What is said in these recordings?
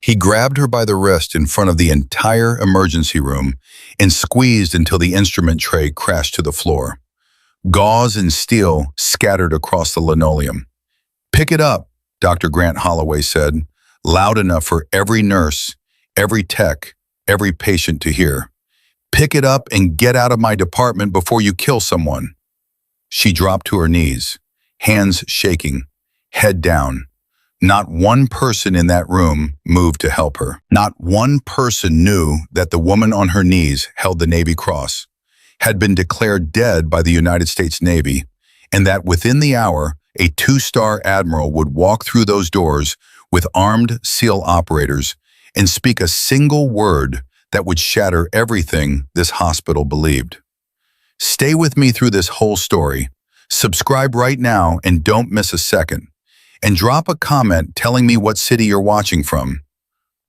He grabbed her by the wrist in front of the entire emergency room and squeezed until the instrument tray crashed to the floor. Gauze and steel scattered across the linoleum. "Pick it up," Dr. Grant Holloway said, loud enough for every nurse, every tech, every patient to hear. "Pick it up and get out of my department before you kill someone." She dropped to her knees, hands shaking, head down. Not one person in that room moved to help her. Not one person knew that the woman on her knees held the Navy Cross, had been declared dead by the United States Navy, and that within the hour, a 2-star admiral would walk through those doors with armed SEAL operators and speak a single word that would shatter everything this hospital believed. Stay with me through this whole story. Subscribe right now and don't miss a second. And drop a comment telling me what city you're watching from.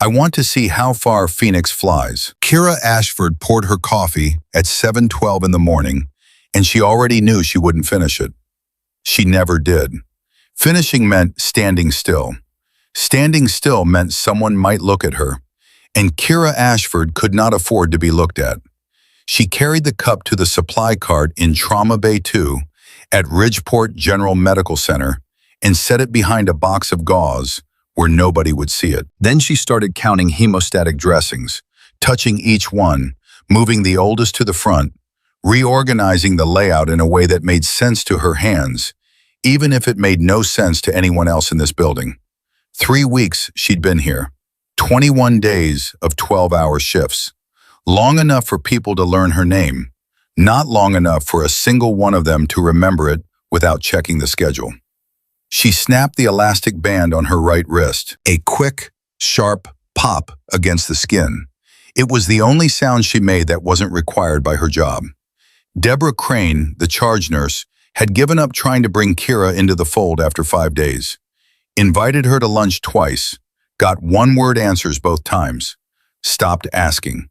I want to see how far Phoenix flies. Kira Ashford poured her coffee at 7:12 in the morning, and she already knew she wouldn't finish it. She never did. Finishing meant standing still. Standing still meant someone might look at her, and Kira Ashford could not afford to be looked at. She carried the cup to the supply cart in Trauma Bay 2 at Ridgeport General Medical Center and set it behind a box of gauze where nobody would see it. Then she started counting hemostatic dressings, touching each one, moving the oldest to the front, reorganizing the layout in a way that made sense to her hands, even if it made no sense to anyone else in this building. 3 weeks she'd been here, 21 days of 12-hour shifts, long enough for people to learn her name, not long enough for a single one of them to remember it without checking the schedule. She snapped the elastic band on her right wrist, a quick, sharp pop against the skin. It was the only sound she made that wasn't required by her job. Deborah Crane, the charge nurse, had given up trying to bring Kira into the fold after 5 days. Invited her to lunch twice, got one-word answers both times, stopped asking.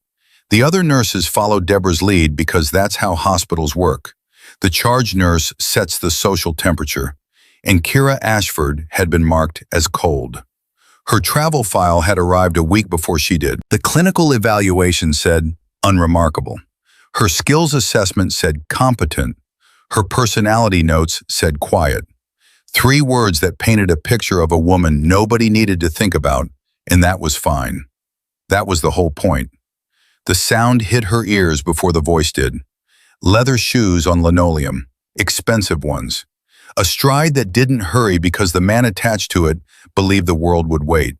The other nurses followed Deborah's lead because that's how hospitals work. The charge nurse sets the social temperature, and Kira Ashford had been marked as cold. Her travel file had arrived a week before she did. The clinical evaluation said unremarkable. Her skills assessment said competent. Her personality notes said quiet. 3 words that painted a picture of a woman nobody needed to think about, and that was fine. That was the whole point. The sound hit her ears before the voice did. Leather shoes on linoleum, expensive ones. A stride that didn't hurry because the man attached to it believed the world would wait.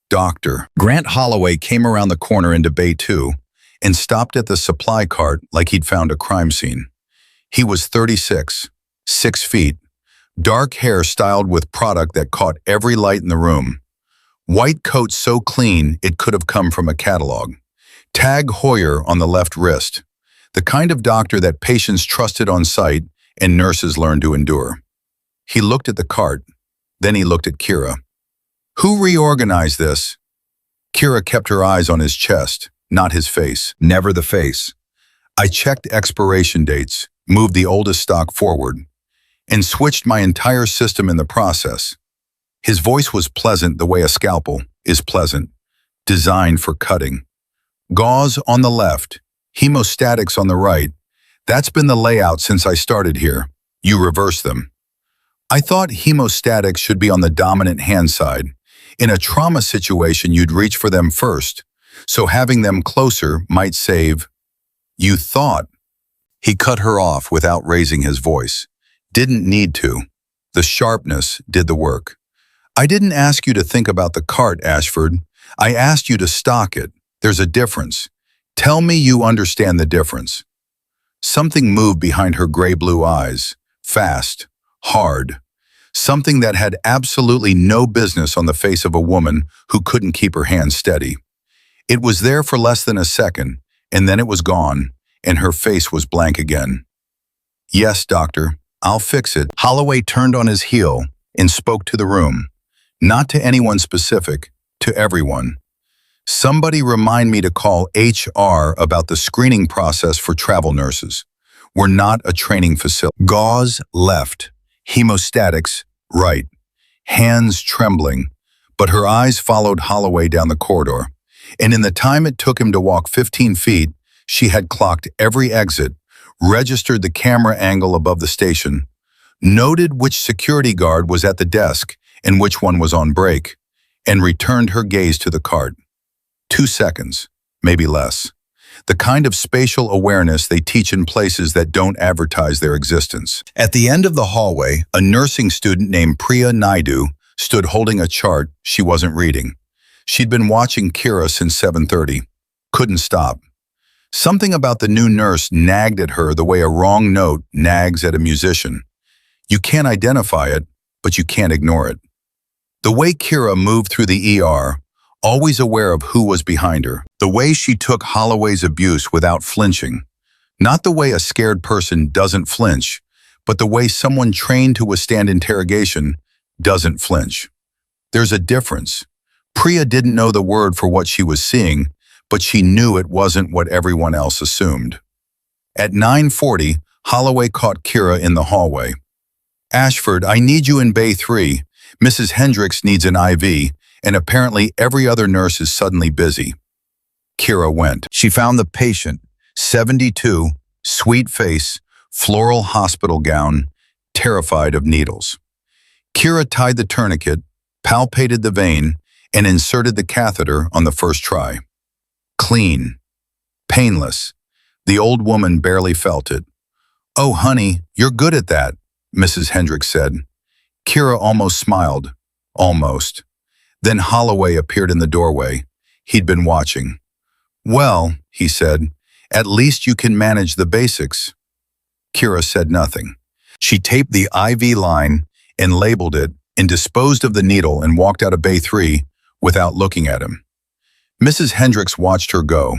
Doctor Grant Holloway came around the corner into Bay 2 and stopped at the supply cart like he'd found a crime scene. He was 36, 6 feet, dark hair styled with product that caught every light in the room. White coat so clean it could have come from a catalog. Tag Heuer on the left wrist. The kind of doctor that patients trusted on site and nurses learned to endure. He looked at the cart, then he looked at Kira. Who reorganized this? Kira kept her eyes on his chest, not his face. Never the face. I checked expiration dates, moved the oldest stock forward, and switched my entire system in the process. His voice was pleasant the way a scalpel is pleasant, designed for cutting. Gauze on the left, hemostatics on the right. That's been the layout since I started here. You reverse them. I thought hemostatics should be on the dominant hand side. In a trauma situation, you'd reach for them first, so having them closer might save. You thought. He cut her off without raising his voice. Didn't need to. The sharpness did the work. I didn't ask you to think about the cart, Ashford. I asked you to stock it. There's a difference. Tell me you understand the difference. Something moved behind her gray-blue eyes, fast, hard. Something that had absolutely no business on the face of a woman who couldn't keep her hands steady. It was there for less than a second, and then it was gone, and her face was blank again. Yes, doctor, I'll fix it. Holloway turned on his heel and spoke to the room. Not to anyone specific, to everyone. Somebody remind me to call HR about the screening process for travel nurses. We're not a training facility. Gauze left, hemostatics right, hands trembling, but her eyes followed Holloway down the corridor, and in the time it took him to walk 15 feet, she had clocked every exit, registered the camera angle above the station, noted which security guard was at the desk and which one was on break, and returned her gaze to the cart. 2 seconds, maybe less. The kind of spatial awareness they teach in places that don't advertise their existence. At the end of the hallway, a nursing student named Priya Naidu stood holding a chart she wasn't reading. She'd been watching Kira since 7:30. Couldn't stop. Something about the new nurse nagged at her the way a wrong note nags at a musician. You can't identify it, but you can't ignore it. The way Kira moved through the ER, always aware of who was behind her. The way she took Holloway's abuse without flinching. Not the way a scared person doesn't flinch, but the way someone trained to withstand interrogation doesn't flinch. There's a difference. Priya didn't know the word for what she was seeing, but she knew it wasn't what everyone else assumed. At 9:40, Holloway caught Kira in the hallway. Ashford, I need you in Bay 3. Mrs. Hendricks needs an IV, and apparently every other nurse is suddenly busy. Kira went. She found the patient, 72, sweet face, floral hospital gown, terrified of needles. Kira tied the tourniquet, palpated the vein, and inserted the catheter on the first try. Clean. Painless. The old woman barely felt it. Oh, honey, you're good at that, Mrs. Hendricks said. Kira almost smiled. Almost. Then Holloway appeared in the doorway. He'd been watching. Well, he said, at least you can manage the basics. Kira said nothing. She taped the IV line and labeled it and disposed of the needle and walked out of Bay 3 without looking at him. Mrs. Hendricks watched her go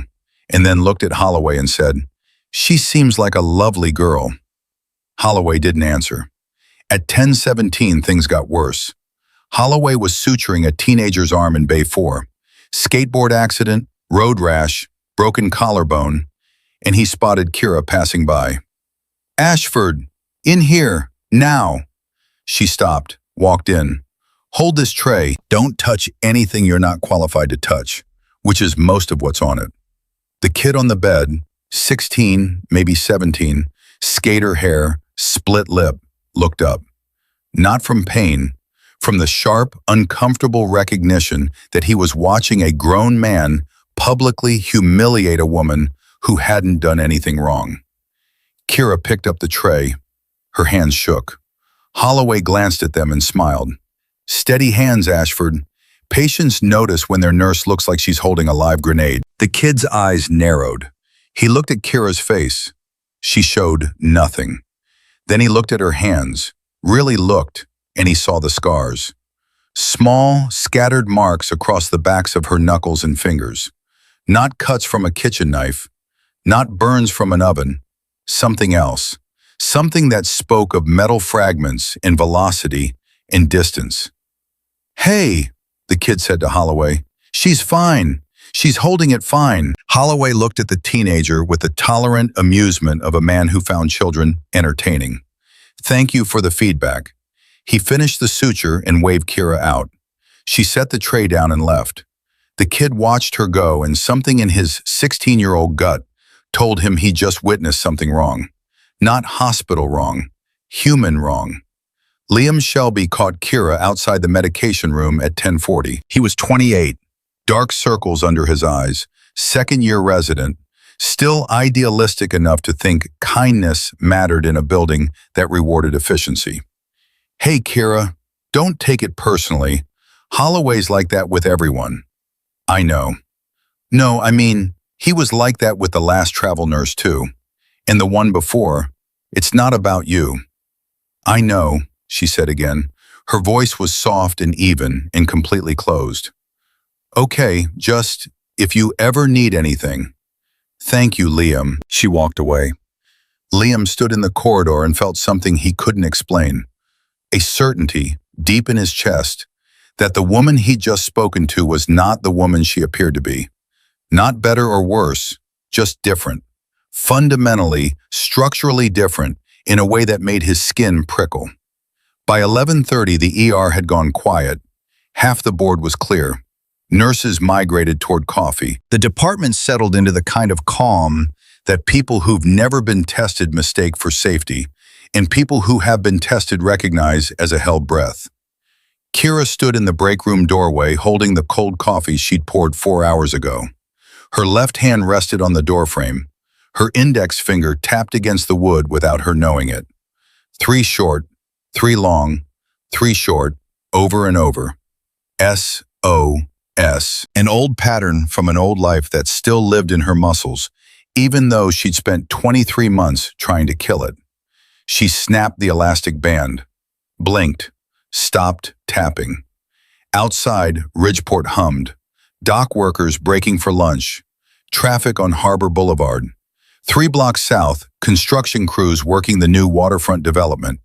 and then looked at Holloway and said, She seems like a lovely girl. Holloway didn't answer. At 10:17, things got worse. Holloway was suturing a teenager's arm in Bay 4. Skateboard accident, road rash, broken collarbone, and he spotted Kira passing by. Ashford, in here, now. She stopped, walked in. Hold this tray. Don't touch anything you're not qualified to touch, which is most of what's on it. The kid on the bed, 16, maybe 17, skater hair, split lip, looked up. Not from pain, from the sharp, uncomfortable recognition that he was watching a grown man publicly humiliate a woman who hadn't done anything wrong. Kira picked up the tray. Her hands shook. Holloway glanced at them and smiled. Steady hands, Ashford. Patients notice when their nurse looks like she's holding a live grenade. The kid's eyes narrowed. He looked at Kira's face. She showed nothing. Then he looked at her hands, really looked, and he saw the scars. Small, scattered marks across the backs of her knuckles and fingers. Not cuts from a kitchen knife, not burns from an oven, something else. Something that spoke of metal fragments and velocity and distance. Hey, the kid said to Holloway, she's fine. She's holding it fine. Holloway looked at the teenager with the tolerant amusement of a man who found children entertaining. Thank you for the feedback. He finished the suture and waved Kira out. She set the tray down and left. The kid watched her go, and something in his 16-year-old gut told him he just witnessed something wrong. Not hospital wrong, human wrong. Liam Shelby caught Kira outside the medication room at 10:40. He was 28, dark circles under his eyes, second-year resident, still idealistic enough to think kindness mattered in a building that rewarded efficiency. Hey, Kira, don't take it personally. Holloway's like that with everyone. I know. No, I mean, he was like that with the last travel nurse too. And the one before. It's not about you. I know, she said again. Her voice was soft and even and completely closed. Okay, just, if you ever need anything. Thank you, Liam. She walked away. Liam stood in the corridor and felt something he couldn't explain. A certainty, deep in his chest, that the woman he'd just spoken to was not the woman she appeared to be. Not better or worse, just different. Fundamentally, structurally different in a way that made his skin prickle. By 11:30, the ER had gone quiet. Half the board was clear. Nurses migrated toward coffee. The department settled into the kind of calm that people who've never been tested mistake for safety, and people who have been tested recognize as a held breath. Kira stood in the break room doorway holding the cold coffee she'd poured 4 hours ago. Her left hand rested on the doorframe. Her index finger tapped against the wood without her knowing it. 3 short, 3 long, 3 short, over and over. S-O-S. An old pattern from an old life that still lived in her muscles, even though she'd spent 23 months trying to kill it. She snapped the elastic band, blinked, stopped tapping. Outside, Ridgeport hummed. Dock workers breaking for lunch. Traffic on Harbor Boulevard. 3 blocks south, construction crews working the new waterfront development.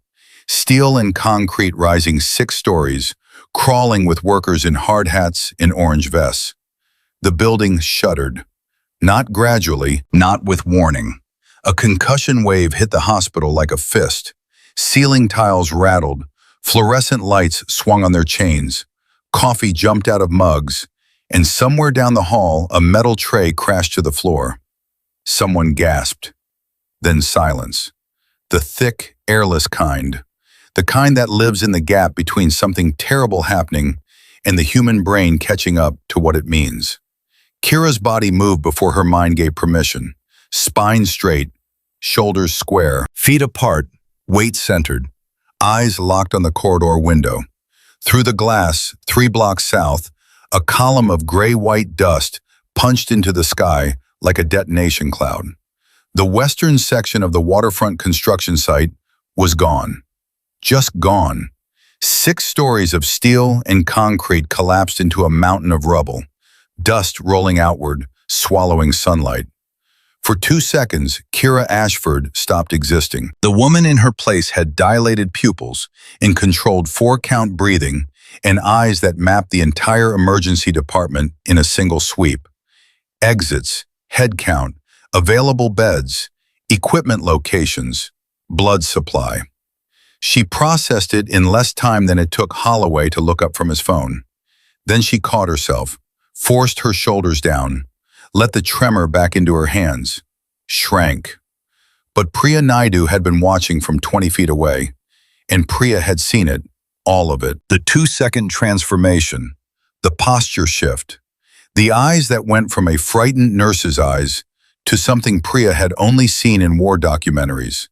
Steel and concrete rising 6 stories, crawling with workers in hard hats and orange vests. The building shuddered. Not gradually, not with warning. A concussion wave hit the hospital like a fist. Ceiling tiles rattled. Fluorescent lights swung on their chains. Coffee jumped out of mugs. And somewhere down the hall, a metal tray crashed to the floor. Someone gasped. Then silence. The thick, airless kind. The kind that lives in the gap between something terrible happening and the human brain catching up to what it means. Kira's body moved before her mind gave permission. Spine straight, shoulders square, feet apart, weight centered, eyes locked on the corridor window. Through the glass, 3 blocks south, a column of gray-white dust punched into the sky like a detonation cloud. The western section of the waterfront construction site was gone. Just gone. 6 stories of steel and concrete collapsed into a mountain of rubble, dust rolling outward, swallowing sunlight. For 2 seconds, Kira Ashford stopped existing. The woman in her place had dilated pupils and controlled 4-count breathing and eyes that mapped the entire emergency department in a single sweep. Exits, head count, available beds, equipment locations, blood supply. She processed it in less time than it took Holloway to look up from his phone. Then she caught herself, forced her shoulders down, let the tremor back into her hands, shrank. But Priya Naidu had been watching from 20 feet away, and Priya had seen it, all of it. The 2-second transformation, the posture shift, the eyes that went from a frightened nurse's eyes to something Priya had only seen in war documentaries.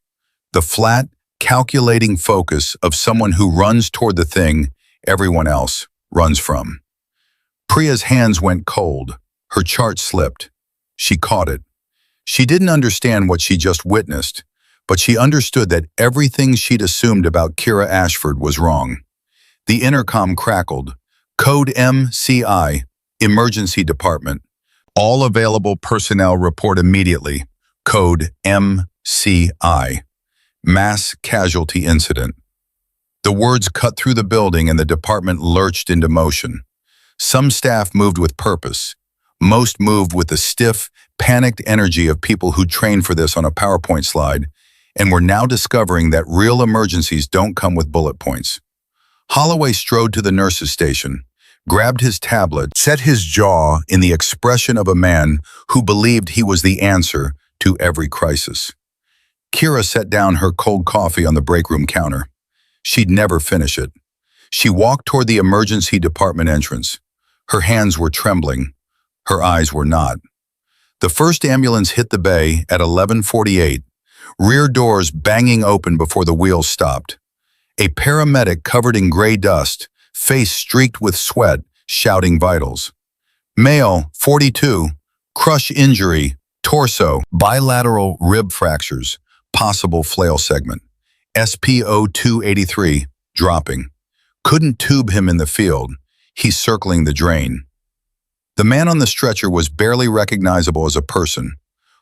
The flat, calculating focus of someone who runs toward the thing everyone else runs from. Priya's hands went cold. Her chart slipped. She caught it. She didn't understand what she just witnessed, but she understood that everything she'd assumed about Kira Ashford was wrong. The intercom crackled. Code MCI, Emergency Department. All available personnel report immediately. Code MCI. Mass casualty incident. The words cut through the building and the department lurched into motion. Some staff moved with purpose. Most moved with the stiff, panicked energy of people who trained for this on a PowerPoint slide and were now discovering that real emergencies don't come with bullet points. Holloway strode to the nurse's station, grabbed his tablet, set his jaw in the expression of a man who believed he was the answer to every crisis. Kira set down her cold coffee on the break room counter. She'd never finish it. She walked toward the emergency department entrance. Her hands were trembling. Her eyes were not. The first ambulance hit the bay at 11:48, rear doors banging open before the wheels stopped. A paramedic covered in gray dust, face streaked with sweat, shouting vitals. Male, 42, crush injury, torso, bilateral rib fractures, possible flail segment. SPO 283, dropping. Couldn't tube him in the field. He's circling the drain. The man on the stretcher was barely recognizable as a person.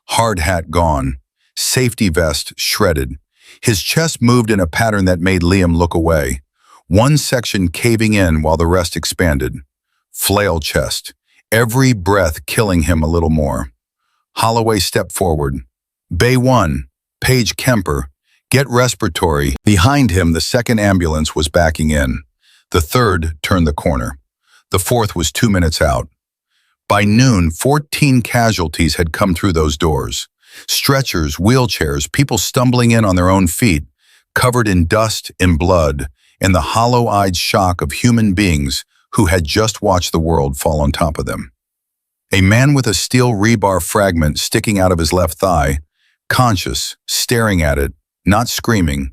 Hard hat gone. Safety vest shredded. His chest moved in a pattern that made Liam look away. One section caving in while the rest expanded. Flail chest. Every breath killing him a little more. Holloway stepped forward. Bay 1. Paige Kemper. Get respiratory. Behind him, the second ambulance was backing in. The third turned the corner. The fourth was 2 minutes out. By noon, 14 casualties had come through those doors. Stretchers, wheelchairs, people stumbling in on their own feet, covered in dust and blood, and the hollow-eyed shock of human beings who had just watched the world fall on top of them. A man with a steel rebar fragment sticking out of his left thigh, conscious, staring at it, not screaming,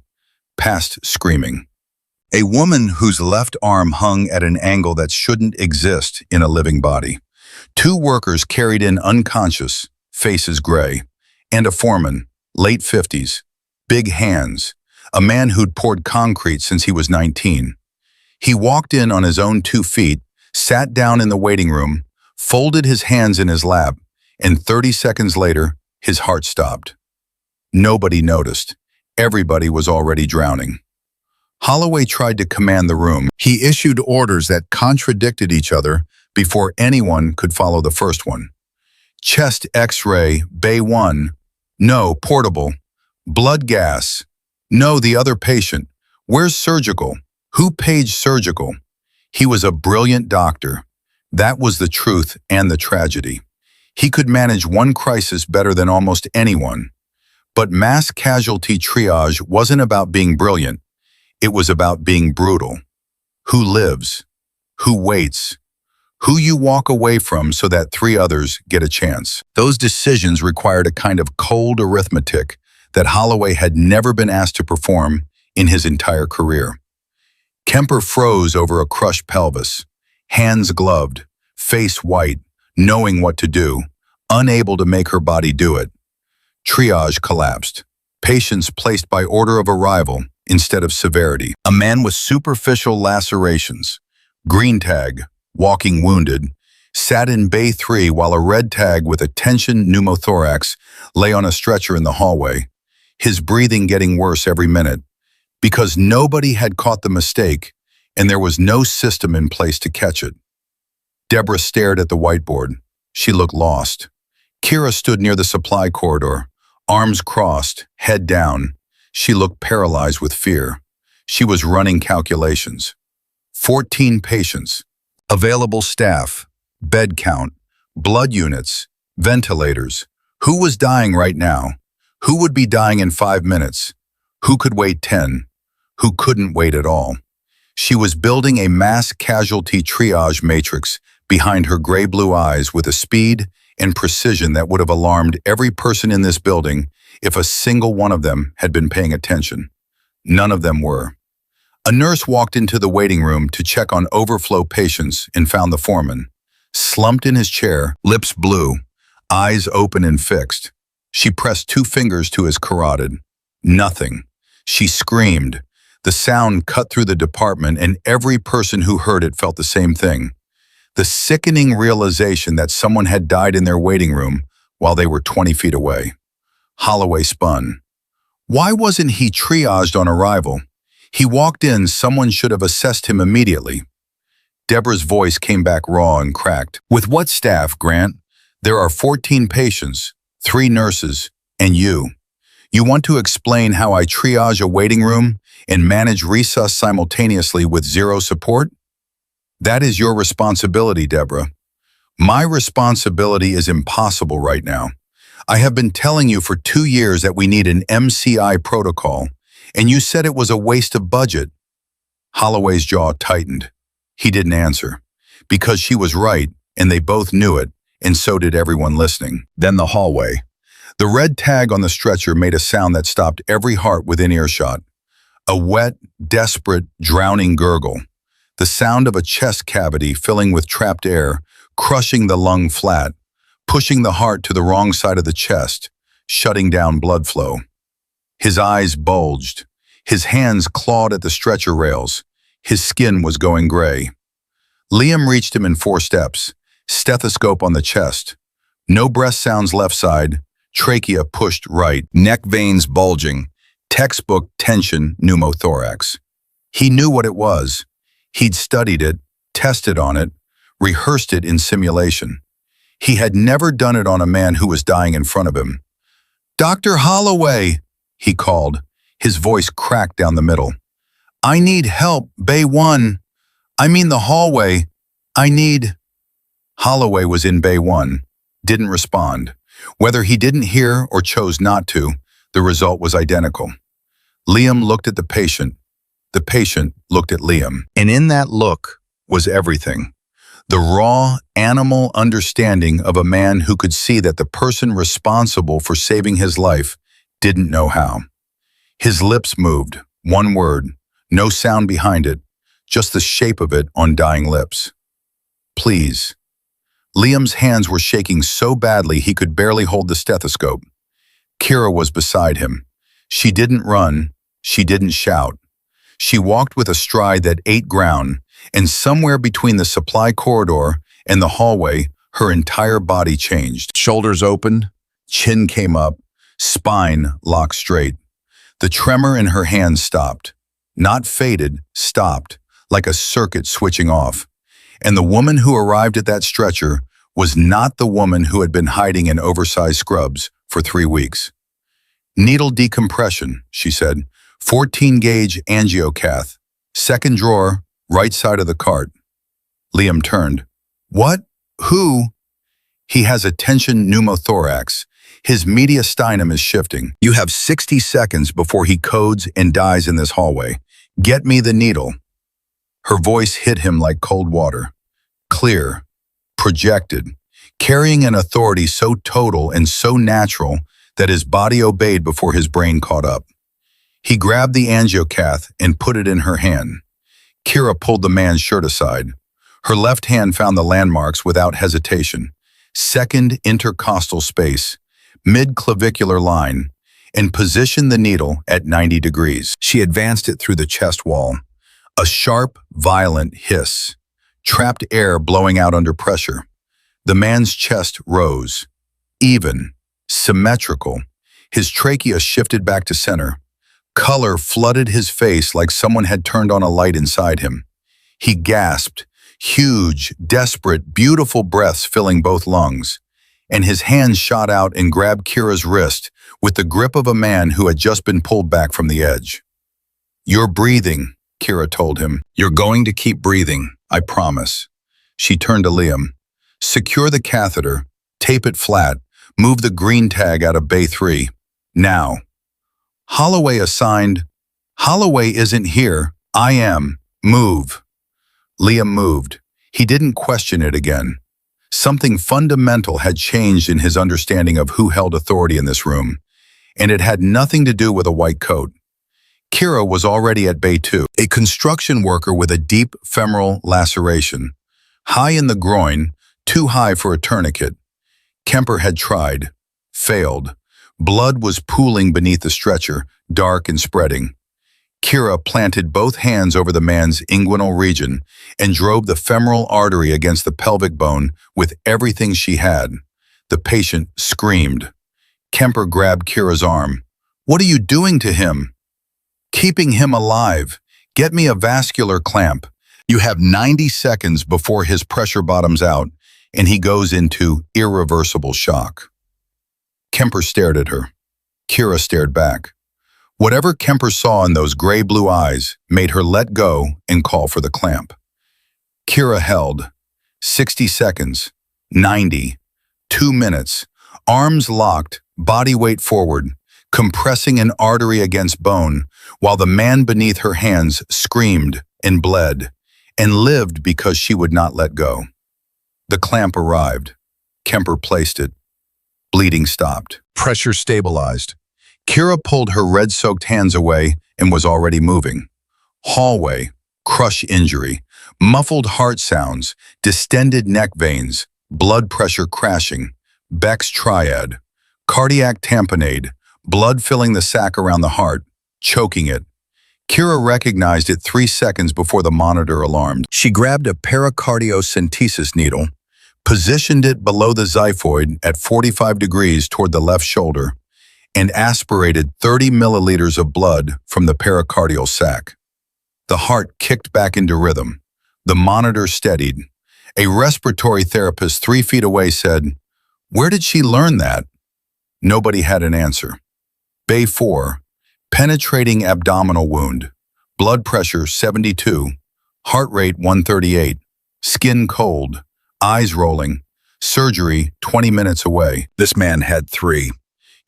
past screaming. A woman whose left arm hung at an angle that shouldn't exist in a living body. 2 workers carried in unconscious, faces gray, and a foreman, late 50s, big hands, a man who'd poured concrete since he was 19. He walked in on his own 2 feet, sat down in the waiting room, folded his hands in his lap, and 30 seconds later, his heart stopped. Nobody noticed. Everybody was already drowning. Holloway tried to command the room. He issued orders that contradicted each other before anyone could follow the first one. Chest X-ray, Bay 1. No, portable. Blood gas. No, the other patient. Where's surgical? Who paged surgical? He was a brilliant doctor. That was the truth and the tragedy. He could manage one crisis better than almost anyone. But mass casualty triage wasn't about being brilliant. It was about being brutal. Who lives? Who waits? Who you walk away from so that 3 others get a chance? Those decisions required a kind of cold arithmetic that Holloway had never been asked to perform in his entire career. Kemper froze over a crushed pelvis, hands gloved, face white, knowing what to do, unable to make her body do it. Triage collapsed. Patients placed by order of arrival instead of severity. A man with superficial lacerations, green tag, walking wounded, sat in Bay 3 while a red tag with a tension pneumothorax lay on a stretcher in the hallway, his breathing getting worse every minute, because nobody had caught the mistake and there was no system in place to catch it. Deborah stared at the whiteboard. She looked lost. Kira stood near the supply corridor, arms crossed, head down. She looked paralyzed with fear. She was running calculations. 14 patients, available staff, bed count, blood units, ventilators. Who was dying right now? Who would be dying in 5 minutes? Who could wait 10? Who couldn't wait at all? She was building a mass casualty triage matrix behind her gray-blue eyes with a speed and precision that would have alarmed every person in this building if a single one of them had been paying attention. None of them were. A nurse walked into the waiting room to check on overflow patients and found the foreman, slumped in his chair, lips blue, eyes open and fixed. She pressed 2 fingers to his carotid. Nothing. She screamed. The sound cut through the department, and every person who heard it felt the same thing. The sickening realization that someone had died in their waiting room while they were 20 feet away. Holloway spun. Why wasn't he triaged on arrival? He walked in, someone should have assessed him immediately. Deborah's voice came back raw and cracked. With what staff, Grant? There are 14 patients, 3 nurses, and you. You want to explain how I triage a waiting room and manage resus simultaneously with 0 support? That is your responsibility, Deborah. My responsibility is impossible right now. I have been telling you for 2 years that we need an MCI protocol, and you said it was a waste of budget. Holloway's jaw tightened. He didn't answer, because she was right, and they both knew it, and so did everyone listening. Then the hallway. The red tag on the stretcher made a sound that stopped every heart within earshot. A wet, desperate, drowning gurgle. The sound of a chest cavity filling with trapped air, crushing the lung flat, pushing the heart to the wrong side of the chest, shutting down blood flow. His eyes bulged. His hands clawed at the stretcher rails. His skin was going gray. Liam reached him in 4 steps, stethoscope on the chest. No breath sounds left side, trachea pushed right, neck veins bulging, textbook tension pneumothorax. He knew what it was. He'd studied it, tested on it, rehearsed it in simulation. He had never done it on a man who was dying in front of him. "Dr. Holloway," he called. His voice cracked down the middle. "I need help, Bay 1. I mean the hallway. I need... Holloway was in Bay 1, didn't respond. Whether he didn't hear or chose not to, the result was identical. Liam looked at the patient. The patient looked at Liam. And in that look was everything. The raw, animal understanding of a man who could see that the person responsible for saving his life didn't know how. His lips moved, one word, no sound behind it, just the shape of it on dying lips. Please. Liam's hands were shaking so badly he could barely hold the stethoscope. Kira was beside him. She didn't run, she didn't shout. She walked with a stride that ate ground, and somewhere between the supply corridor and the hallway, her entire body changed. Shoulders opened, chin came up, spine locked straight. The tremor in her hands stopped. Not faded, stopped, like a circuit switching off. And the woman who arrived at that stretcher was not the woman who had been hiding in oversized scrubs for 3 weeks. Needle decompression, she said. 14-gauge angiocath. Second drawer, right side of the cart. Liam turned. What? Who? He has a tension pneumothorax. His mediastinum is shifting. You have 60 seconds before he codes and dies in this hallway. Get me the needle. Her voice hit him like cold water. Clear. Projected. Carrying an authority so total and so natural that his body obeyed before his brain caught up. He grabbed the angiocath and put it in her hand. Kira pulled the man's shirt aside. Her left hand found the landmarks without hesitation. Second intercostal space, mid-clavicular line, and positioned the needle at 90 degrees. She advanced it through the chest wall. A sharp, violent hiss. Trapped air blowing out under pressure. The man's chest rose. Even. Symmetrical. His trachea shifted back to center. Color flooded his face like someone had turned on a light inside him. He gasped, huge, desperate, beautiful breaths filling both lungs, and his hand shot out and grabbed Kira's wrist with the grip of a man who had just been pulled back from the edge. You're breathing, Kira told him. You're going to keep breathing, I promise. She turned to Liam. Secure the catheter, tape it flat, move the green tag out of Bay 3. Now. Holloway assigned, Holloway isn't here, I am, move. Liam moved. He didn't question it again. Something fundamental had changed in his understanding of who held authority in this room, and it had nothing to do with a white coat. Kira was already at Bay 2, a construction worker with a deep femoral laceration. High in the groin, too high for a tourniquet. Kemper had tried, failed. Blood was pooling beneath the stretcher, dark and spreading. Kira planted both hands over the man's inguinal region and drove the femoral artery against the pelvic bone with everything she had. The patient screamed. Kemper grabbed Kira's arm. What are you doing to him? Keeping him alive. Get me a vascular clamp. You have 90 seconds before his pressure bottoms out and he goes into irreversible shock. Kemper stared at her. Kira stared back. Whatever Kemper saw in those gray-blue eyes made her let go and call for the clamp. Kira held. 60 seconds. 90. 2 minutes. Arms locked, body weight forward, compressing an artery against bone, while the man beneath her hands screamed and bled, and lived because she would not let go. The clamp arrived. Kemper placed it. Bleeding stopped. Pressure stabilized. Kira pulled her red-soaked hands away and was already moving. Hallway, crush injury, muffled heart sounds, distended neck veins, blood pressure crashing, Beck's triad, cardiac tamponade, blood filling the sac around the heart, choking it. Kira recognized it 3 seconds before the monitor alarmed. She grabbed a pericardiocentesis needle, positioned it below the xiphoid at 45 degrees toward the left shoulder, and aspirated 30 milliliters of blood from the pericardial sac. The heart kicked back into rhythm. The monitor steadied. A respiratory therapist 3 feet away said, "Where did she learn that?" Nobody had an answer. Bay 4, penetrating abdominal wound, blood pressure 72, heart rate 138, Skin cold, eyes rolling, surgery 20 minutes away. This man had three.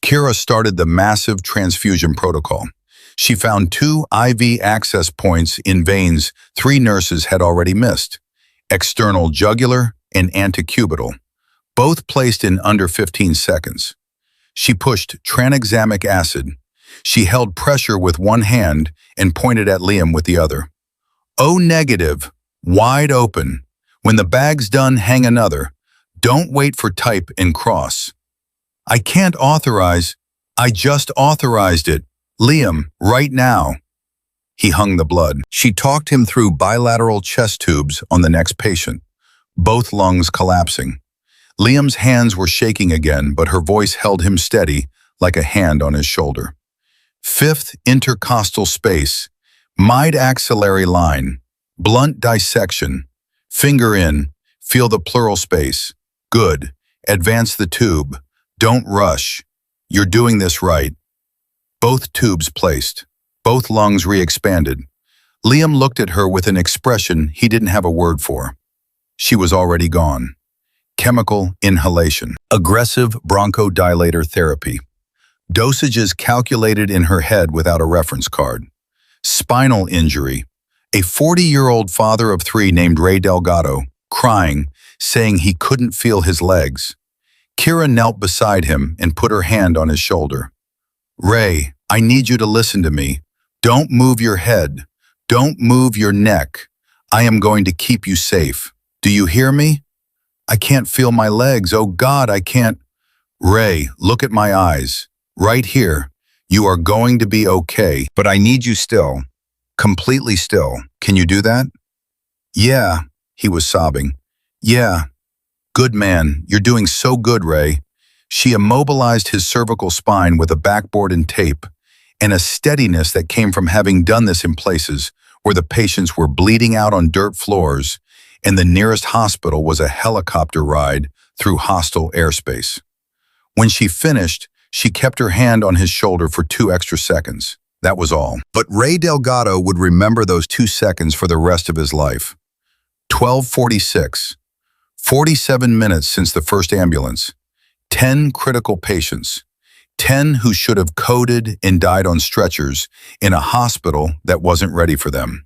Kira started the massive transfusion protocol. She found 2 IV access points in veins 3 nurses had already missed, external jugular and antecubital, both placed in under 15 seconds. She pushed tranexamic acid. She held pressure with one hand and pointed at Liam with the other. O negative, wide open. When the bag's done, hang another. Don't wait for type and cross. I can't authorize. I just authorized it. Liam, right now. He hung the blood. She talked him through bilateral chest tubes on the next patient, both lungs collapsing. Liam's hands were shaking again, but her voice held him steady like a hand on his shoulder. 5th intercostal space, mid-axillary line, blunt dissection, finger in, feel the pleural space. Good. Advance the tube. Don't rush. You're doing this right. Both tubes placed. Both lungs re-expanded. Liam looked at her with an expression he didn't have a word for. She was already gone. Chemical inhalation. Aggressive bronchodilator therapy. Dosages calculated in her head without a reference card. Spinal injury. A 40-year-old father of 3 named Ray Delgado, crying, saying he couldn't feel his legs. Kira knelt beside him and put her hand on his shoulder. Ray, I need you to listen to me. Don't move your head. Don't move your neck. I am going to keep you safe. Do you hear me? I can't feel my legs. Oh God, I can't. Ray, look at my eyes. Right here. You are going to be okay, but I need you still. Completely still. Can you do that? Yeah, he was sobbing. Yeah. Good man. You're doing so good, Ray. She immobilized his cervical spine with a backboard and tape, and a steadiness that came from having done this in places where the patients were bleeding out on dirt floors, and the nearest hospital was a helicopter ride through hostile airspace. When she finished, she kept her hand on his shoulder for 2 extra seconds. That was all. But Ray Delgado would remember those 2 seconds for the rest of his life. 12:46. 47 minutes since the first ambulance. 10 critical patients. 10 who should have coded and died on stretchers in a hospital that wasn't ready for them.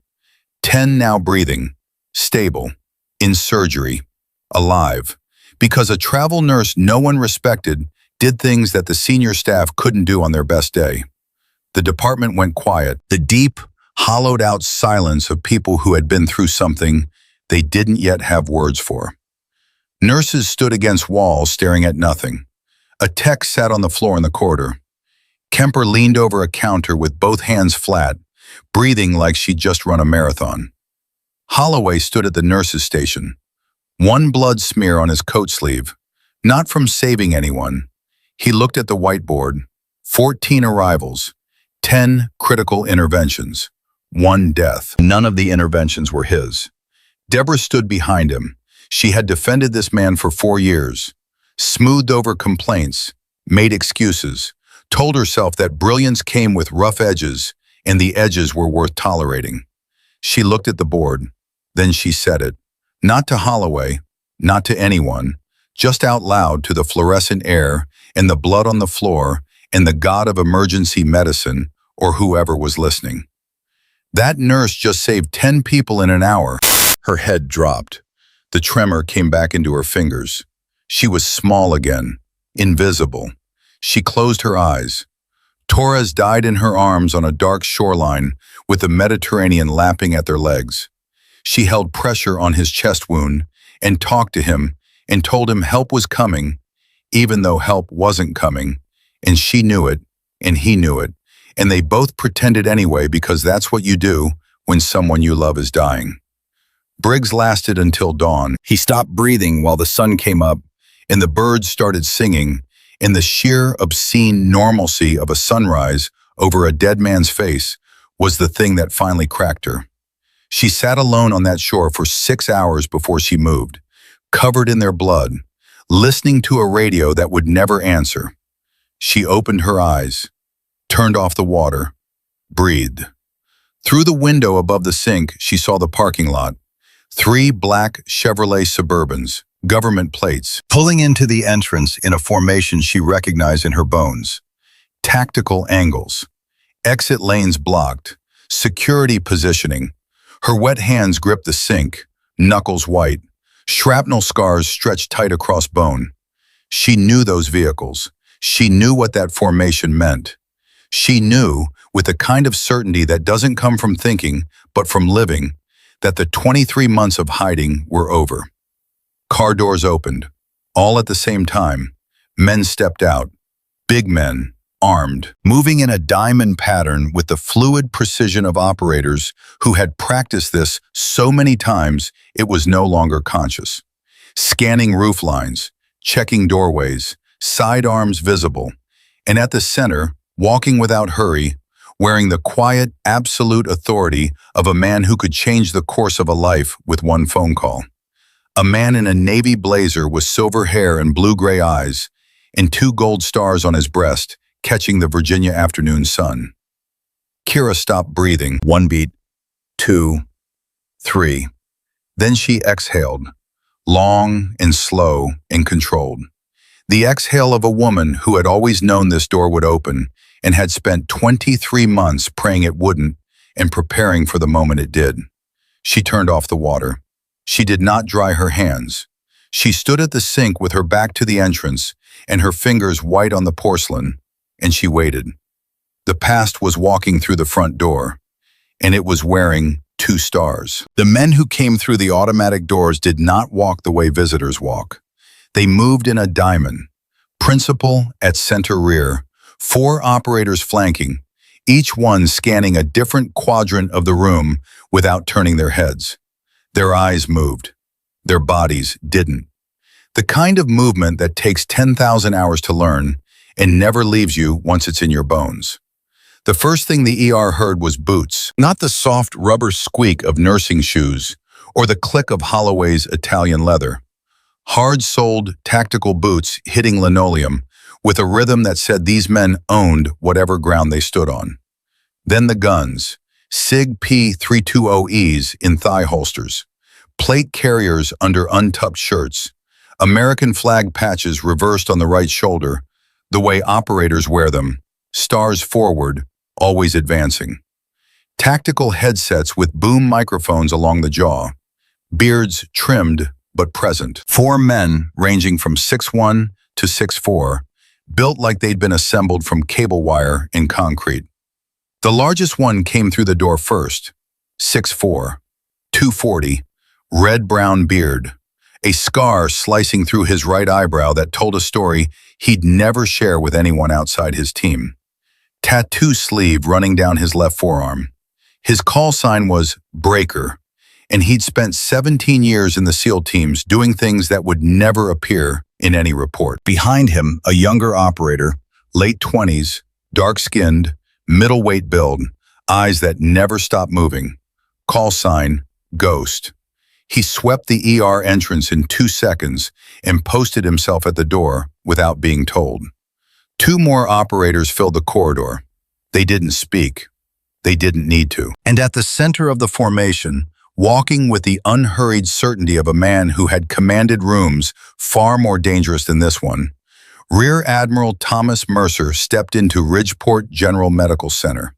10 now breathing, stable, in surgery, alive. Because a travel nurse no one respected did things that the senior staff couldn't do on their best day. The department went quiet, the deep, hollowed-out silence of people who had been through something they didn't yet have words for. Nurses stood against walls staring at nothing. A tech sat on the floor in the corridor. Kemper leaned over a counter with both hands flat, breathing like she'd just run a marathon. Holloway stood at the nurse's station. 1 blood smear on his coat sleeve, not from saving anyone. He looked at the whiteboard. 14 arrivals, 10 critical interventions, 1 death. None of the interventions were his. Deborah stood behind him. She had defended this man for 4 years, smoothed over complaints, made excuses, told herself that brilliance came with rough edges and the edges were worth tolerating. She looked at the board, then she said it, not to Holloway, not to anyone, just out loud to the fluorescent air and the blood on the floor and the god of emergency medicine or whoever was listening. That nurse just saved 10 people in an hour. Her head dropped. The tremor came back into her fingers. She was small again, invisible. She closed her eyes. Torres died in her arms on a dark shoreline with the Mediterranean lapping at their legs. She held pressure on his chest wound and talked to him and told him help was coming, even though help wasn't coming, and she knew it, and he knew it, and they both pretended anyway because that's what you do when someone you love is dying. Briggs lasted until dawn. He stopped breathing while the sun came up, and the birds started singing, and the sheer, obscene normalcy of a sunrise over a dead man's face was the thing that finally cracked her. She sat alone on that shore for 6 hours before she moved, covered in their blood, listening to a radio that would never answer. She opened her eyes, turned off the water, breathed. Through the window above the sink, she saw the parking lot. 3 black Chevrolet Suburbans, government plates, pulling into the entrance in a formation she recognized in her bones. Tactical angles. Exit lanes blocked. Security positioning. Her wet hands gripped the sink, knuckles white. Shrapnel scars stretched tight across bone. She knew those vehicles. She knew what that formation meant. She knew, with the kind of certainty that doesn't come from thinking, but from living, that the 23 months of hiding were over. Car doors opened. All at the same time. Men stepped out. Big men, armed, moving in a diamond pattern with the fluid precision of operators who had practiced this so many times it was no longer conscious. Scanning roof lines, checking doorways, sidearms visible, and at the center, walking without hurry, wearing the quiet, absolute authority of a man who could change the course of a life with one phone call. A man in a navy blazer with silver hair and blue-gray eyes, and 2 gold stars on his breast, catching the Virginia afternoon sun. Kira stopped breathing. 1 beat, 2, 3. Then she exhaled, long and slow and controlled. The exhale of a woman who had always known this door would open and had spent 23 months praying it wouldn't and preparing for the moment it did. She turned off the water. She did not dry her hands. She stood at the sink with her back to the entrance and her fingers white on the porcelain, and she waited. The past was walking through the front door, and it was wearing 2 stars. The men who came through the automatic doors did not walk the way visitors walk. They moved in a diamond, principal at center rear, 4 operators flanking, each one scanning a different quadrant of the room without turning their heads. Their eyes moved. Their bodies didn't. The kind of movement that takes 10,000 hours to learn and never leaves you once it's in your bones. The first thing the ER heard was boots, not the soft rubber squeak of nursing shoes or the click of Holloway's Italian leather. Hard-soled tactical boots hitting linoleum with a rhythm that said these men owned whatever ground they stood on. Then the guns, SIG P320Es in thigh holsters, plate carriers under untucked shirts, American flag patches reversed on the right shoulder, the way operators wear them, stars forward, always advancing. Tactical headsets with boom microphones along the jaw, beards trimmed but present. 4 men ranging from 6'1" to 6'4", built like they'd been assembled from cable wire and concrete. The largest one came through the door first, 6'4", 240, red-brown beard, a scar slicing through his right eyebrow that told a story he'd never share with anyone outside his team. Tattoo sleeve running down his left forearm. His call sign was Breaker, and he'd spent 17 years in the SEAL teams doing things that would never appear in any report. Behind him, a younger operator, late 20s, dark-skinned, middleweight build, eyes that never stopped moving. Call sign, Ghost. He swept the ER entrance in 2 seconds and posted himself at the door without being told. 2 more operators filled the corridor. They didn't speak. They didn't need to. And at the center of the formation, walking with the unhurried certainty of a man who had commanded rooms far more dangerous than this one, Rear Admiral Thomas Mercer stepped into Ridgeport General Medical Center.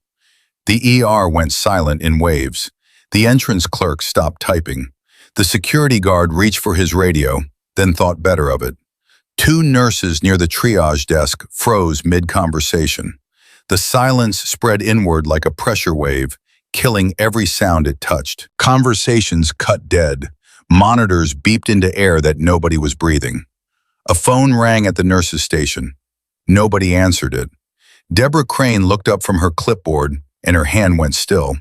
The ER went silent in waves. The entrance clerk stopped typing. The security guard reached for his radio, then thought better of it. 2 nurses near the triage desk froze mid-conversation. The silence spread inward like a pressure wave, killing every sound it touched. Conversations cut dead. Monitors beeped into air that nobody was breathing. A phone rang at the nurse's station. Nobody answered it. Deborah Crane looked up from her clipboard and her hand went still.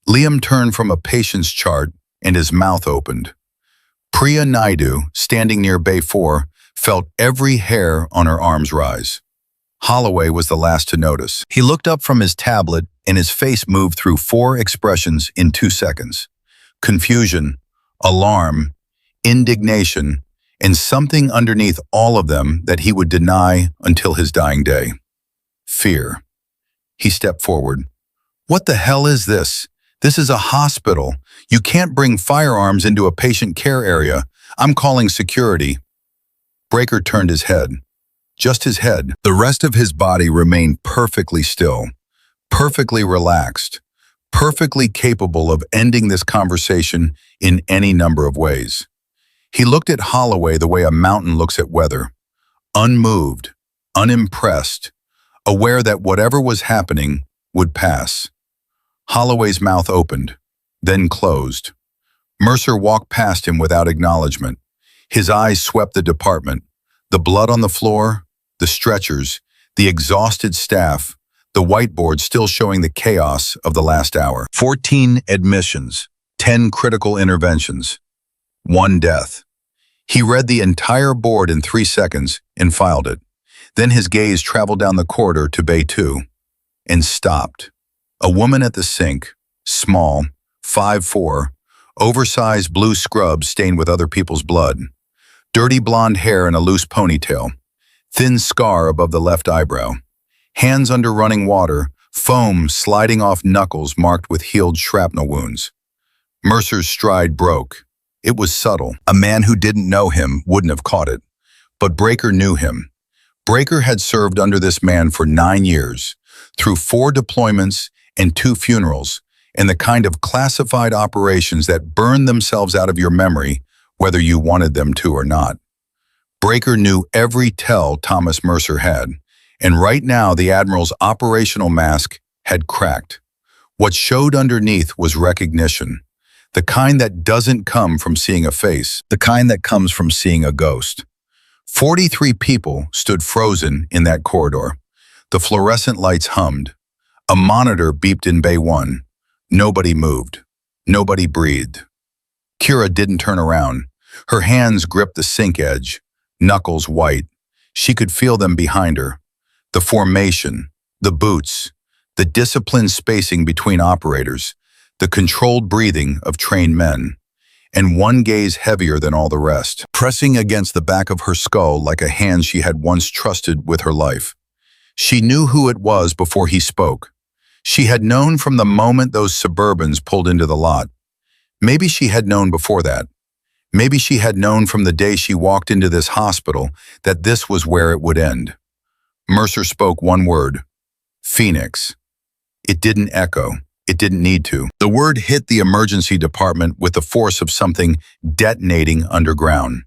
Liam turned from a patient's chart and his mouth opened. Priya Naidu, standing near Bay 4, felt every hair on her arms rise. Holloway was the last to notice. He looked up from his tablet and his face moved through 4 expressions in 2 seconds. Confusion, alarm, indignation, and something underneath all of them that he would deny until his dying day. Fear. He stepped forward. What the hell is this? This is a hospital. You can't bring firearms into a patient care area. I'm calling security." Breaker turned his head. Just his head. The rest of his body remained perfectly still, perfectly relaxed, perfectly capable of ending this conversation in any number of ways. He looked at Holloway the way a mountain looks at weather, unmoved, unimpressed, aware that whatever was happening would pass. Holloway's mouth opened, then closed. Mercer walked past him without acknowledgement. His eyes swept the department, the blood on the floor, the stretchers, the exhausted staff, the whiteboard still showing the chaos of the last hour. 14 admissions, 10 critical interventions, 1 death. He read the entire board in 3 seconds and filed it. Then his gaze traveled down the corridor to Bay 2 and stopped. A woman at the sink, small, 5'4", oversized blue scrub stained with other people's blood, dirty blonde hair in a loose ponytail, thin scar above the left eyebrow, hands under running water, foam sliding off knuckles marked with healed shrapnel wounds. Mercer's stride broke. It was subtle. A man who didn't know him wouldn't have caught it. But Breaker knew him. Breaker had served under this man for 9 years, through 4 deployments and 2 funerals, and the kind of classified operations that burn themselves out of your memory, whether you wanted them to or not. Breaker knew every tell Thomas Mercer had, and right now the Admiral's operational mask had cracked. What showed underneath was recognition, the kind that doesn't come from seeing a face, the kind that comes from seeing a ghost. 43 people stood frozen in that corridor. The fluorescent lights hummed. A monitor beeped in Bay 1. Nobody moved. Nobody breathed. Kira didn't turn around. Her hands gripped the sink edge, knuckles white. She could feel them behind her. The formation, the boots, the disciplined spacing between operators, the controlled breathing of trained men, and one gaze heavier than all the rest, pressing against the back of her skull like a hand she had once trusted with her life. She knew who it was before he spoke. She had known from the moment those Suburbans pulled into the lot. Maybe she had known before that. Maybe she had known from the day she walked into this hospital that this was where it would end. Mercer spoke one word: Phoenix. It didn't echo. It didn't need to. The word hit the emergency department with the force of something detonating underground.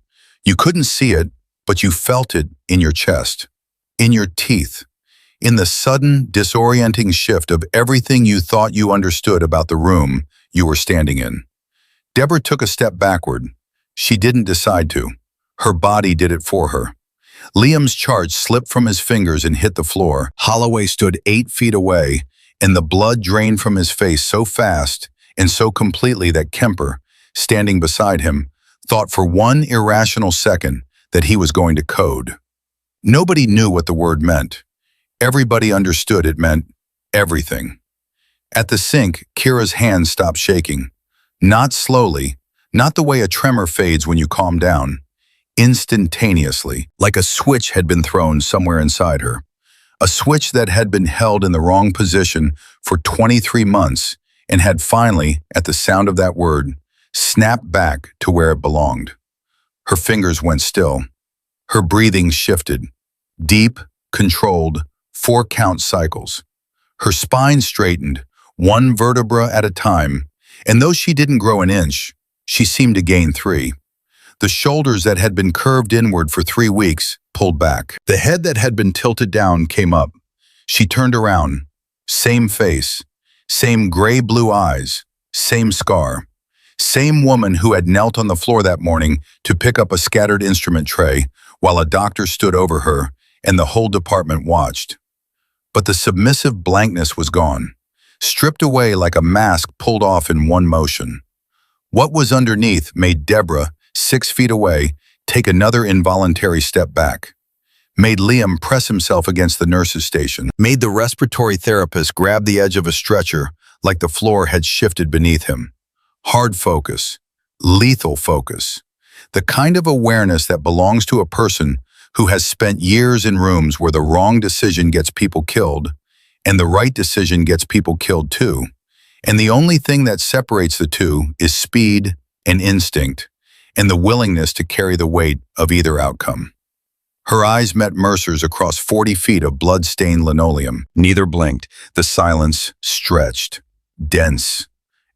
You couldn't see it, but you felt it in your chest, in your teeth, in the sudden, disorienting shift of everything you thought you understood about the room you were standing in. Deborah took a step backward. She didn't decide to. Her body did it for her. Liam's charge slipped from his fingers and hit the floor. Holloway stood 8 feet away, and the blood drained from his face so fast and so completely that Kemper, standing beside him, thought for one irrational second that he was going to code. Nobody knew what the word meant. Everybody understood it meant everything. At the sink, Kira's hands stopped shaking. Not slowly, not the way a tremor fades when you calm down. Instantaneously, like a switch had been thrown somewhere inside her. A switch that had been held in the wrong position for 23 months and had finally, at the sound of that word, snapped back to where it belonged. Her fingers went still. Her breathing shifted. Deep, controlled, 4-count cycles. Her spine straightened, 1 vertebra at a time, and though she didn't grow an inch, she seemed to gain 3. The shoulders that had been curved inward for 3 weeks pulled back. The head that had been tilted down came up. She turned around. Same face, same gray-blue eyes, same scar. Same woman who had knelt on the floor that morning to pick up a scattered instrument tray while a doctor stood over her and the whole department watched. But the submissive blankness was gone, stripped away like a mask pulled off in one motion. What was underneath made Deborah, 6 feet away, take another involuntary step back. Made Liam press himself against the nurse's station. Made the respiratory therapist grab the edge of a stretcher like the floor had shifted beneath him. Hard focus. Lethal focus. The kind of awareness that belongs to a person who has spent years in rooms where the wrong decision gets people killed and the right decision gets people killed too, And the only thing that separates the two is speed and instinct, and the willingness to carry the weight of either outcome. Her eyes met Mercer's across 40 feet of blood-stained linoleum. Neither blinked. The silence stretched, dense,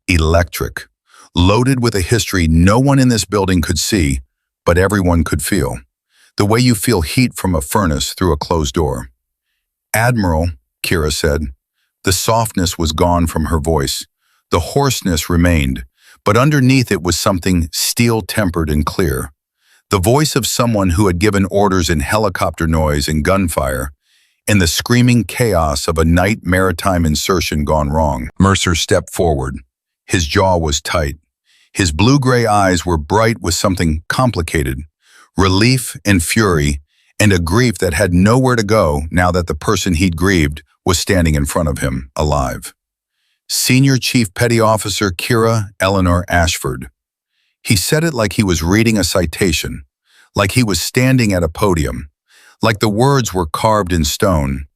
electric, loaded with a history no one in this building could see, but everyone could feel. The way you feel heat from a furnace through a closed door. "Admiral," Kira said. The softness was gone from her voice. The hoarseness remained, but underneath it was something steel-tempered and clear. The voice of someone who had given orders in helicopter noise and gunfire, in the screaming chaos of a night maritime insertion gone wrong. Mercer stepped forward. His jaw was tight. His blue-gray eyes were bright with something complicated, relief and fury, and a grief that had nowhere to go now that the person he'd grieved was standing in front of him, alive. Senior Chief Petty Officer Kira Eleanor Ashford. He said it like he was reading a citation, like he was standing at a podium, like the words were carved in stone.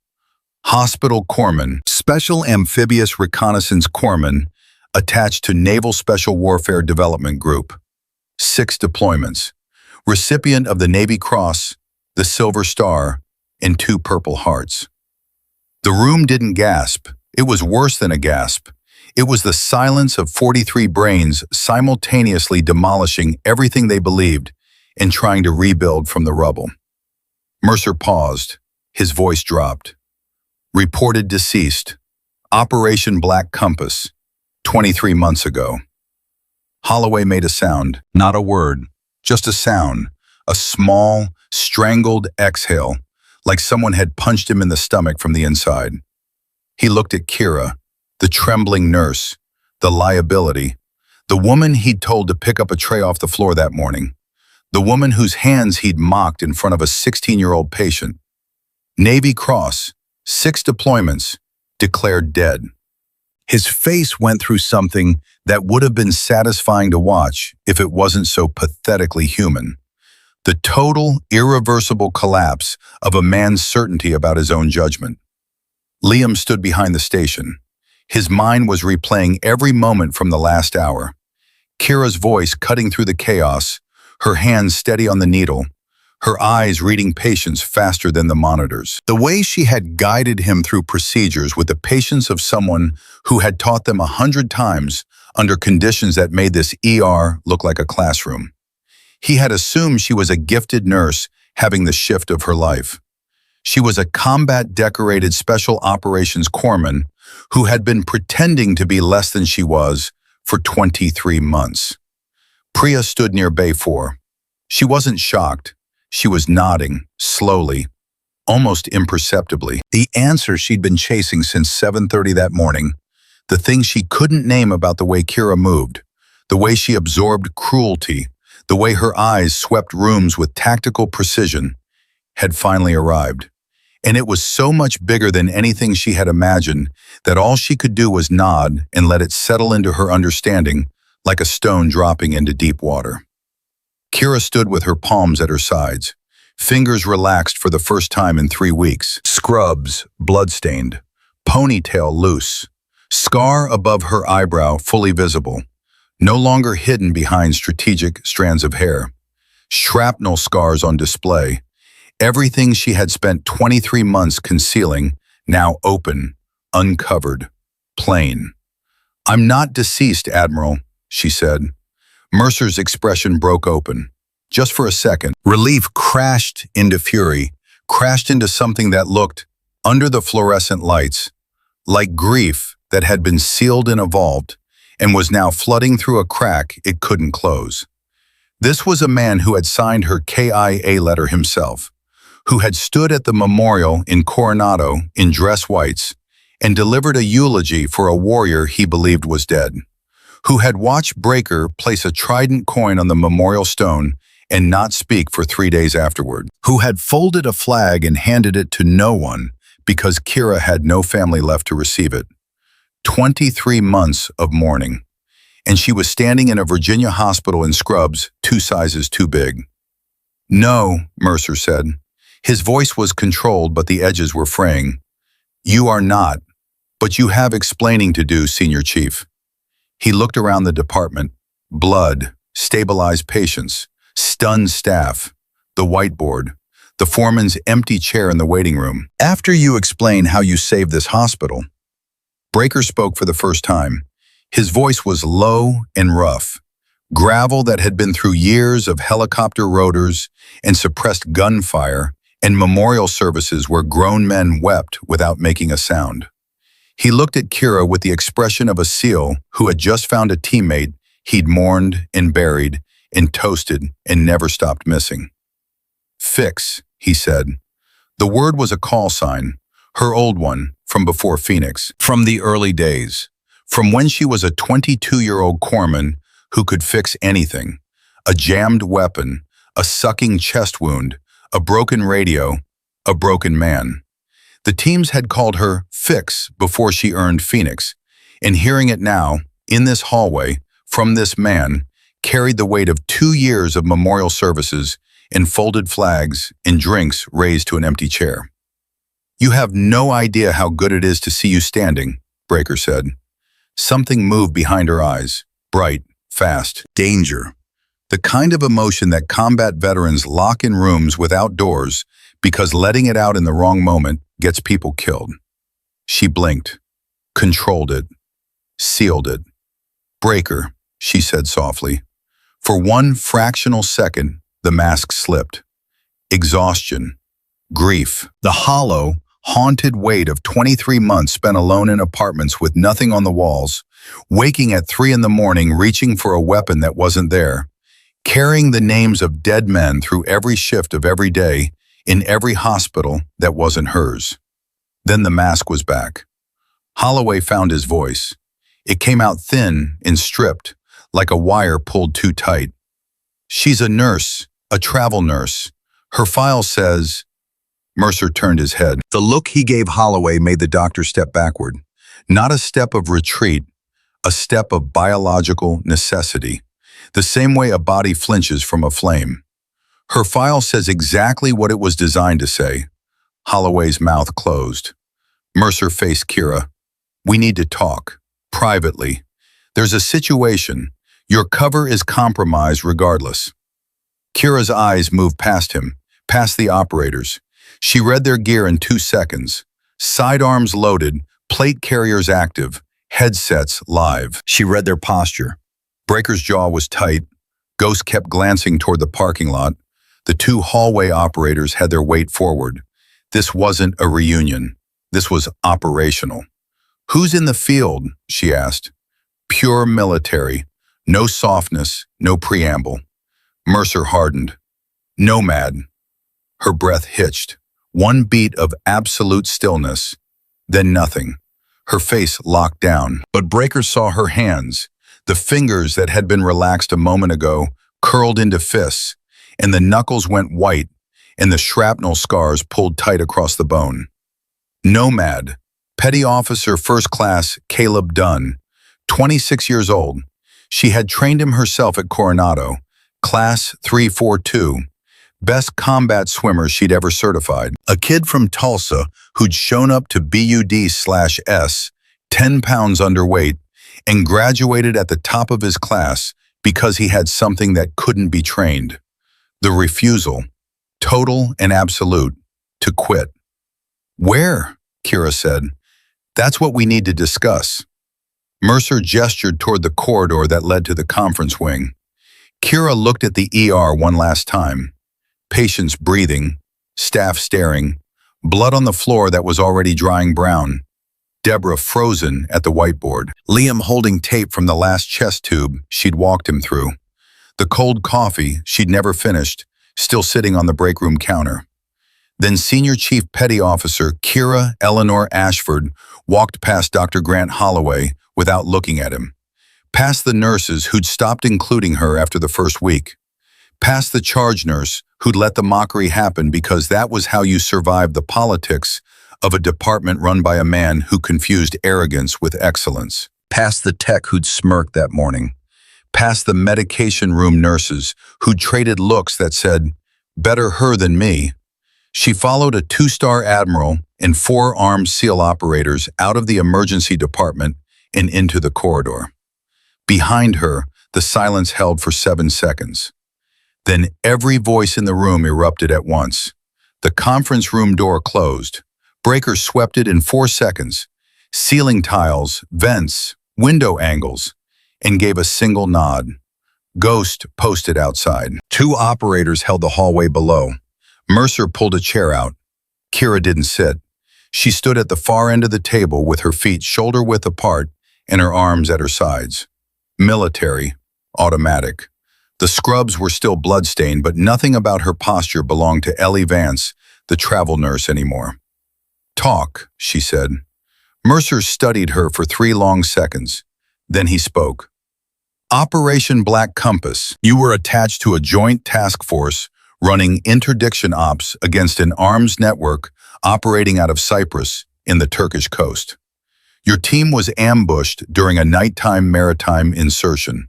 Hospital Corpsman, Special Amphibious Reconnaissance Corpsman, attached to Naval Special Warfare Development Group. 6 deployments. Recipient of the Navy Cross, the Silver Star, and 2 Purple Hearts. The room didn't gasp. It was worse than a gasp. It was the silence of 43 brains simultaneously demolishing everything they believed and trying to rebuild from the rubble. Mercer paused. His voice dropped. Reported deceased. Operation Black Compass. 23 months ago. Holloway made a sound, not a word, just a sound, a small, strangled exhale, like someone had punched him in the stomach from the inside. He looked at Kira, the trembling nurse, the liability, the woman he'd told to pick up a tray off the floor that morning, the woman whose hands he'd mocked in front of a 16-year-old patient. Navy Cross, 6 deployments, declared dead. His face went through something that would have been satisfying to watch if it wasn't so pathetically human. The total, irreversible collapse of a man's certainty about his own judgment. Liam stood behind the station. His mind was replaying every moment from the last hour. Kira's voice cutting through the chaos, her hands steady on the needle, her eyes reading patients faster than the monitors. The way she had guided him through procedures with the patience of someone who had taught them 100 times under conditions that made this ER look like a classroom. He had assumed she was a gifted nurse having the shift of her life. She was a combat-decorated Special Operations Corpsman who had been pretending to be less than she was for 23 months. Priya stood near Bay 4. She wasn't shocked. She was nodding, slowly, almost imperceptibly. The answer she'd been chasing since 7:30 that morning, the thing she couldn't name about the way Kira moved, the way she absorbed cruelty, the way her eyes swept rooms with tactical precision, had finally arrived. And it was so much bigger than anything she had imagined that all she could do was nod and let it settle into her understanding like a stone dropping into deep water. Kira stood with her palms at her sides, fingers relaxed for the first time in 3 weeks, scrubs bloodstained, ponytail loose, scar above her eyebrow fully visible, no longer hidden behind strategic strands of hair, shrapnel scars on display, everything she had spent 23 months concealing, now open, uncovered, plain. "I'm not deceased, Admiral," she said. Mercer's expression broke open. Just for a second, relief crashed into fury, crashed into something that looked, under the fluorescent lights, like grief that had been sealed and evolved, and was now flooding through a crack it couldn't close. This was a man who had signed her KIA letter himself, who had stood at the memorial in Coronado in dress whites and delivered a eulogy for a warrior he believed was dead, who had watched Breaker place a trident coin on the memorial stone and not speak for 3 days afterward, who had folded a flag and handed it to no one because Kira had no family left to receive it. 23 months of mourning, and she was standing in a Virginia hospital in scrubs 2 sizes too big. "No," Mercer said. His voice was controlled, but the edges were fraying. "You are not. But you have explaining to do, Senior Chief. He looked around the department. Blood, stabilized patients, stunned staff, the whiteboard, the foreman's empty chair in the waiting room. After you explain how you saved this hospital, Breaker spoke for the first time. His voice was low and rough. Gravel that had been through years of helicopter rotors and suppressed gunfire and memorial services where grown men wept without making a sound. He looked at Kira with the expression of a SEAL who had just found a teammate he'd mourned and buried and toasted and never stopped missing. Fix, he said. The word was a call sign, her old one, from before Phoenix, from the early days, from when she was a 22-year-old corpsman who could fix anything, a jammed weapon, a sucking chest wound, a broken radio, a broken man. The teams had called her Fix before she earned Phoenix, and hearing it now, in this hallway, from this man, carried the weight of 2 years of memorial services and folded flags and drinks raised to an empty chair. You have no idea how good it is to see you standing, Breaker said. Something moved behind her eyes, bright, fast, danger. The kind of emotion that combat veterans lock in rooms without doors because letting it out in the wrong moment gets people killed. She blinked, controlled it, sealed it. Breaker, she said softly. For one fractional second, the mask slipped. Exhaustion, grief, the hollow, haunted weight of 23 months spent alone in apartments with nothing on the walls, waking at 3 a.m, reaching for a weapon that wasn't there, carrying the names of dead men through every shift of every day in every hospital that wasn't hers. Then the mask was back. Holloway found his voice. It came out thin and stripped, like a wire pulled too tight. She's a nurse, a travel nurse. Her file says... Mercer turned his head. The look he gave Holloway made the doctor step backward. Not a step of retreat, a step of biological necessity, the same way a body flinches from a flame. Her file says exactly what it was designed to say. Holloway's mouth closed. Mercer faced Kira. We need to talk, privately. There's a situation. Your cover is compromised regardless. Kira's eyes moved past him, past the operators. She read their gear in 2 seconds. Sidearms loaded, plate carriers active, headsets live. She read their posture. Breaker's jaw was tight. Ghost kept glancing toward the parking lot. The 2 hallway operators had their weight forward. This wasn't a reunion. This was operational. Who's in the field? She asked. Pure military. No softness, no preamble. Mercer hardened. Nomad. Her breath hitched. 1 beat of absolute stillness, then nothing. Her face locked down. But Breaker saw her hands, the fingers that had been relaxed a moment ago, curled into fists, and the knuckles went white, and the shrapnel scars pulled tight across the bone. Nomad, Petty Officer First Class Caleb Dunn, 26 years old. She had trained him herself at Coronado, Class 342, best combat swimmer she'd ever certified. A kid from Tulsa who'd shown up to BUD/S, 10 pounds underweight, and graduated at the top of his class because he had something that couldn't be trained. The refusal, total and absolute, to quit. Where? Kira said. That's what we need to discuss. Mercer gestured toward the corridor that led to the conference wing. Kira looked at the ER one last time. Patients breathing, staff staring, blood on the floor that was already drying brown. Deborah frozen at the whiteboard. Liam holding tape from the last chest tube she'd walked him through. The cold coffee she'd never finished, still sitting on the break room counter. Then Senior Chief Petty Officer Kira Eleanor Ashford walked past Dr. Grant Holloway without looking at him. Past the nurses who'd stopped including her after the first week. Past the charge nurse who'd let the mockery happen because that was how you survived the politics of a department run by a man who confused arrogance with excellence. Past the tech who'd smirked that morning. Past the medication room nurses who'd traded looks that said, better her than me. She followed a two-star Admiral and four armed SEAL operators out of the emergency department and into the corridor. Behind her, the silence held for 7 seconds. Then every voice in the room erupted at once. The conference room door closed. Breakers swept it in 4 seconds. Ceiling tiles, vents, window angles, and gave a single nod. Ghost posted outside. 2 operators held the hallway below. Mercer pulled a chair out. Kira didn't sit. She stood at the far end of the table with her feet shoulder-width apart and her arms at her sides. Military, automatic. The scrubs were still bloodstained, but nothing about her posture belonged to Ellie Vance, the travel nurse, anymore. "Talk," she said. Mercer studied her for 3 long seconds. Then he spoke. "Operation Black Compass. You were attached to a joint task force running interdiction ops against an arms network operating out of Cyprus in the Turkish coast. Your team was ambushed during a nighttime maritime insertion.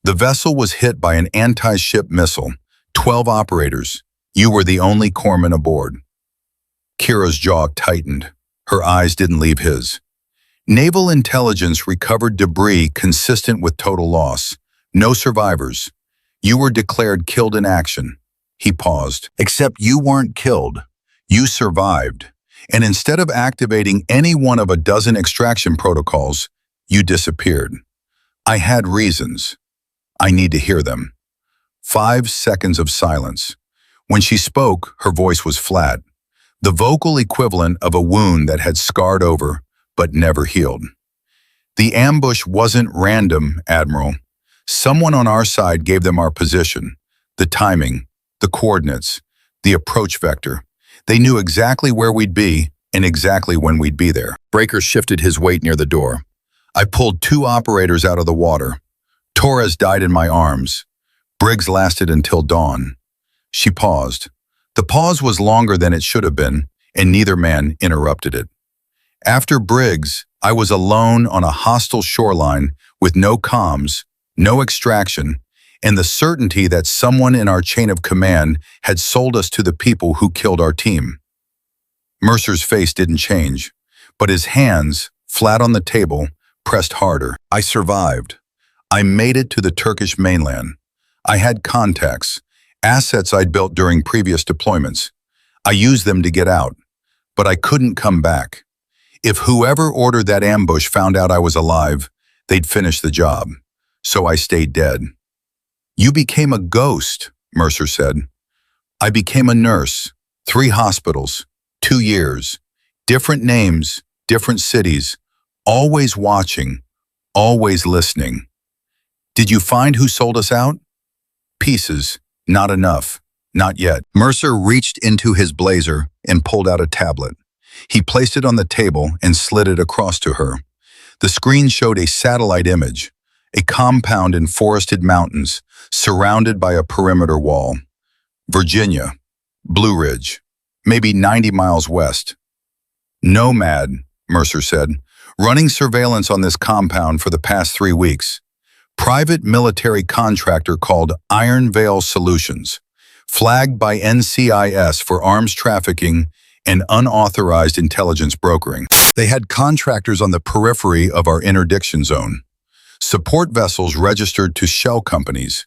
The vessel was hit by an anti-ship missile. 12 operators. You were the only corpsman aboard." Kira's jaw tightened. Her eyes didn't leave his. "Naval intelligence recovered debris consistent with total loss. No survivors. You were declared killed in action." He paused. "Except you weren't killed. You survived. And instead of activating any one of a dozen extraction protocols, you disappeared. I had reasons. I need to hear them." 5 seconds of silence. When she spoke, her voice was flat, the vocal equivalent of a wound that had scarred over but never healed. "The ambush wasn't random, Admiral. Someone on our side gave them our position, the timing, the coordinates, the approach vector. They knew exactly where we'd be and exactly when we'd be there." Breaker shifted his weight near the door. "I pulled 2 operators out of the water. Torres died in my arms. Briggs lasted until dawn." She paused. The pause was longer than it should have been, and neither man interrupted it. "After Briggs, I was alone on a hostile shoreline with no comms, no extraction, and the certainty that someone in our chain of command had sold us to the people who killed our team." Mercer's face didn't change, but his hands, flat on the table, pressed harder. "I survived. I made it to the Turkish mainland. I had contacts, assets I'd built during previous deployments. I used them to get out, but I couldn't come back. If whoever ordered that ambush found out I was alive, they'd finish the job. So I stayed dead." "You became a ghost," Mercer said. "I became a nurse. 3 hospitals, 2 years, different names, different cities, always watching, always listening. Did you find who sold us out? Pieces, not enough, not yet." Mercer reached into his blazer and pulled out a tablet. He placed it on the table and slid it across to her. The screen showed a satellite image, a compound in forested mountains, surrounded by a perimeter wall. "Virginia, Blue Ridge, maybe 90 miles west." "Nomad," Mercer said, "running surveillance on this compound for the past 3 weeks. Private military contractor called Iron Veil Solutions, flagged by NCIS for arms trafficking and unauthorized intelligence brokering. They had contractors on the periphery of our interdiction zone, support vessels registered to shell companies,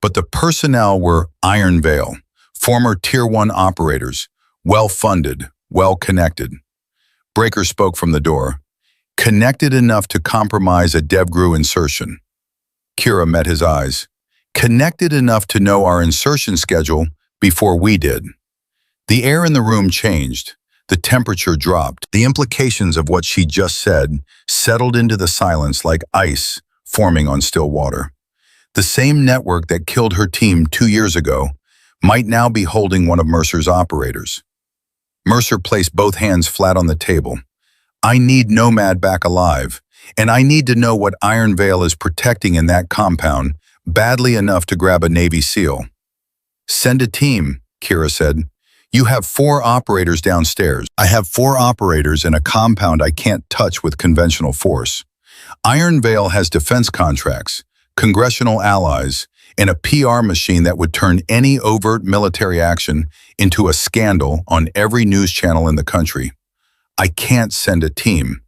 but the personnel were Iron Veil, former Tier 1 operators, well-funded, well-connected." Breaker spoke from the door. "Connected enough to compromise a DevGru insertion." Kira met his eyes. "Connected enough to know our insertion schedule before we did." The air in the room changed. The temperature dropped. The implications of what she just said settled into the silence like ice forming on still water. The same network that killed her team 2 years ago might now be holding one of Mercer's operators. Mercer placed both hands flat on the table. "I need Nomad back alive, and I need to know what Iron Veil is protecting in that compound badly enough to grab a Navy SEAL." "Send a team," Kira said. "You have 4 operators downstairs. I have 4 operators in a compound I can't touch with conventional force. Iron Veil has defense contracts, congressional allies, and a PR machine that would turn any overt military action into a scandal on every news channel in the country. I can't send a team.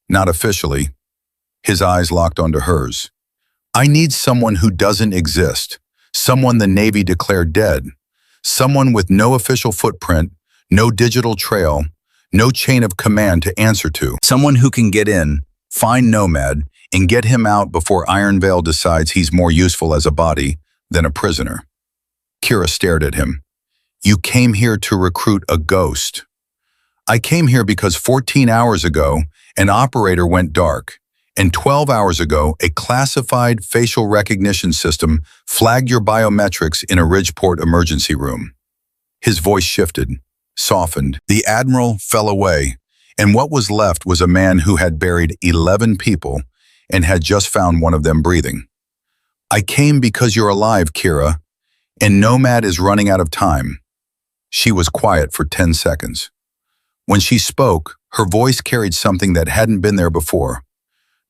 Not officially. His eyes locked onto hers. I need someone who doesn't exist. Someone the Navy declared dead. Someone with no official footprint, no digital trail, no chain of command to answer to. Someone who can get in, find Nomad, and get him out before Iron Veil decides he's more useful as a body than a prisoner. Kira stared at him. You came here to recruit a ghost. I came here because 14 hours ago, an operator went dark, and 12 hours ago, a classified facial recognition system flagged your biometrics in a Ridgeport emergency room. His voice shifted, softened. The Admiral fell away, and what was left was a man who had buried 11 people and had just found one of them breathing. I came because you're alive, Kira, and Nomad is running out of time. She was quiet for 10 seconds. When she spoke, her voice carried something that hadn't been there before.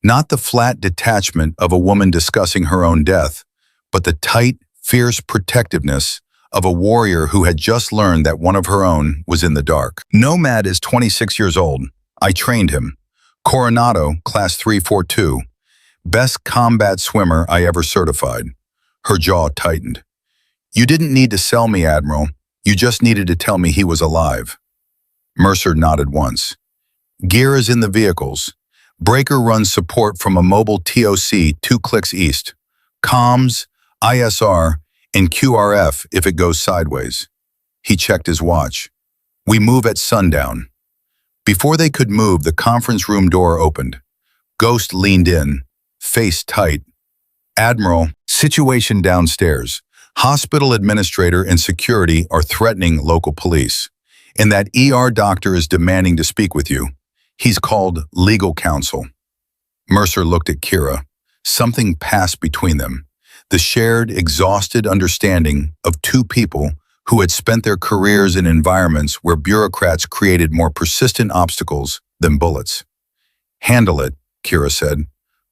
Not the flat detachment of a woman discussing her own death, but the tight, fierce protectiveness of a warrior who had just learned that one of her own was in the dark. Nomad is 26 years old. I trained him. Coronado, Class 342. Best combat swimmer I ever certified. Her jaw tightened. You didn't need to sell me, Admiral. You just needed to tell me he was alive. Mercer nodded once. Gear is in the vehicles. Breaker runs support from a mobile TOC 2 clicks east. Comms, ISR, and QRF if it goes sideways. He checked his watch. We move at sundown. Before they could move, the conference room door opened. Ghost leaned in, face tight. Admiral, situation downstairs. Hospital administrator and security are threatening local police. And that ER doctor is demanding to speak with you. He's called legal counsel. Mercer looked at Kira. Something passed between them. The shared, exhausted understanding of two people who had spent their careers in environments where bureaucrats created more persistent obstacles than bullets. Handle it, Kira said.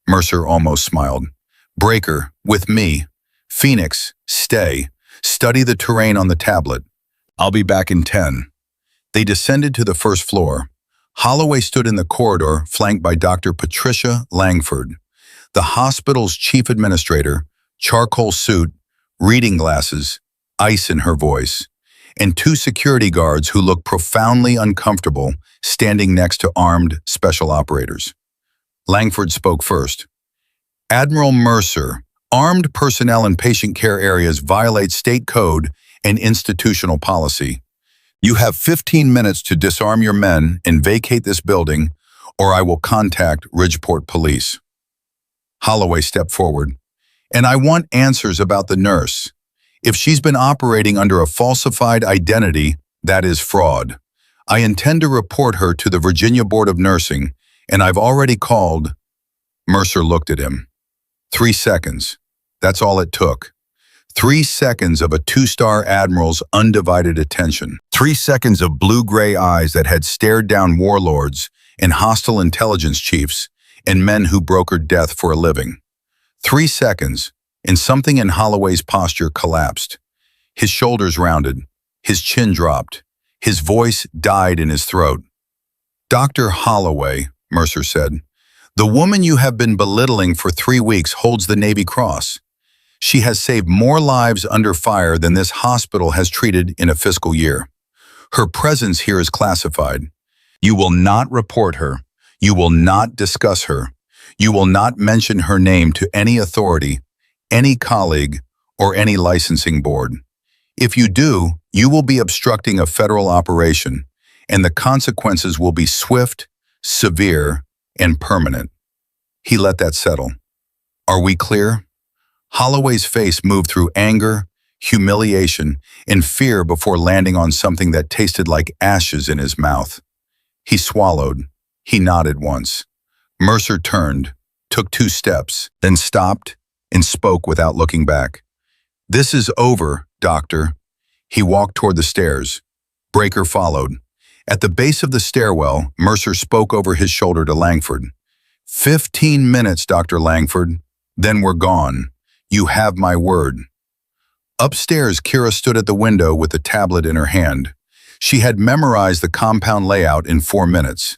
Mercer almost smiled. Breaker, with me. Phoenix, stay. Study the terrain on the tablet. I'll be back in 10. They descended to the first floor. Holloway stood in the corridor, flanked by Dr. Patricia Langford, the hospital's chief administrator, charcoal suit, reading glasses, ice in her voice, and two security guards who looked profoundly uncomfortable standing next to armed special operators. Langford spoke first. Admiral Mercer, armed personnel in patient care areas violate state code and institutional policy. You have 15 minutes to disarm your men and vacate this building, or I will contact Ridgeport Police. Holloway stepped forward. And I want answers about the nurse. If she's been operating under a falsified identity, that is fraud. I intend to report her to the Virginia Board of Nursing, and I've already called. Mercer looked at him. 3 seconds. That's all it took. 3 seconds of a 2-star admiral's undivided attention. 3 seconds of blue-gray eyes that had stared down warlords and hostile intelligence chiefs and men who brokered death for a living. 3 seconds, and something in Holloway's posture collapsed. His shoulders rounded, his chin dropped, his voice died in his throat. Dr. Holloway, Mercer said, the woman you have been belittling for 3 weeks holds the Navy Cross. She has saved more lives under fire than this hospital has treated in a fiscal year. Her presence here is classified. You will not report her. You will not discuss her. You will not mention her name to any authority, any colleague, or any licensing board. If you do, you will be obstructing a federal operation, and the consequences will be swift, severe, and permanent. He let that settle. Are we clear? Holloway's face moved through anger, humiliation, and fear before landing on something that tasted like ashes in his mouth. He swallowed. He nodded once. Mercer turned, took 2 steps, then stopped and spoke without looking back. This is over, Doctor. He walked toward the stairs. Breaker followed. At the base of the stairwell, Mercer spoke over his shoulder to Langford. 15 minutes, Dr. Langford. Then we're gone. You have my word. Upstairs, Kira stood at the window with the tablet in her hand. She had memorized the compound layout in 4 minutes.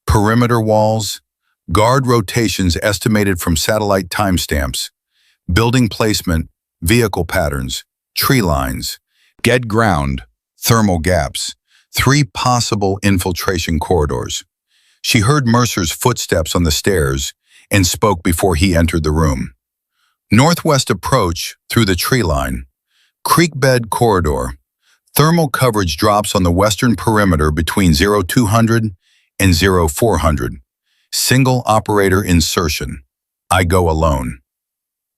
Perimeter walls, guard rotations estimated from satellite timestamps, building placement, vehicle patterns, tree lines, dead ground, thermal gaps, 3 possible infiltration corridors. She heard Mercer's footsteps on the stairs and spoke before he entered the room. Northwest approach through the tree line. Creek bed corridor. Thermal coverage drops on the western perimeter between 0200 and 0400. Single operator insertion. I go alone.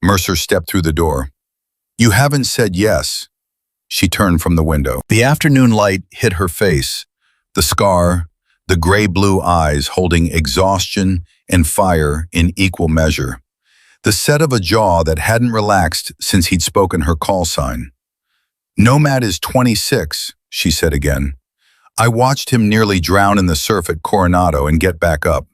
Mercer stepped through the door. You haven't said yes. She turned from the window. The afternoon light hit her face. The scar, the gray-blue eyes holding exhaustion and fire in equal measure. The set of a jaw that hadn't relaxed since he'd spoken her call sign. Nomad is 26, she said again. I watched him nearly drown in the surf at Coronado and get back up.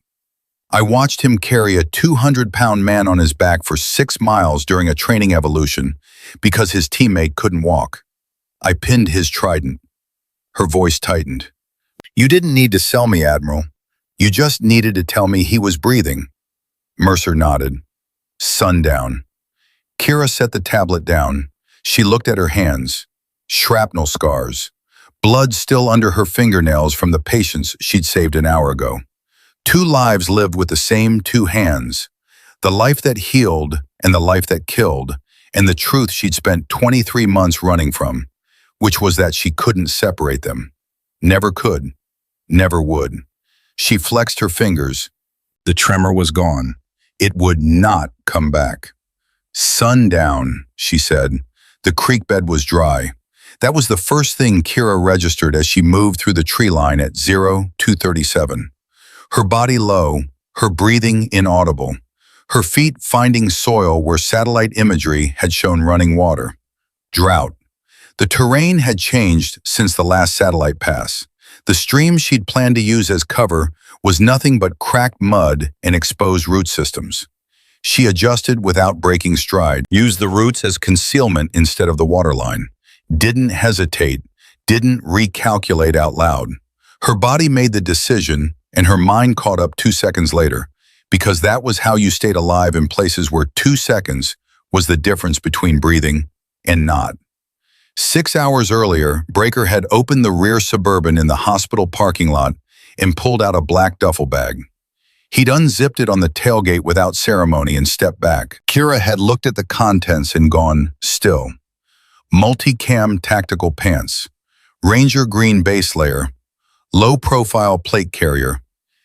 I watched him carry a 200-pound man on his back for 6 miles during a training evolution because his teammate couldn't walk. I pinned his trident. Her voice tightened. You didn't need to sell me, Admiral. You just needed to tell me he was breathing. Mercer nodded. Sundown. Kira set the tablet down. She looked at her hands. Shrapnel scars. Blood still under her fingernails from the patients she'd saved an hour ago. 2 lives lived with the same 2 hands. The life that healed and the life that killed, and the truth she'd spent 23 months running from, which was that she couldn't separate them. Never could. Never would. She flexed her fingers. The tremor was gone. It would not come back. Sundown, she said. The creek bed was dry. That was the first thing Kira registered as she moved through the tree line at 0237. Her body low, her breathing inaudible, her feet finding soil where satellite imagery had shown running water. Drought. The terrain had changed since the last satellite pass. The stream she'd planned to use as cover was nothing but cracked mud and exposed root systems. She adjusted without breaking stride, used the roots as concealment instead of the waterline. Didn't hesitate, didn't recalculate out loud. Her body made the decision, and her mind caught up 2 seconds later, because that was how you stayed alive in places where 2 seconds was the difference between breathing and not. 6 hours earlier, Breaker had opened the rear Suburban in the hospital parking lot and pulled out a black duffel bag. He'd unzipped it on the tailgate without ceremony and stepped back. Kira had looked at the contents and gone still. Multi-cam tactical pants, Ranger green base layer, low-profile plate carrier,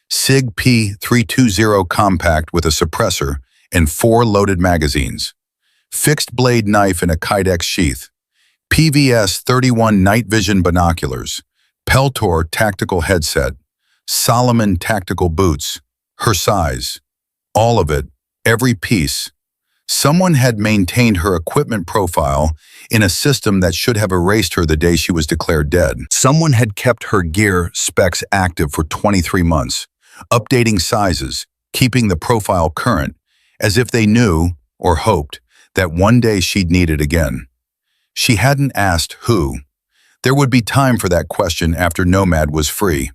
SIG P320 compact with a suppressor and 4 loaded magazines, fixed blade knife in a Kydex sheath, PVS 31 night vision binoculars, Peltor tactical headset, Solomon tactical boots, her size, all of it, every piece. Someone had maintained her equipment profile in a system that should have erased her the day she was declared dead. Someone had kept her gear specs active for 23 months, updating sizes, keeping the profile current, as if they knew, or hoped, that one day she'd need it again. She hadn't asked who. There would be time for that question after Nomad was free.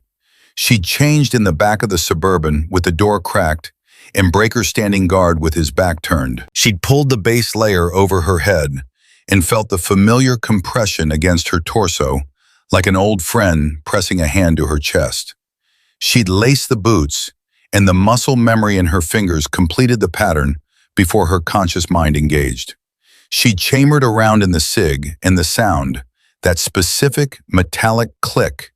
She'd changed in the back of the Suburban with the door cracked and Breaker standing guard with his back turned. She'd pulled the base layer over her head and felt the familiar compression against her torso, like an old friend pressing a hand to her chest. She'd laced the boots, and the muscle memory in her fingers completed the pattern before her conscious mind engaged. She'd chambered around in the SIG, and the sound, that specific metallic click,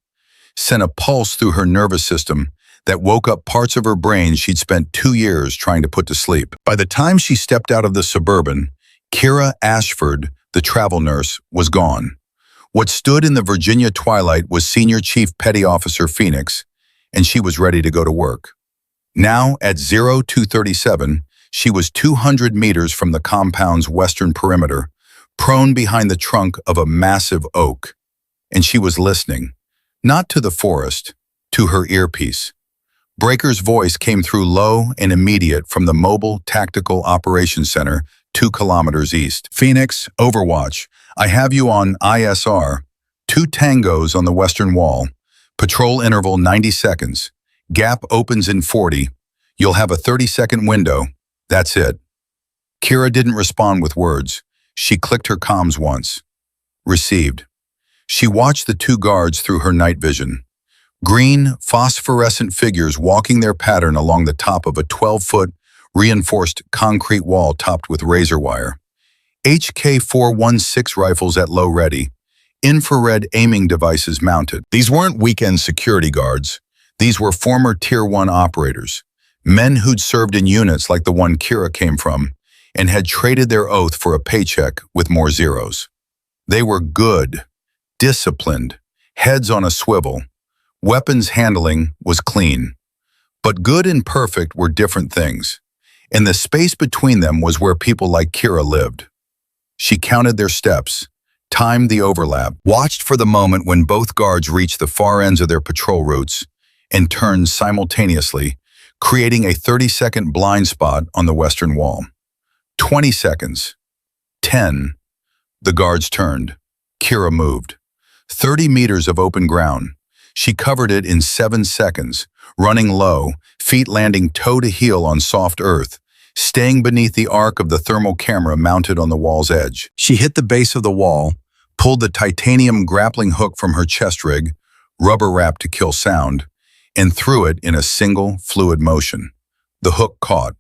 sent a pulse through her nervous system that woke up parts of her brain she'd spent 2 years trying to put to sleep. By the time she stepped out of the Suburban, Kira Ashford, the travel nurse, was gone. What stood in the Virginia twilight was Senior Chief Petty Officer Phoenix, and she was ready to go to work. Now, at 0237, she was 200 meters from the compound's western perimeter, prone behind the trunk of a massive oak. And she was listening, not to the forest, to her earpiece. Breaker's voice came through low and immediate from the Mobile Tactical Operations Center 2 kilometers east. Phoenix, Overwatch, I have you on ISR, 2 tangos on the western wall, patrol interval 90 seconds, gap opens in 40, you'll have a 30-second window, that's it. Kira didn't respond with words. She clicked her comms once. Received. She watched the 2 guards through her night vision. Green, phosphorescent figures walking their pattern along the top of a 12-foot, reinforced concrete wall topped with razor wire. HK-416 rifles at low ready, infrared aiming devices mounted. These weren't weekend security guards. These were former Tier 1 operators, men who'd served in units like the one Kira came from and had traded their oath for a paycheck with more zeros. They were good, disciplined, heads on a swivel. Weapons handling was clean. But good and perfect were different things, and the space between them was where people like Kira lived. She counted their steps, timed the overlap, watched for the moment when both guards reached the far ends of their patrol routes, and turned simultaneously, creating a 30-second blind spot on the western wall. 20 seconds. 10. The guards turned. Kira moved. 30 meters of open ground. She covered it in 7 seconds, running low, feet landing toe to heel on soft earth, staying beneath the arc of the thermal camera mounted on the wall's edge. She hit the base of the wall, pulled the titanium grappling hook from her chest rig, rubber wrapped to kill sound, and threw it in a single, fluid motion. The hook caught.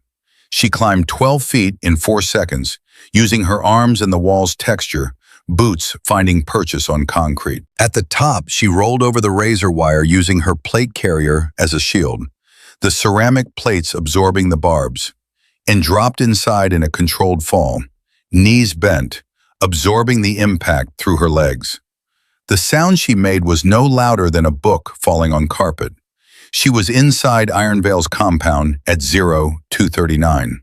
She climbed 12 feet in 4 seconds, using her arms and the wall's texture, boots finding purchase on concrete. At the top, she rolled over the razor wire using her plate carrier as a shield, the ceramic plates absorbing the barbs, and dropped inside in a controlled fall, knees bent, absorbing the impact through her legs. The sound she made was no louder than a book falling on carpet. She was inside Ironvale's compound at 0239.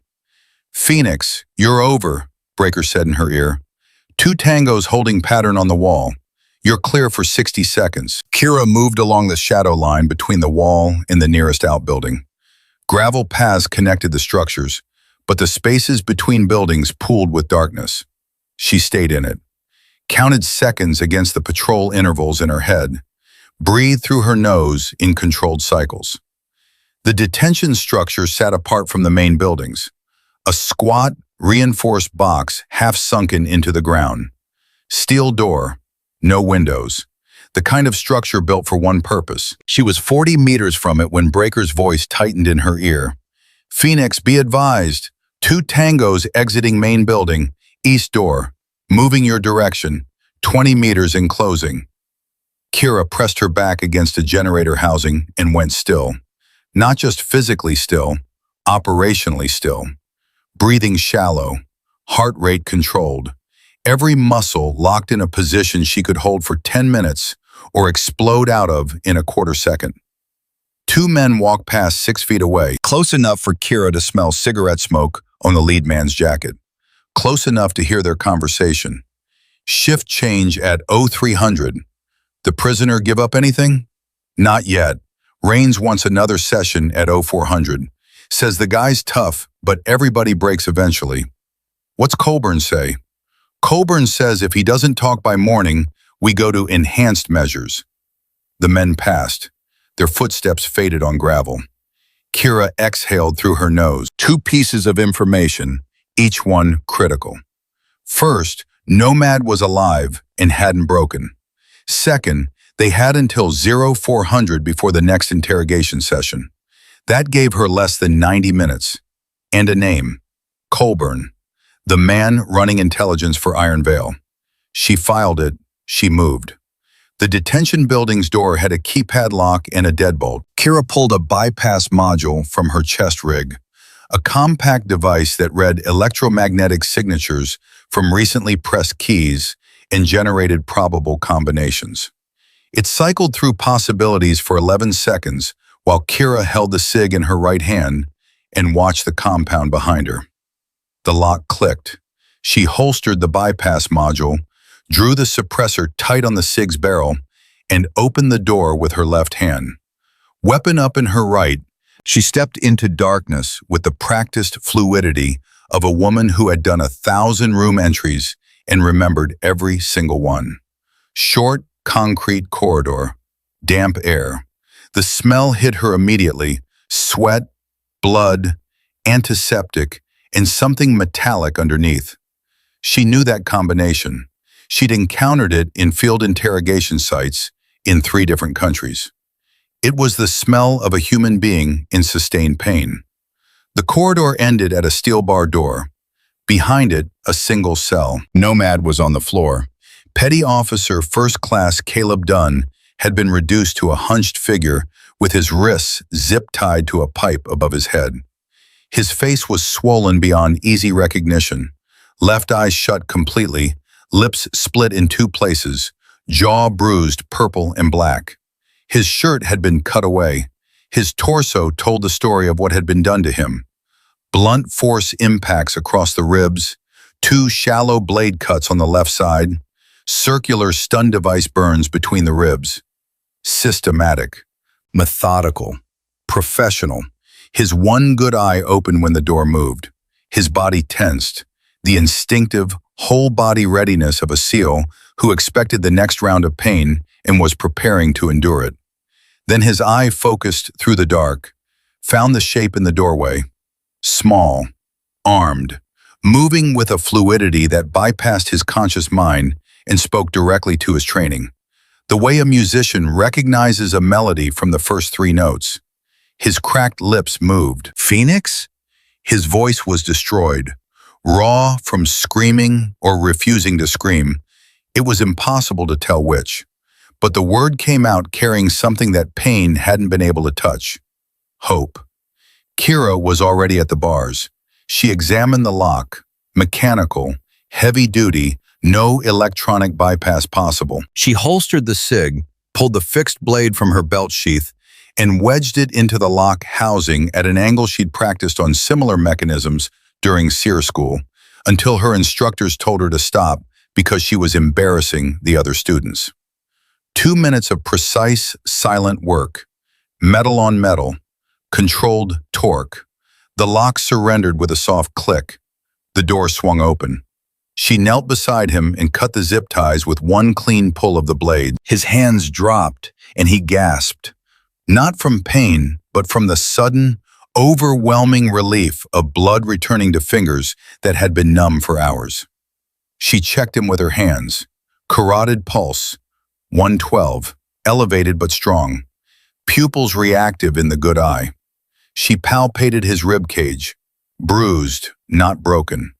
"Phoenix, you're over," Breaker said in her ear. 2 tangos holding pattern on the wall. You're clear for 60 seconds. Kira moved along the shadow line between the wall and the nearest outbuilding. Gravel paths connected the structures, but the spaces between buildings pooled with darkness. She stayed in it, counted seconds against the patrol intervals in her head, breathed through her nose in controlled cycles. The detention structure sat apart from the main buildings, a squat, reinforced box half sunken into the ground. Steel door, no windows, the kind of structure built for one purpose. She was 40 meters from it when Breaker's voice tightened in her ear. "Phoenix, be advised, 2 tangos exiting main building, east door, moving your direction, 20 meters in closing." Kira pressed her back against a generator housing and went still. Not just physically still, operationally still. Breathing shallow, heart rate controlled, every muscle locked in a position she could hold for 10 minutes or explode out of in a quarter second. 2 men walked past 6 feet away, close enough for Kira to smell cigarette smoke on the lead man's jacket, close enough to hear their conversation. Shift change at 0300. "The prisoner give up anything?" "Not yet. Raines wants another session at 0400. Says the guy's tough, but everybody breaks eventually." "What's Colburn say?" "Colburn says if he doesn't talk by morning, we go to enhanced measures." The men passed. Their footsteps faded on gravel. Kira exhaled through her nose. 2 pieces of information, each one critical. First, Nomad was alive and hadn't broken. Second, they had until 0400 before the next interrogation session. That gave her less than 90 minutes. And a name. Colburn. The man running intelligence for Ironvale. She filed it. She moved. The detention building's door had a keypad lock and a deadbolt. Kira pulled a bypass module from her chest rig, a compact device that read electromagnetic signatures from recently pressed keys and generated probable combinations. It cycled through possibilities for 11 seconds while Kira held the SIG in her right hand and watched the compound behind her. The lock clicked. She holstered the bypass module, drew the suppressor tight on the SIG's barrel, and opened the door with her left hand. Weapon up in her right, she stepped into darkness with the practiced fluidity of a woman who had done 1,000 room entries and remembered every single one. Short, concrete corridor, damp air. The smell hit her immediately: sweat, blood, antiseptic, and something metallic underneath. She knew that combination. She'd encountered it in field interrogation sites in 3 different countries. It was the smell of a human being in sustained pain. The corridor ended at a steel bar door. Behind it, a single cell. Nomad was on the floor. Petty Officer First Class Caleb Dunn had been reduced to a hunched figure with his wrists zip-tied to a pipe above his head. His face was swollen beyond easy recognition. Left eye shut completely, lips split in 2 places, jaw bruised purple and black. His shirt had been cut away. His torso told the story of what had been done to him. Blunt force impacts across the ribs, 2 shallow blade cuts on the left side, circular stun device burns between the ribs. Systematic, methodical, professional. His one good eye opened when the door moved. His body tensed, the instinctive, whole-body readiness of a SEAL who expected the next round of pain and was preparing to endure it. Then his eye focused through the dark, found the shape in the doorway. Small, armed, moving with a fluidity that bypassed his conscious mind and spoke directly to his training. The way a musician recognizes a melody from the first 3 notes. His cracked lips moved. Phoenix? His voice was destroyed. Raw from screaming or refusing to scream. It was impossible to tell which. But the word came out carrying something that pain hadn't been able to touch. Hope. Kira was already at the bars. She examined the lock. Mechanical, heavy-duty, no electronic bypass possible. She holstered the SIG, pulled the fixed blade from her belt sheath, and wedged it into the lock housing at an angle she'd practiced on similar mechanisms during SEER school, until her instructors told her to stop because she was embarrassing the other students. 2 minutes of precise, silent work. Metal on metal. Controlled torque. The lock surrendered with a soft click. The door swung open. She knelt beside him and cut the zip ties with one clean pull of the blade. His hands dropped, and he gasped. Not from pain, but from the sudden, overwhelming relief of blood returning to fingers that had been numb for hours. She checked him with her hands. Carotid pulse, 112, elevated but strong. Pupils reactive in the good eye. She palpated his rib cage, bruised, not broken.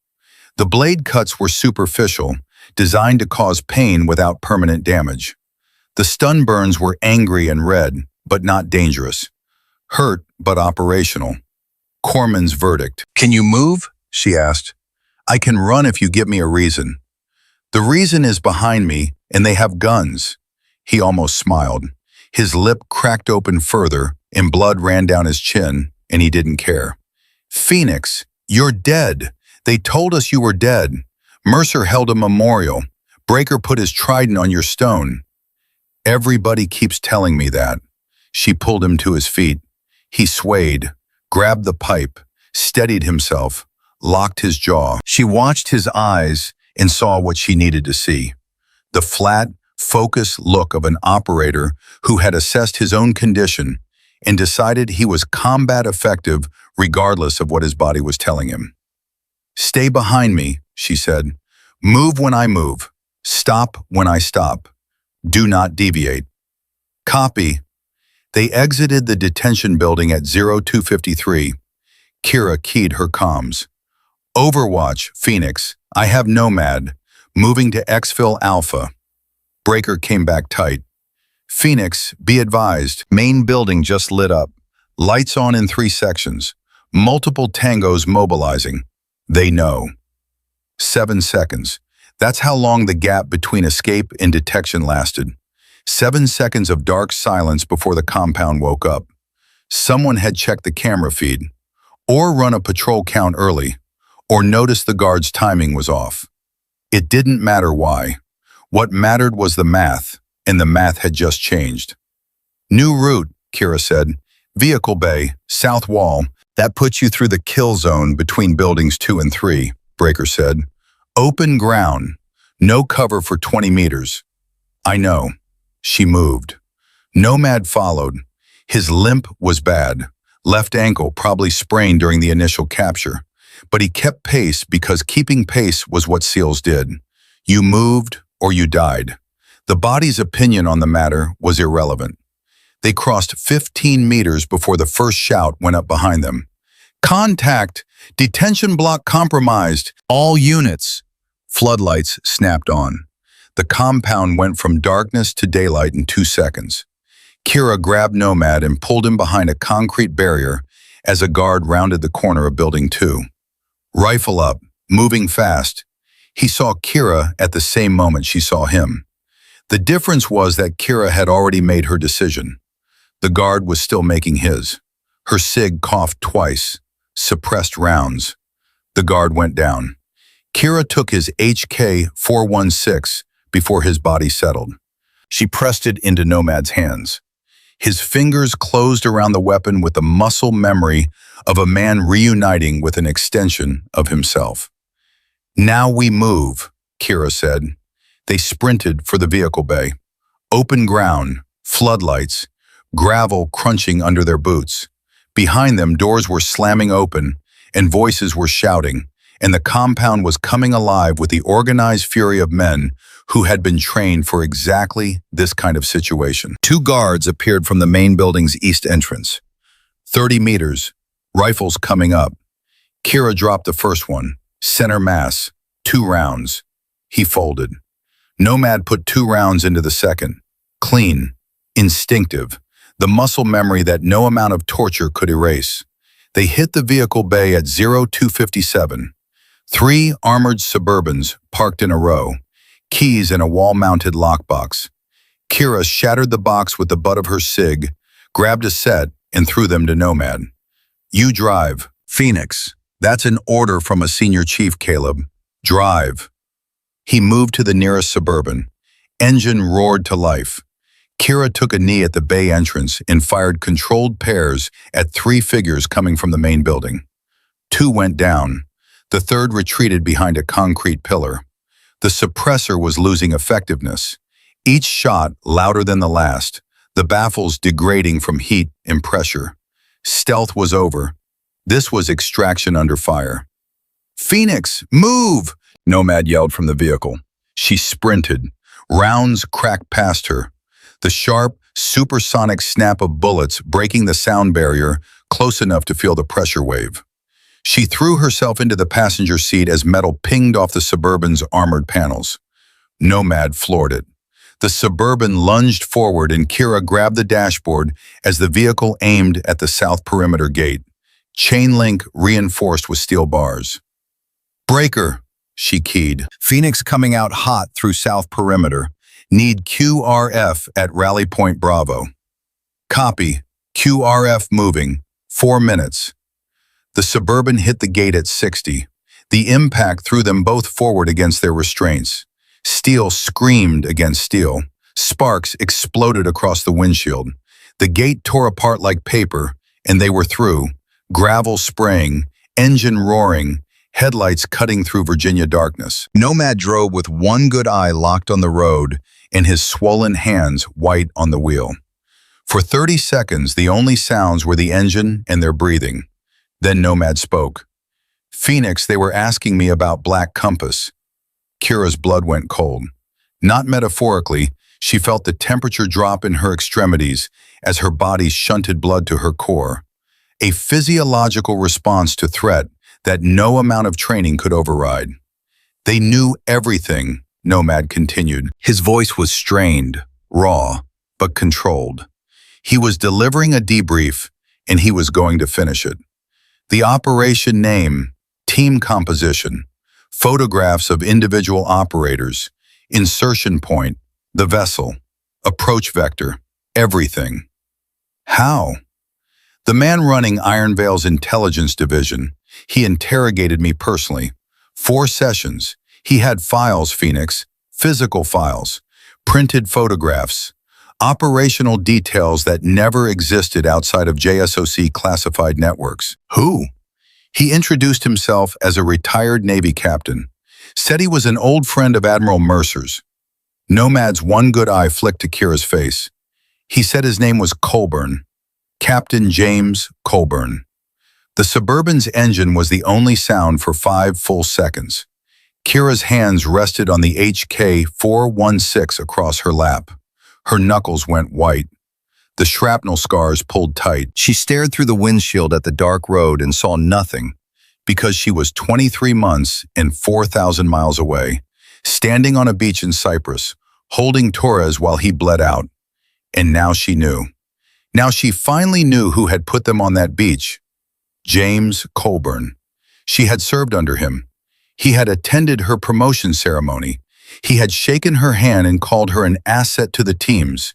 The blade cuts were superficial, designed to cause pain without permanent damage. The stun burns were angry and red, but not dangerous. Hurt, but operational. Corman's verdict. "Can you move?" she asked. "I can run if you give me a reason." "The reason is behind me, and they have guns." He almost smiled. His lip cracked open further, and blood ran down his chin, and he didn't care. "Phoenix, you're dead. They told us you were dead. Mercer held a memorial. Breaker put his trident on your stone." "Everybody keeps telling me that." She pulled him to his feet. He swayed, grabbed the pipe, steadied himself, locked his jaw. She watched his eyes and saw what she needed to see. The flat, focused look of an operator who had assessed his own condition and decided he was combat effective regardless of what his body was telling him. "Stay behind me," she said. "Move when I move. Stop when I stop. Do not deviate." "Copy." They exited the detention building at 0253. Kira keyed her comms. "Overwatch, Phoenix. I have Nomad. Moving to Exfil Alpha." Breaker came back tight. "Phoenix, be advised. Main building just lit up. Lights on in 3 sections. Multiple tangos mobilizing. They know." 7 seconds. That's how long the gap between escape and detection lasted. 7 seconds of dark silence before the compound woke up. Someone had checked the camera feed, or run a patrol count early, or noticed the guard's timing was off. It didn't matter why. What mattered was the math, and the math had just changed. "New route," Kira said. "Vehicle bay, south wall. That puts you through the kill zone between buildings 2 and 3, Breaker said. "Open ground. No cover for 20 meters. I know. She moved. Nomad followed. His limp was bad. Left ankle probably sprained during the initial capture. But he kept pace because keeping pace was what SEALs did. You moved or you died. The body's opinion on the matter was irrelevant. They crossed 15 meters before the first shout went up behind them. Contact! Detention block compromised! All units! Floodlights snapped on. The compound went from darkness to daylight in 2 seconds. Kira grabbed Nomad and pulled him behind a concrete barrier as a guard rounded the corner of Building 2. Rifle up, moving fast. He saw Kira at the same moment she saw him. The difference was that Kira had already made her decision. The guard was still making his. Her SIG coughed twice, suppressed rounds. The guard went down. Kira took his HK-416 before his body settled. She pressed it into Nomad's hands. His fingers closed around the weapon with the muscle memory of a man reuniting with an extension of himself. Now we move, Kira said. They sprinted for the vehicle bay. Open ground, floodlights, gravel crunching under their boots. Behind them, doors were slamming open and voices were shouting, and the compound was coming alive with the organized fury of men who had been trained for exactly this kind of situation. 2 guards appeared from the main building's east entrance. 30 meters, rifles coming up. Kira dropped the first one, center mass, 2 rounds. He folded. Nomad put 2 rounds into the second. Clean, instinctive, the muscle memory that no amount of torture could erase. They hit the vehicle bay at 0257. 3 armored Suburbans parked in a row, keys in a wall-mounted lockbox. Kira shattered the box with the butt of her SIG, grabbed a set, and threw them to Nomad. You drive. Phoenix. That's an order from a senior chief, Caleb. Drive. He moved to the nearest Suburban. Engine roared to life. Kira took a knee at the bay entrance and fired controlled pairs at 3 figures coming from the main building. 2 went down. The third retreated behind a concrete pillar. The suppressor was losing effectiveness. Each shot louder than the last, the baffles degrading from heat and pressure. Stealth was over. This was extraction under fire. Phoenix, move! Nomad yelled from the vehicle. She sprinted. Rounds cracked past her. The sharp, supersonic snap of bullets breaking the sound barrier close enough to feel the pressure wave. She threw herself into the passenger seat as metal pinged off the Suburban's armored panels. Nomad floored it. The Suburban lunged forward and Kira grabbed the dashboard as the vehicle aimed at the south perimeter gate. Chain link reinforced with steel bars. Breaker, she keyed. Phoenix coming out hot through south perimeter. Need QRF at Rally Point Bravo. Copy. QRF moving. 4 minutes. The Suburban hit the gate at 60. The impact threw them both forward against their restraints. Steel screamed against steel. Sparks exploded across the windshield. The gate tore apart like paper, and they were through. Gravel spraying, engine roaring, headlights cutting through Virginia darkness. Nomad drove with one good eye locked on the road and his swollen hands white on the wheel. For 30 seconds, the only sounds were the engine and their breathing. Then Nomad spoke. Phoenix, they were asking me about Black Compass. Kira's blood went cold. Not metaphorically, she felt the temperature drop in her extremities as her body shunted blood to her core. A physiological response to threat that no amount of training could override. They knew everything, Nomad continued. His voice was strained, raw, but controlled. He was delivering a debrief, and he was going to finish it. The operation name, team composition, photographs of individual operators, insertion point, the vessel, approach vector, everything. How? The man running Iron Veil's intelligence division, he interrogated me personally. 4 sessions. He had files, Phoenix, physical files, printed photographs, operational details that never existed outside of JSOC classified networks. Who? He introduced himself as a retired Navy captain. Said he was an old friend of Admiral Mercer's. Nomad's one good eye flicked to Kira's face. He said his name was Colburn. Captain James Colburn. The Suburban's engine was the only sound for 5 full seconds. Kira's hands rested on the HK-416 across her lap. Her knuckles went white. The shrapnel scars pulled tight. She stared through the windshield at the dark road and saw nothing, because she was 23 months and 4,000 miles away, standing on a beach in Cyprus, holding Torres while he bled out. And now she knew. Now she finally knew who had put them on that beach. James Colburn. She had served under him. He had attended her promotion ceremony. He had shaken her hand and called her an asset to the teams,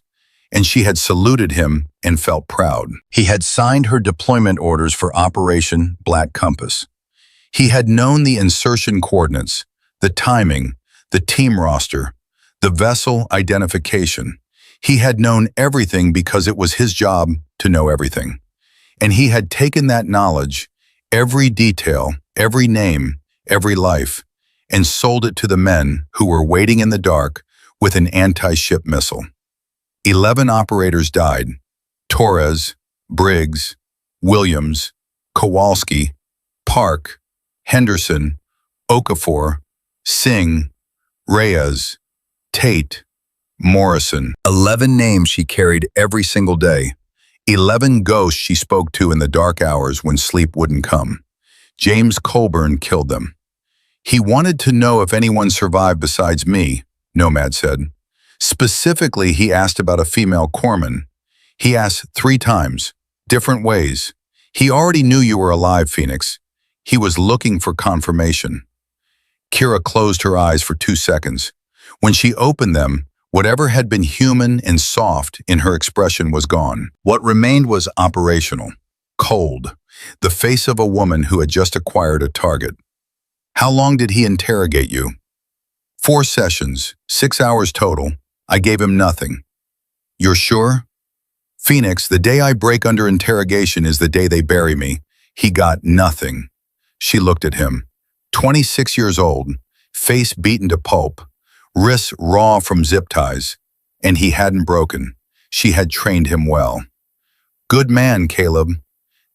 and she had saluted him and felt proud. He had signed her deployment orders for Operation Black Compass. He had known the insertion coordinates, the timing, the team roster, the vessel identification. He had known everything because it was his job to know everything. And he had taken that knowledge, every detail, every name, every life, and sold it to the men who were waiting in the dark with an anti-ship missile. 11 operators died. Torres, Briggs, Williams, Kowalski, Park, Henderson, Okafor, Singh, Reyes, Tate, Morrison. 11 names she carried every single day. 11 ghosts she spoke to in the dark hours when sleep wouldn't come. James Colburn killed them. He wanted to know if anyone survived besides me, Nomad said. Specifically, he asked about a female corpsman. He asked 3 times, different ways. He already knew you were alive, Phoenix. He was looking for confirmation. Kira closed her eyes for 2 seconds. When she opened them, whatever had been human and soft in her expression was gone. What remained was operational, cold, the face of a woman who had just acquired a target. How long did he interrogate you? 4 sessions, 6 hours total. I gave him nothing. You're sure? Phoenix, the day I break under interrogation is the day they bury me. He got nothing. She looked at him. 26 years old, face beaten to pulp, wrists raw from zip ties, and he hadn't broken. She had trained him well. Good man, Caleb.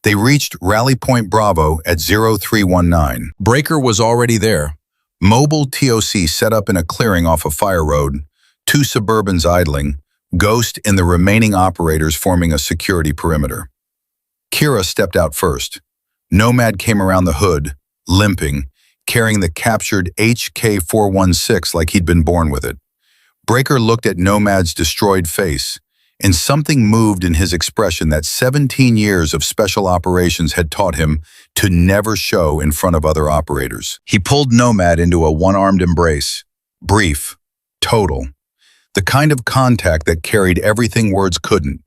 They reached Rally Point Bravo at 0319. Breaker was already there. Mobile TOC set up in a clearing off a fire road, 2 Suburbans idling, Ghost and the remaining operators forming a security perimeter. Kira stepped out first. Nomad came around the hood, limping, carrying the captured HK-416 like he'd been born with it. Breaker looked at Nomad's destroyed face, and something moved in his expression that 17 years of special operations had taught him to never show in front of other operators. He pulled Nomad into a one-armed embrace, brief, total, the kind of contact that carried everything words couldn't.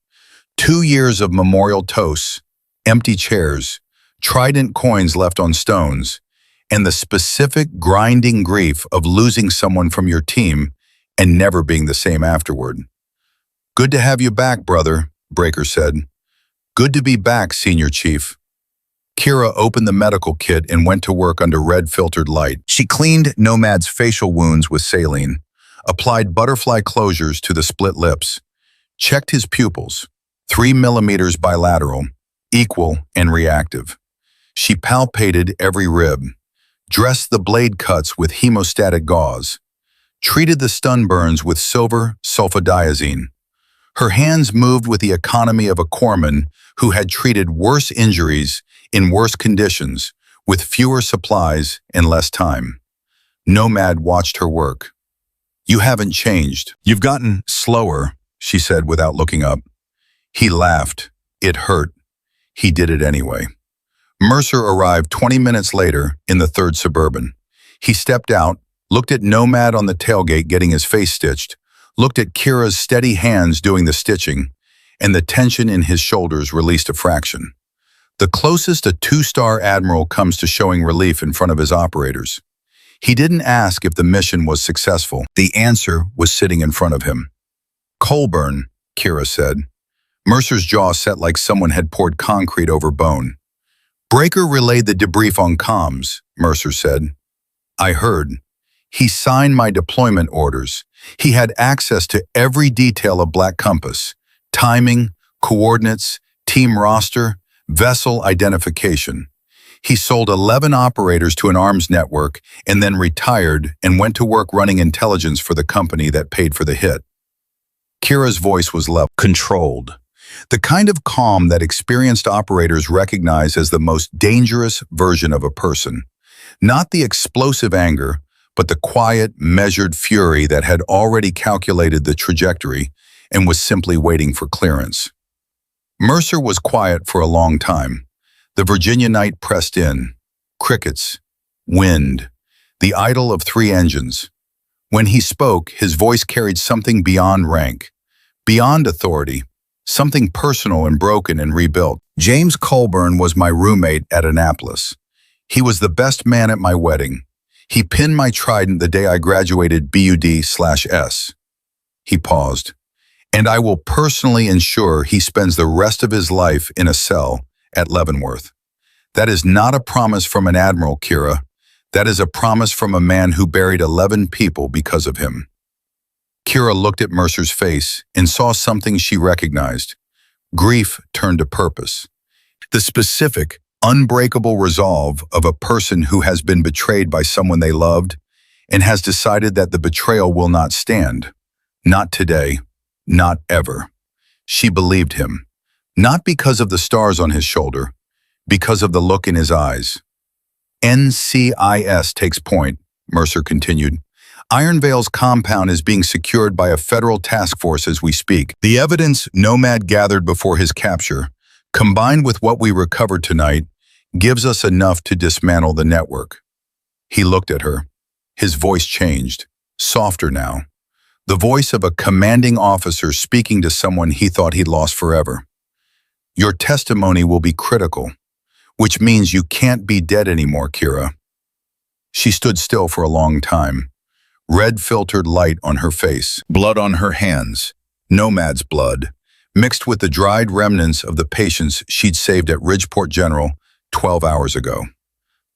2 years of memorial toasts, empty chairs, trident coins left on stones, and the specific grinding grief of losing someone from your team and never being the same afterward. Good to have you back, brother, Breaker said. Good to be back, Senior Chief. Kira opened the medical kit and went to work under red-filtered light. She cleaned Nomad's facial wounds with saline, applied butterfly closures to the split lips, checked his pupils, 3 millimeters bilateral, equal and reactive. She palpated every rib, dressed the blade cuts with hemostatic gauze, treated the stun burns with silver sulfadiazine. Her hands moved with the economy of a corpsman who had treated worse injuries in worse conditions with fewer supplies and less time. Nomad watched her work. You haven't changed. You've gotten slower, she said without looking up. He laughed. It hurt. He did it anyway. Mercer arrived 20 minutes later in the 3rd Suburban. He stepped out, looked at Nomad on the tailgate getting his face stitched, looked at Kira's steady hands doing the stitching, and the tension in his shoulders released a fraction. The closest a 2-star Admiral comes to showing relief in front of his operators. He didn't ask if the mission was successful. The answer was sitting in front of him. Colburn, Kira said. Mercer's jaw set like someone had poured concrete over bone. Breaker relayed the debrief on comms, Mercer said. I heard. He signed my deployment orders. He had access to every detail of Black Compass: timing, coordinates, team roster, vessel identification. He sold 11 operators to an arms network and then retired and went to work running intelligence for the company that paid for the hit. Kira's voice was level, controlled. The kind of calm that experienced operators recognize as the most dangerous version of a person. Not the explosive anger, but the quiet, measured fury that had already calculated the trajectory and was simply waiting for clearance. Mercer was quiet for a long time. The Virginia night pressed in. Crickets, wind, the idle of 3 engines. When he spoke, his voice carried something beyond rank, beyond authority, something personal and broken and rebuilt. James Colburn was my roommate at Annapolis. He was the best man at my wedding. He pinned my trident the day I graduated BUD/S. He paused. And I will personally ensure he spends the rest of his life in a cell at Leavenworth. That is not a promise from an admiral, Kira. That is a promise from a man who buried 11 people because of him. Kira looked at Mercer's face and saw something she recognized. Grief turned to purpose. The specific, unbreakable resolve of a person who has been betrayed by someone they loved and has decided that the betrayal will not stand. Not today, not ever. She believed him, not because of the stars on his shoulder, because of the look in his eyes. NCIS takes point, Mercer continued. Iron Vale's compound is being secured by a federal task force as we speak. The evidence Nomad gathered before his capture, combined with what we recovered tonight, gives us enough to dismantle the network. He looked at her. His voice changed, softer now. The voice of a commanding officer speaking to someone he thought he'd lost forever. Your testimony will be critical, which means you can't be dead anymore, Kira. She stood still for a long time. Red filtered light on her face, blood on her hands, Nomad's blood, mixed with the dried remnants of the patients she'd saved at Ridgeport General 12 hours ago.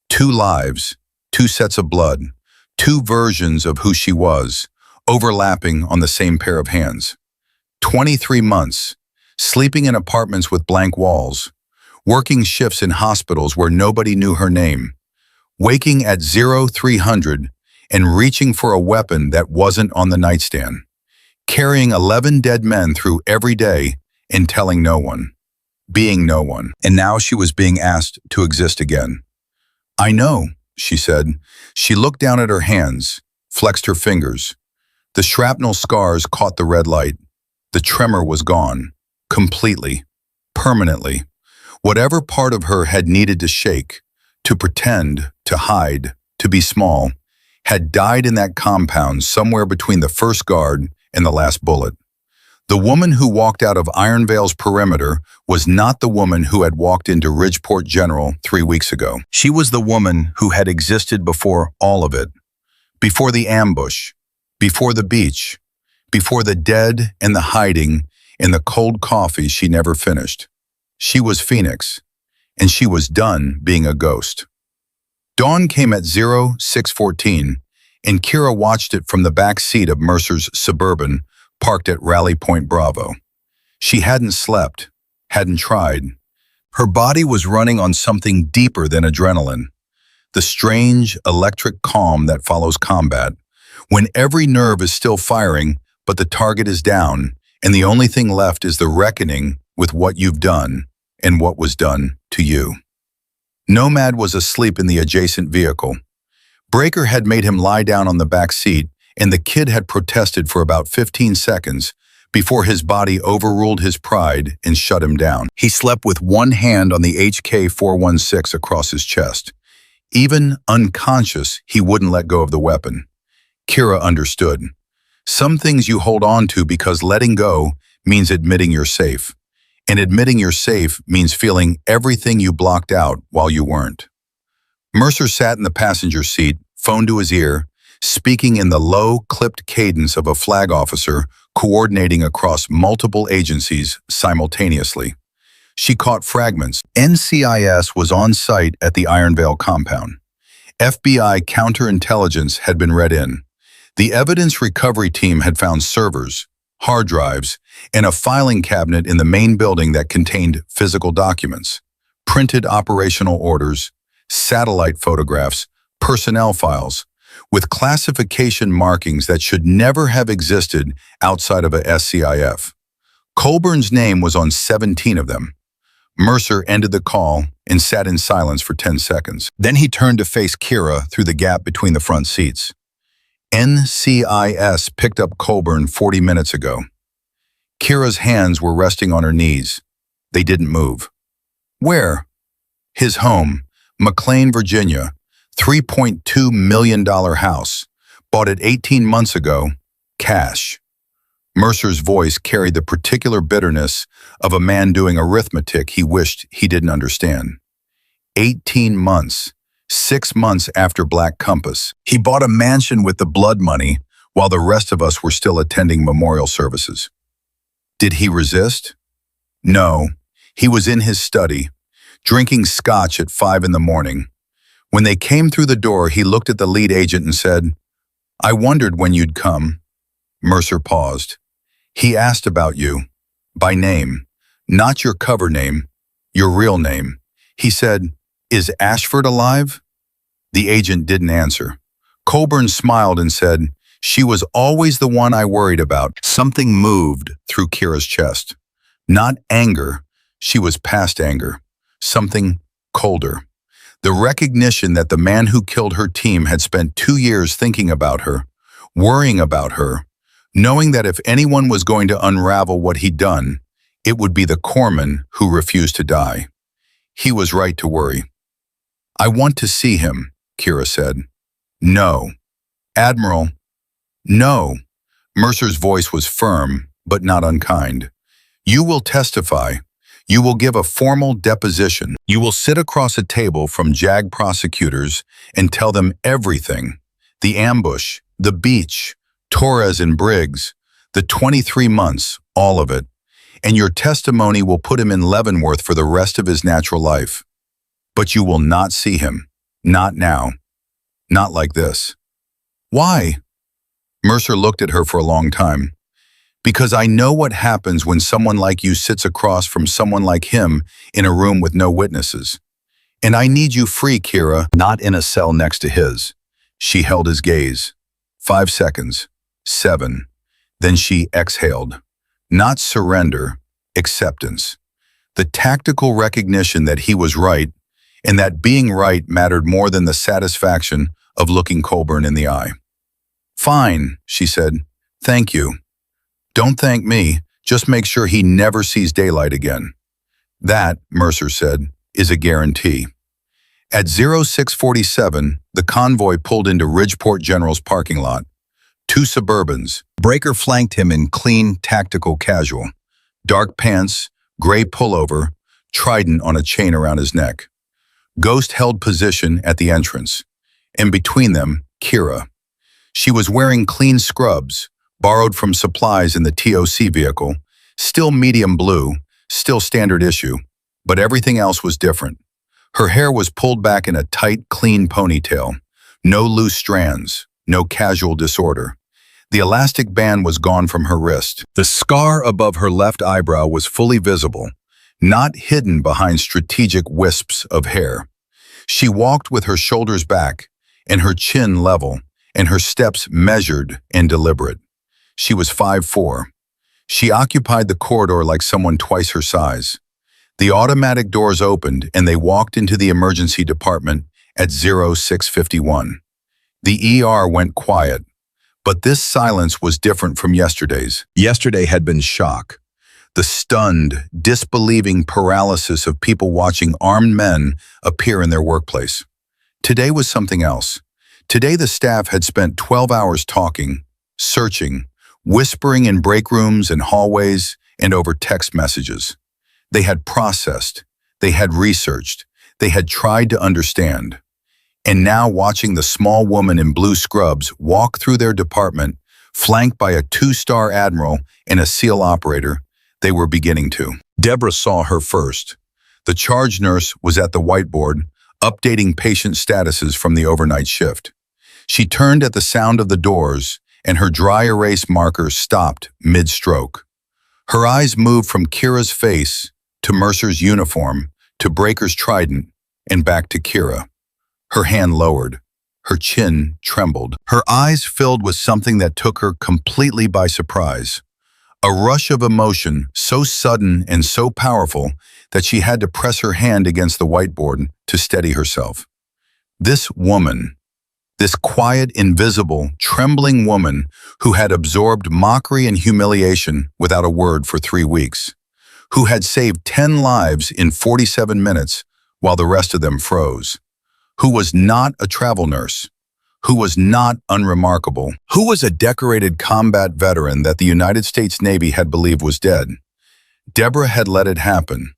2 lives, 2 sets of blood, 2 versions of who she was, overlapping on the same pair of hands. 23 months, sleeping in apartments with blank walls, working shifts in hospitals where nobody knew her name, waking at 0300 and reaching for a weapon that wasn't on the nightstand, carrying 11 dead men through every day and telling no one, being no one. And now she was being asked to exist again. I know, she said. She looked down at her hands, flexed her fingers. The shrapnel scars caught the red light. The tremor was gone, completely, permanently. Whatever part of her had needed to shake, to pretend, to hide, to be small, had died in that compound somewhere between the first guard and the last bullet. The woman who walked out of Iron Vale's perimeter was not the woman who had walked into Ridgeport General 3 weeks ago. She was the woman who had existed before all of it, before the ambush, before the beach, before the dead and the hiding and the cold coffee she never finished. She was Phoenix, and she was done being a ghost. Dawn came at 0614, and Kira watched it from the back seat of Mercer's Suburban, parked at Rally Point Bravo. She hadn't slept, hadn't tried. Her body was running on something deeper than adrenaline, the strange electric calm that follows combat, when every nerve is still firing, but the target is down, and the only thing left is the reckoning with what you've done and what was done to you. Nomad was asleep in the adjacent vehicle. Breaker had made him lie down on the back seat, and the kid had protested for about 15 seconds before his body overruled his pride and shut him down. He slept with one hand on the HK-416 across his chest. Even unconscious, he wouldn't let go of the weapon. Kira understood. Some things you hold on to because letting go means admitting you're safe. And admitting you're safe means feeling everything you blocked out while you weren't. Mercer sat in the passenger seat, phone to his ear, speaking in the low, clipped cadence of a flag officer coordinating across multiple agencies simultaneously. She caught fragments. NCIS was on site at the Iron Vale compound. FBI counterintelligence had been read in. The evidence recovery team had found servers, hard drives, and a filing cabinet in the main building that contained physical documents, printed operational orders, satellite photographs, personnel files, with classification markings that should never have existed outside of a SCIF. Colburn's name was on 17 of them. Mercer ended the call and sat in silence for 10 seconds. Then he turned to face Kira through the gap between the front seats. NCIS picked up Colburn 40 minutes ago. Kira's hands were resting on her knees. They didn't move. Where? His home, McLean, Virginia, $3.2 million house, bought it 18 months ago, cash. Mercer's voice carried the particular bitterness of a man doing arithmetic he wished he didn't understand. 18 months. 6 months after Black Compass. He bought a mansion with the blood money while the rest of us were still attending memorial services. Did he resist? No. He was in his study, drinking scotch at 5 in the morning. When they came through the door, he looked at the lead agent and said, "I wondered when you'd come." Mercer paused. "He asked about you, by name, not your cover name, your real name." He said, "Is Ashford alive?" The agent didn't answer. Colburn smiled and said, "She was always the one I worried about." Something moved through Kira's chest. Not anger. She was past anger. Something colder. The recognition that the man who killed her team had spent 2 years thinking about her, worrying about her, knowing that if anyone was going to unravel what he'd done, it would be the corpsman who refused to die. He was right to worry. "I want to see him," Kira said. "No." "Admiral." "No." Mercer's voice was firm, but not unkind. "You will testify. You will give a formal deposition. You will sit across a table from JAG prosecutors and tell them everything. The ambush, the beach, Torres and Briggs, the 23 months, all of it. And your testimony will put him in Leavenworth for the rest of his natural life. But you will not see him. Not now. Not like this." "Why?" Mercer looked at her for a long time. "Because I know what happens when someone like you sits across from someone like him in a room with no witnesses. And I need you free, Kira, not in a cell next to his." She held his gaze. 5 seconds. 7. Then she exhaled. Not surrender, acceptance. The tactical recognition that he was right, and that being right mattered more than the satisfaction of looking Colburn in the eye. "Fine," she said. "Thank you. Don't thank me. Just make sure he never sees daylight again." "That," Mercer said, "is a guarantee." At 0647, the convoy pulled into Ridgeport General's parking lot. 2 Suburbans. Breaker flanked him in clean, tactical casual. Dark pants, gray pullover, trident on a chain around his neck. Ghost held position at the entrance. And between them, Kira. She was wearing clean scrubs, borrowed from supplies in the TOC vehicle, still medium blue, still standard issue, but everything else was different. Her hair was pulled back in a tight, clean ponytail. No loose strands, no casual disorder. The elastic band was gone from her wrist. The scar above her left eyebrow was fully visible, not hidden behind strategic wisps of hair. She walked with her shoulders back, and her chin level, and her steps measured and deliberate. She was 5'4". She occupied the corridor like someone twice her size. The automatic doors opened, and they walked into the emergency department at 0651. The ER went quiet, but this silence was different from yesterday's. Yesterday had been shock. The stunned, disbelieving paralysis of people watching armed men appear in their workplace. Today was something else. Today the staff had spent 12 hours talking, searching, whispering in break rooms and hallways and over text messages. They had processed, they had researched, they had tried to understand. And now watching the small woman in blue scrubs walk through their department, flanked by a 2-star admiral and a SEAL operator, they were beginning to. Deborah saw her first. The charge nurse was at the whiteboard, updating patient statuses from the overnight shift. She turned at the sound of the doors, and her dry erase marker stopped mid-stroke. Her eyes moved from Kira's face to Mercer's uniform to Breaker's trident and back to Kira. Her hand lowered. Her chin trembled. Her eyes filled with something that took her completely by surprise. A rush of emotion so sudden and so powerful that she had to press her hand against the whiteboard to steady herself. This woman, this quiet, invisible, trembling woman who had absorbed mockery and humiliation without a word for 3 weeks, who had saved 10 lives in 47 minutes while the rest of them froze, who was not a travel nurse, who was not unremarkable, who was a decorated combat veteran that the United States Navy had believed was dead. Deborah had let it happen.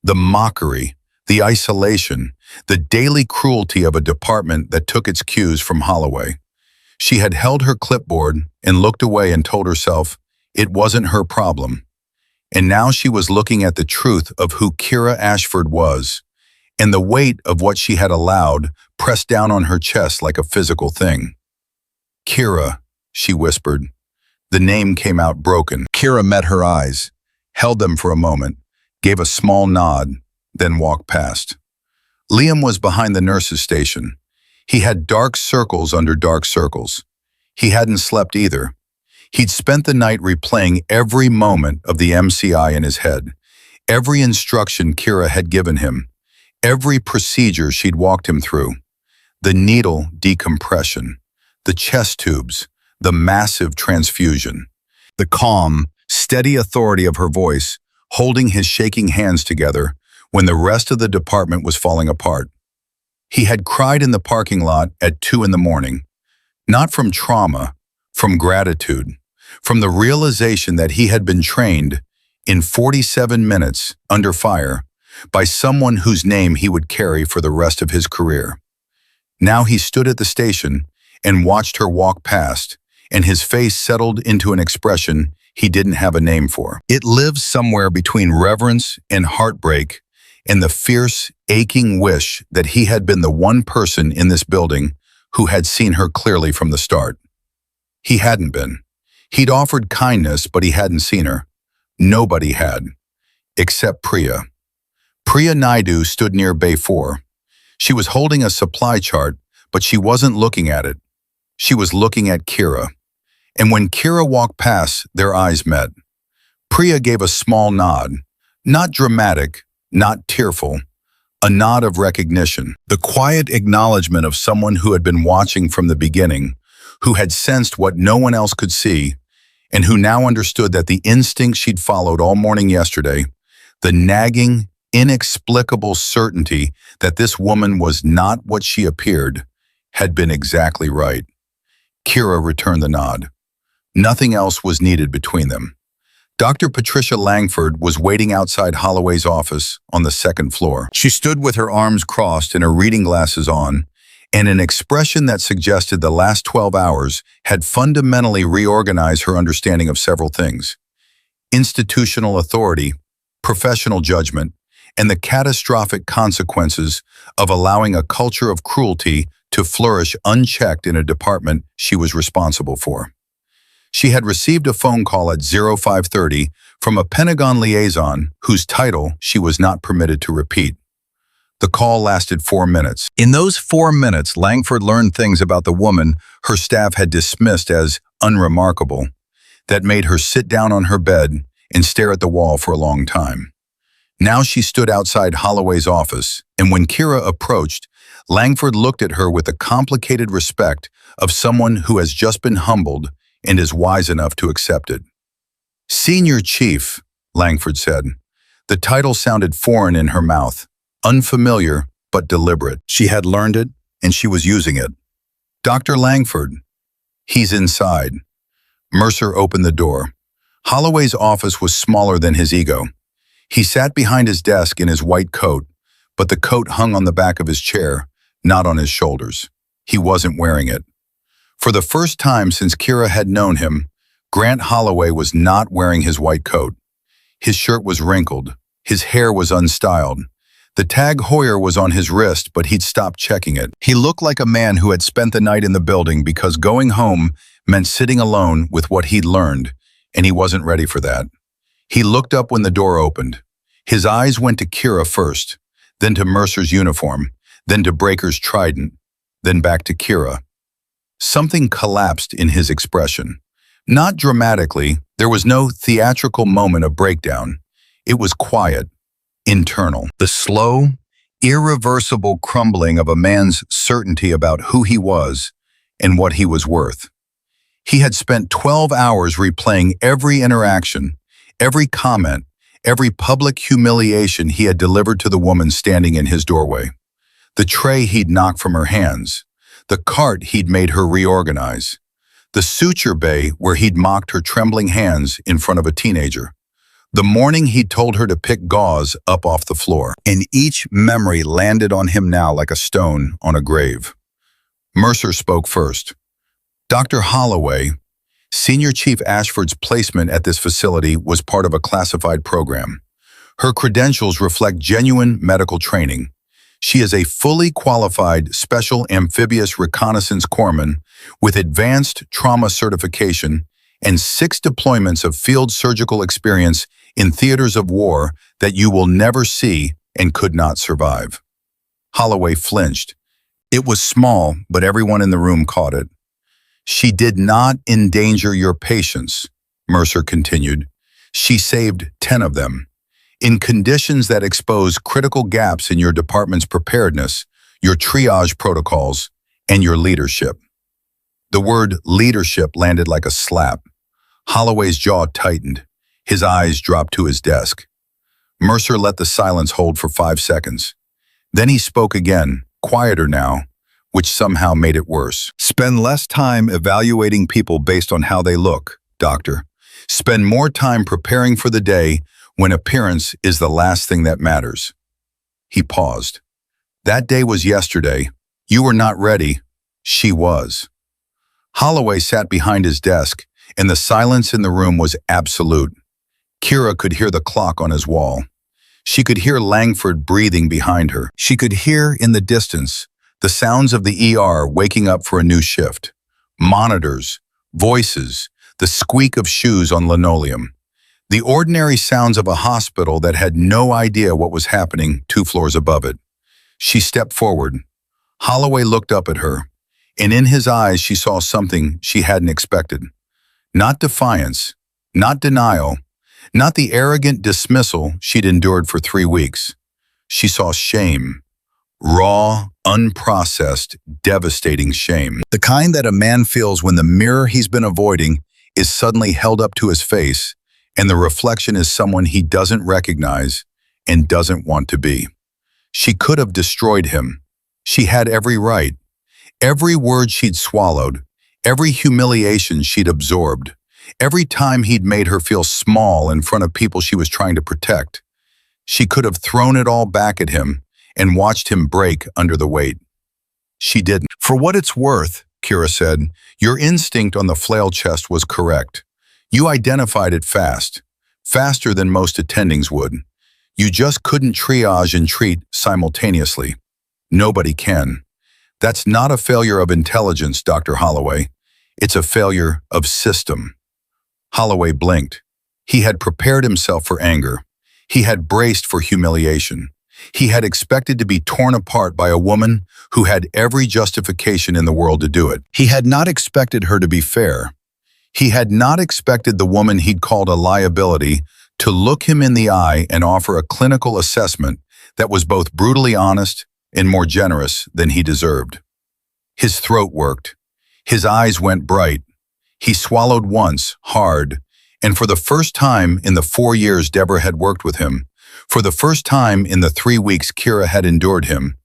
The mockery, the isolation, the daily cruelty of a department that took its cues from Holloway. She had held her clipboard and looked away and told herself it wasn't her problem. And now she was looking at the truth of who Kira Ashford was, and the weight of what she had allowed pressed down on her chest like a physical thing. Kira, she whispered. The name came out broken. Kira met her eyes, held them for a moment, gave a small nod, then walked past. Liam was behind the nurse's station. He had dark circles under dark circles. He hadn't slept either. He'd spent the night replaying every moment of the MCI in his head, every instruction Kira had given him, every procedure she'd walked him through. The needle decompression, the chest tubes, the massive transfusion, the calm, steady authority of her voice, holding his shaking hands together when the rest of the department was falling apart. He had cried in the parking lot at 2 a.m, not from trauma, from gratitude, from the realization that he had been trained in 47 minutes under fire by someone whose name he would carry for the rest of his career. Now he stood at the station and watched her walk past, and his face settled into an expression he didn't have a name for. It lived somewhere between reverence and heartbreak and the fierce, aching wish that he had been the one person in this building who had seen her clearly from the start. He hadn't been. He'd offered kindness, but he hadn't seen her. Nobody had, except Priya. Priya Naidu stood near Bay 4. She was holding a supply chart, but she wasn't looking at it. She was looking at Kira. And when Kira walked past, their eyes met. Priya gave a small nod, not dramatic, not tearful, a nod of recognition, the quiet acknowledgement of someone who had been watching from the beginning, who had sensed what no one else could see, and who now understood that the instinct she'd followed all morning yesterday, the nagging, inexplicable certainty that this woman was not what she appeared, had been exactly right. Kira returned the nod. Nothing else was needed between them. Dr. Patricia Langford was waiting outside Holloway's office on the 2nd floor. She stood with her arms crossed and her reading glasses on, and an expression that suggested the last 12 hours had fundamentally reorganized her understanding of several things: institutional authority, professional judgment, and the catastrophic consequences of allowing a culture of cruelty to flourish unchecked in a department she was responsible for. She had received a phone call at 0530 from a Pentagon liaison whose title she was not permitted to repeat. The call lasted 4 minutes. In those 4 minutes, Langford learned things about the woman her staff had dismissed as unremarkable that made her sit down on her bed and stare at the wall for a long time. Now she stood outside Holloway's office, and when Kira approached, Langford looked at her with the complicated respect of someone who has just been humbled and is wise enough to accept it. "Senior Chief," Langford said. The title sounded foreign in her mouth, unfamiliar but deliberate. She had learned it, and she was using it. "Dr. Langford." "He's inside." Mercer opened the door. Holloway's office was smaller than his ego. He sat behind his desk in his white coat, but the coat hung on the back of his chair, not on his shoulders. He wasn't wearing it. For the first time since Kira had known him, Grant Holloway was not wearing his white coat. His shirt was wrinkled. His hair was unstyled. The tag Hoyer was on his wrist, but he'd stopped checking it. He looked like a man who had spent the night in the building because going home meant sitting alone with what he'd learned, and he wasn't ready for that. He looked up when the door opened. His eyes went to Kira first, then to Mercer's uniform, then to Breaker's trident, then back to Kira. Something collapsed in his expression. Not dramatically, there was no theatrical moment of breakdown. It was quiet, internal. The slow, irreversible crumbling of a man's certainty about who he was and what he was worth. He had spent 12 hours replaying every interaction, every comment, every public humiliation he had delivered to the woman standing in his doorway. The tray he'd knocked from her hands, the cart he'd made her reorganize, the suture bay where he'd mocked her trembling hands in front of a teenager, the morning he'd told her to pick gauze up off the floor. And each memory landed on him now like a stone on a grave. Mercer spoke first. Dr. Holloway, Senior Chief Ashford's placement at this facility was part of a classified program. Her credentials reflect genuine medical training. She is a fully qualified Special Amphibious Reconnaissance Corpsman with advanced trauma certification and 6 deployments of field surgical experience in theaters of war that you will never see and could not survive. Holloway flinched. It was small, but everyone in the room caught it. She did not endanger your patients, Mercer continued. She saved 10 of them. In conditions that expose critical gaps in your department's preparedness, your triage protocols, and your leadership. The word leadership landed like a slap. Holloway's jaw tightened. His eyes dropped to his desk. Mercer let the silence hold for 5 seconds. Then he spoke again, quieter now, which somehow made it worse. Spend less time evaluating people based on how they look, Doctor. Spend more time preparing for the day when appearance is the last thing that matters. He paused. That day was yesterday. You were not ready. She was. Holloway sat behind his desk, and the silence in the room was absolute. Kira could hear the clock on his wall. She could hear Langford breathing behind her. She could hear in the distance the sounds of the ER waking up for a new shift. Monitors, voices, the squeak of shoes on linoleum. The ordinary sounds of a hospital that had no idea what was happening 2 floors above it. She stepped forward. Holloway looked up at her, and in his eyes she saw something she hadn't expected. Not defiance, not denial, not the arrogant dismissal she'd endured for 3 weeks. She saw shame. Raw, unprocessed, devastating shame. The kind that a man feels when the mirror he's been avoiding is suddenly held up to his face, and the reflection is someone he doesn't recognize and doesn't want to be. She could have destroyed him. She had every right. Every word she'd swallowed, every humiliation she'd absorbed, every time he'd made her feel small in front of people she was trying to protect. She could have thrown it all back at him and watched him break under the weight. She didn't. For what it's worth, Kira said, your instinct on the flail chest was correct. You identified it fast, faster than most attendings would. You just couldn't triage and treat simultaneously. Nobody can. That's not a failure of intelligence, Dr. Holloway. It's a failure of system. Holloway blinked. He had prepared himself for anger. He had braced for humiliation. He had expected to be torn apart by a woman who had every justification in the world to do it. He had not expected her to be fair. He had not expected the woman he'd called a liability to look him in the eye and offer a clinical assessment that was both brutally honest and more generous than he deserved. His throat worked. His eyes went bright. He swallowed once, hard, and for the first time in the 4 years Deborah had worked with him, for the first time in the 3 weeks Kira had endured him,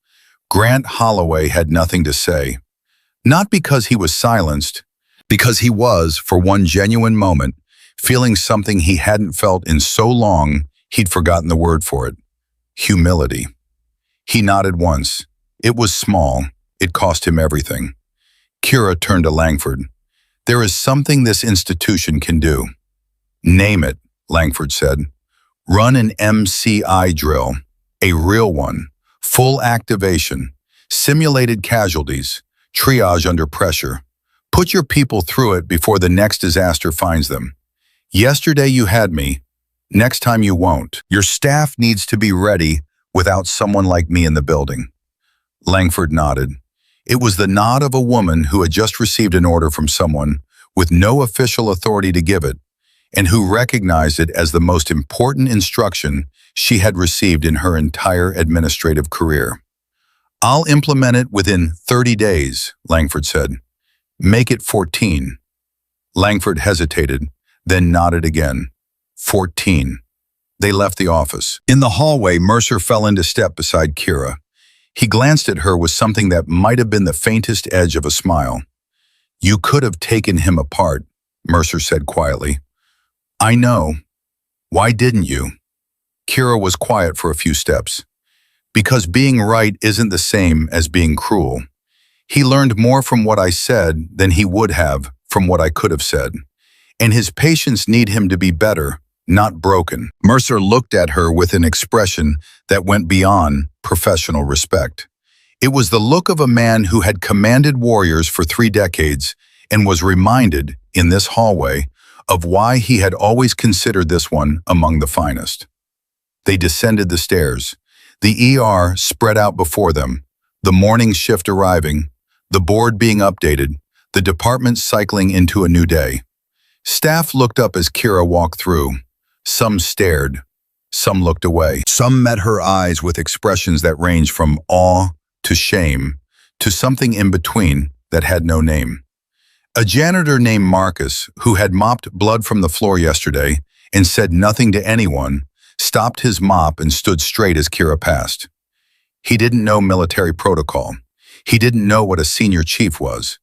Grant Holloway had nothing to say. Not because he was silenced, because he was, for one genuine moment, feeling something he hadn't felt in so long he'd forgotten the word for it. Humility. He nodded once. It was small. It cost him everything. Kira turned to Langford. There is something this institution can do. Name it, Langford said. Run an MCI drill. A real one. Full activation. Simulated casualties. Triage under pressure. Put your people through it before the next disaster finds them. Yesterday you had me. Next time you won't. Your staff needs to be ready without someone like me in the building. Langford nodded. It was the nod of a woman who had just received an order from someone with no official authority to give it, and who recognized it as the most important instruction she had received in her entire administrative career. I'll implement it within 30 days, Langford said. Make it 14. Langford hesitated, then nodded again. 14. They left the office. In the hallway, Mercer fell into step beside Kira. He glanced at her with something that might have been the faintest edge of a smile. You could have taken him apart, Mercer said quietly. I know. Why didn't you? Kira was quiet for a few steps. Because being right isn't the same as being cruel. He learned more from what I said than he would have from what I could have said. And his patients need him to be better, not broken. Mercer looked at her with an expression that went beyond professional respect. It was the look of a man who had commanded warriors for 3 decades and was reminded, in this hallway, of why he had always considered this one among the finest. They descended the stairs. The ER spread out before them, the morning shift arriving, the board being updated, the department cycling into a new day. Staff looked up as Kira walked through. Some stared. Some looked away. Some met her eyes with expressions that ranged from awe to shame to something in between that had no name. A janitor named Marcus, who had mopped blood from the floor yesterday and said nothing to anyone, stopped his mop and stood straight as Kira passed. He didn't know military protocol. He didn't know what a senior chief was.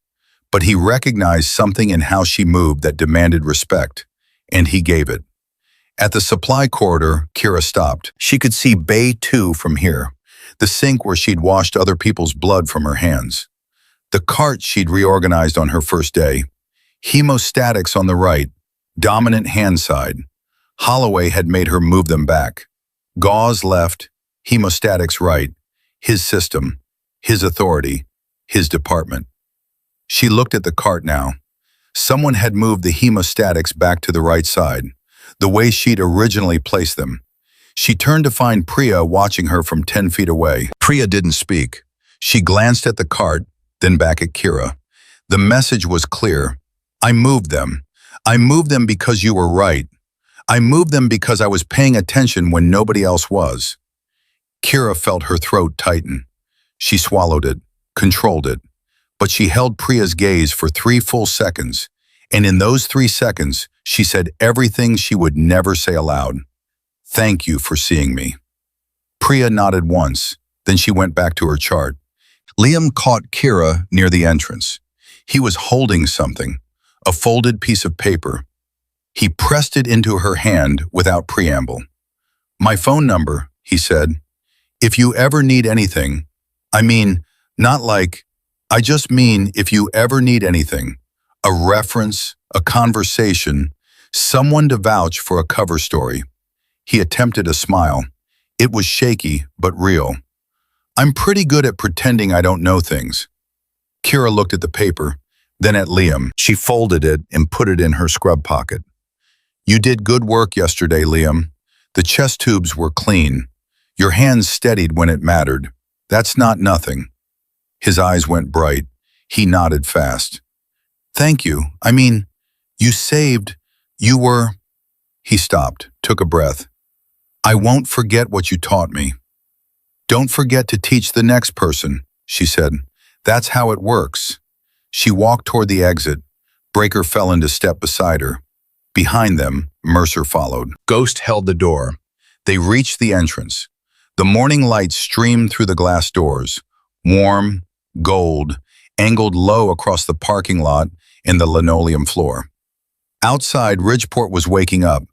But he recognized something in how she moved that demanded respect, and he gave it. At the supply corridor, Kira stopped. She could see Bay 2 from here, the sink where she'd washed other people's blood from her hands. The cart she'd reorganized on her first day. Hemostatics on the right, dominant hand side. Holloway had made her move them back. Gauze left, hemostatics right. His system, his authority, his department. She looked at the cart now. Someone had moved the hemostatics back to the right side, the way she'd originally placed them. She turned to find Priya watching her from 10 feet away. Priya didn't speak. She glanced at the cart, then back at Kira. The message was clear. I moved them. I moved them because you were right. I moved them because I was paying attention when nobody else was. Kira felt her throat tighten. She swallowed it, controlled it. But she held Priya's gaze for 3 full seconds, and in those 3 seconds, she said everything she would never say aloud. Thank you for seeing me. Priya nodded once, then she went back to her chart. Liam caught Kira near the entrance. He was holding something, a folded piece of paper. He pressed it into her hand without preamble. My phone number, he said. If you ever need anything, I mean, not like, I just mean if you ever need anything, a reference, a conversation, someone to vouch for a cover story. He attempted a smile. It was shaky, but real. I'm pretty good at pretending I don't know things. Kira looked at the paper, then at Liam. She folded it and put it in her scrub pocket. You did good work yesterday, Liam. The chest tubes were clean. Your hands steadied when it mattered. That's not nothing. His eyes went bright. He nodded fast. Thank you. I mean, you saved. You were... He stopped, took a breath. I won't forget what you taught me. Don't forget to teach the next person, she said. That's how it works. She walked toward the exit. Breaker fell into step beside her. Behind them, Mercer followed. Ghost held the door. They reached the entrance. The morning light streamed through the glass doors, warm, gold, angled low across the parking lot and the linoleum floor. Outside, Ridgeport was waking up.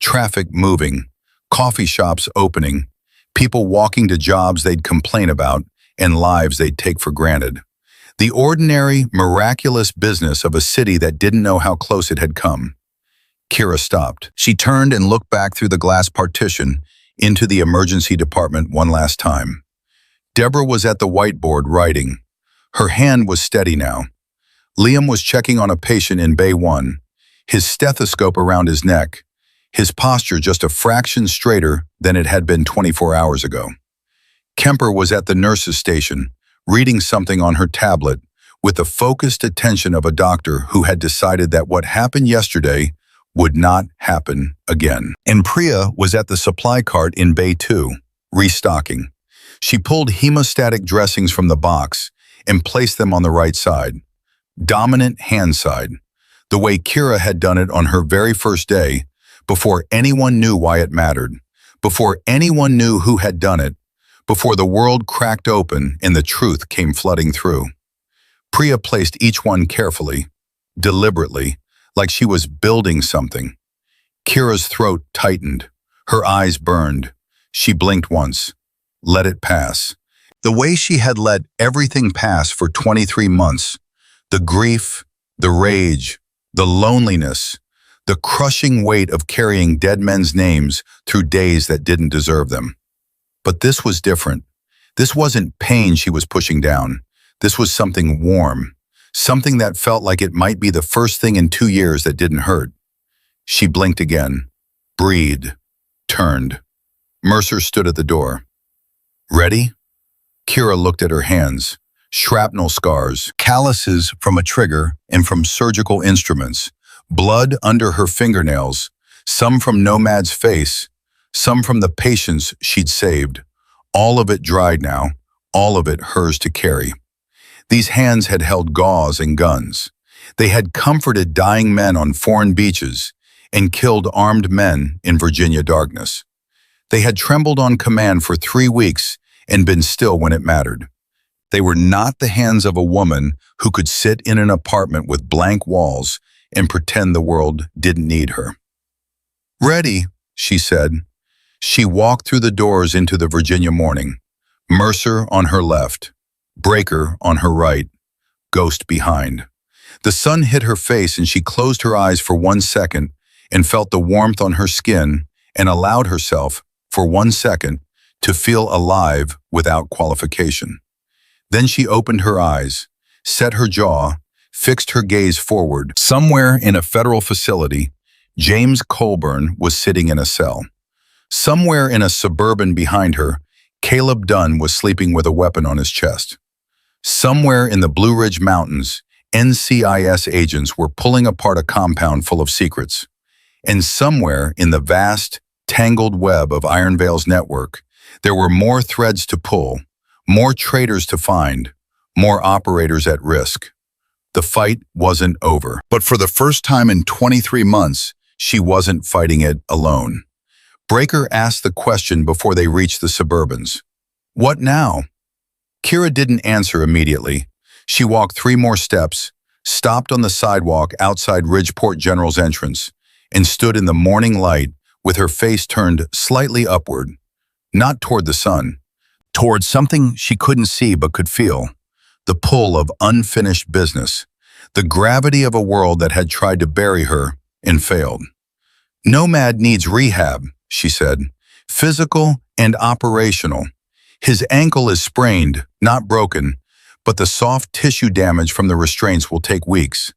Traffic moving, coffee shops opening, people walking to jobs they'd complain about and lives they'd take for granted. The ordinary, miraculous business of a city that didn't know how close it had come. Kira stopped. She turned and looked back through the glass partition into the emergency department one last time. Deborah was at the whiteboard writing. Her hand was steady now. Liam was checking on a patient in Bay 1, his stethoscope around his neck, his posture just a fraction straighter than it had been 24 hours ago. Kemper was at the nurse's station, reading something on her tablet, with the focused attention of a doctor who had decided that what happened yesterday would not happen again. And Priya was at the supply cart in Bay 2, restocking. She pulled hemostatic dressings from the box and placed them on the right side. Dominant hand side, the way Kira had done it on her very first day, before anyone knew why it mattered, before anyone knew who had done it, before the world cracked open and the truth came flooding through. Priya placed each one carefully, deliberately, like she was building something. Kira's throat tightened, her eyes burned. She blinked once, let it pass. The way she had let everything pass for 23 months, the grief, the rage, the loneliness, the crushing weight of carrying dead men's names through days that didn't deserve them. But this was different. This wasn't pain she was pushing down. This was something warm, something that felt like it might be the first thing in 2 years that didn't hurt. She blinked again, breathed, turned. Mercer stood at the door. Ready? Kira looked at her hands. Shrapnel scars, calluses from a trigger and from surgical instruments, blood under her fingernails, some from Nomad's face, some from the patients she'd saved. All of it dried now, all of it hers to carry. These hands had held gauze and guns. They had comforted dying men on foreign beaches and killed armed men in Virginia darkness. They had trembled on command for 3 weeks and been still when it mattered. They were not the hands of a woman who could sit in an apartment with blank walls and pretend the world didn't need her. Ready, she said. She walked through the doors into the Virginia morning. Mercer on her left, Breaker on her right, Ghost behind. The sun hit her face and she closed her eyes for 1 second and felt the warmth on her skin and allowed herself, for 1 second, to feel alive without qualification. Then she opened her eyes, set her jaw, fixed her gaze forward. Somewhere in a federal facility, James Colburn was sitting in a cell. Somewhere in a suburban behind her, Caleb Dunn was sleeping with a weapon on his chest. Somewhere in the Blue Ridge Mountains, NCIS agents were pulling apart a compound full of secrets. And somewhere in the vast, tangled web of Iron Veil's network, there were more threads to pull, more traitors to find, more operators at risk. The fight wasn't over. But for the first time in 23 months, she wasn't fighting it alone. Breaker asked the question before they reached the Suburbans. What now? Kira didn't answer immediately. She walked 3 more steps, stopped on the sidewalk outside Ridgeport General's entrance, and stood in the morning light with her face turned slightly upward, not toward the sun, toward something she couldn't see but could feel, the pull of unfinished business, the gravity of a world that had tried to bury her and failed. Nomad needs rehab, she said, physical and operational. His ankle is sprained, not broken, but the soft tissue damage from the restraints will take weeks.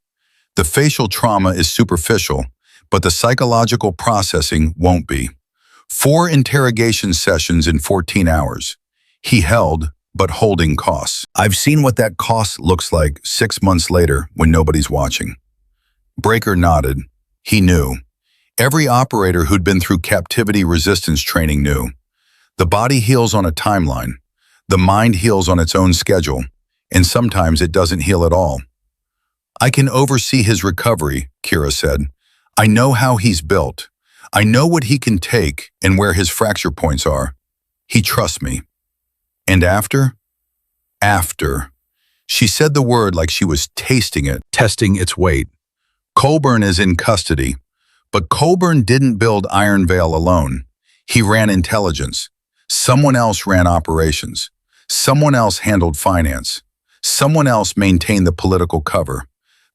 The facial trauma is superficial, but the psychological processing won't be. 4 interrogation sessions in 14 hours. He held, but holding costs. I've seen what that cost looks like 6 months later when nobody's watching. Breaker nodded. He knew. Every operator who'd been through captivity resistance training knew. The body heals on a timeline. The mind heals on its own schedule, and sometimes it doesn't heal at all. I can oversee his recovery, Kira said. I know how he's built. I know what he can take and where his fracture points are. He trusts me. And after? After. She said the word like she was tasting it, testing its weight. Colburn is in custody, but Colburn didn't build Iron Veil alone. He ran intelligence. Someone else ran operations. Someone else handled finance. Someone else maintained the political cover,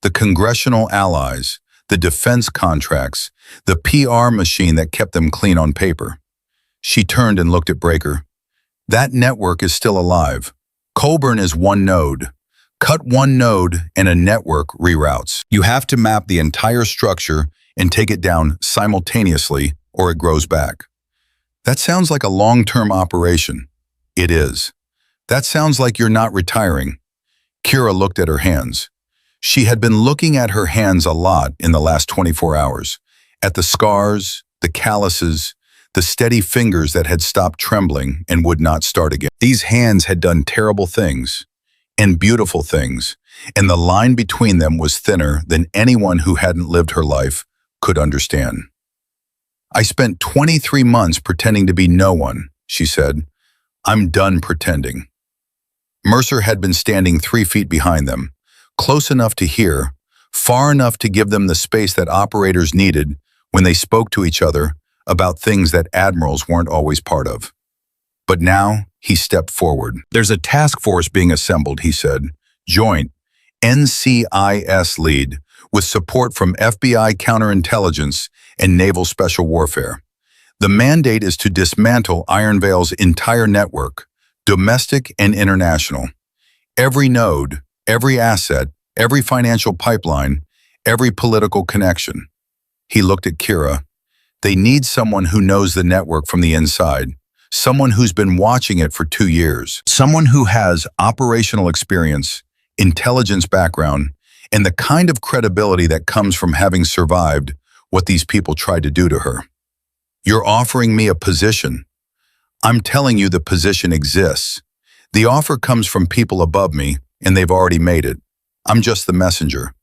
the congressional allies, the defense contracts, the PR machine that kept them clean on paper. She turned and looked at Breaker. That network is still alive. Colburn is one node. Cut one node and a network reroutes. You have to map the entire structure and take it down simultaneously or it grows back. That sounds like a long-term operation. It is. That sounds like you're not retiring. Kira looked at her hands. She had been looking at her hands a lot in the last 24 hours, at the scars, the calluses, the steady fingers that had stopped trembling and would not start again. These hands had done terrible things and beautiful things, and the line between them was thinner than anyone who hadn't lived her life could understand. I spent 23 months pretending to be no one, she said. I'm done pretending. Mercer had been standing 3 feet behind them, close enough to hear, far enough to give them the space that operators needed when they spoke to each other about things that admirals weren't always part of. But now, he stepped forward. There's a task force being assembled, he said. Joint, NCIS lead, with support from FBI counterintelligence and naval special warfare. The mandate is to dismantle Iron Veil's entire network, domestic and international. Every node, every asset, every financial pipeline, every political connection. He looked at Kira. They need someone who knows the network from the inside, someone who's been watching it for 2 years, someone who has operational experience, intelligence background, and the kind of credibility that comes from having survived what these people tried to do to her. You're offering me a position. I'm telling you the position exists. The offer comes from people above me, and they've already made it. I'm just the messenger.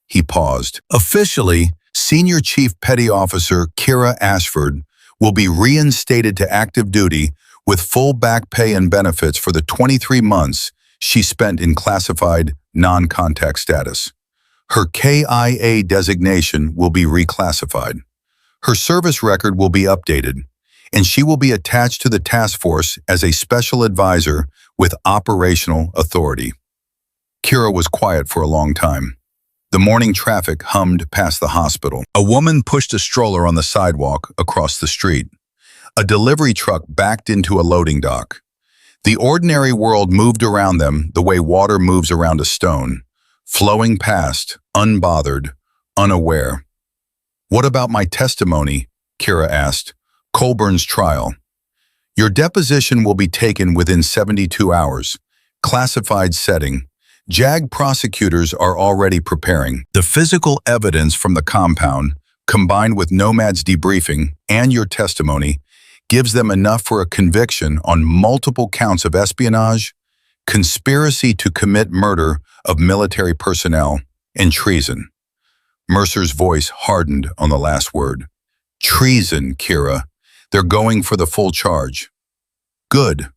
He paused. Officially, Senior Chief Petty Officer Kira Ashford will be reinstated to active duty with full back pay and benefits for the 23 months she spent in classified non-contact status. Her KIA designation will be reclassified. Her service record will be updated, and she will be attached to the task force as a special advisor with operational authority. Kira was quiet for a long time. The morning traffic hummed past the hospital. A woman pushed a stroller on the sidewalk across the street. A delivery truck backed into a loading dock. The ordinary world moved around them the way water moves around a stone, flowing past, unbothered, unaware. What about my testimony? Kira asked. Colburn's trial. Your deposition will be taken within 72 hours. Classified setting. JAG prosecutors are already preparing. The physical evidence from the compound, combined with Nomad's debriefing and your testimony, gives them enough for a conviction on multiple counts of espionage, conspiracy to commit murder of military personnel, and treason. Mercer's voice hardened on the last word. Treason, Kira. They're going for the full charge. Good.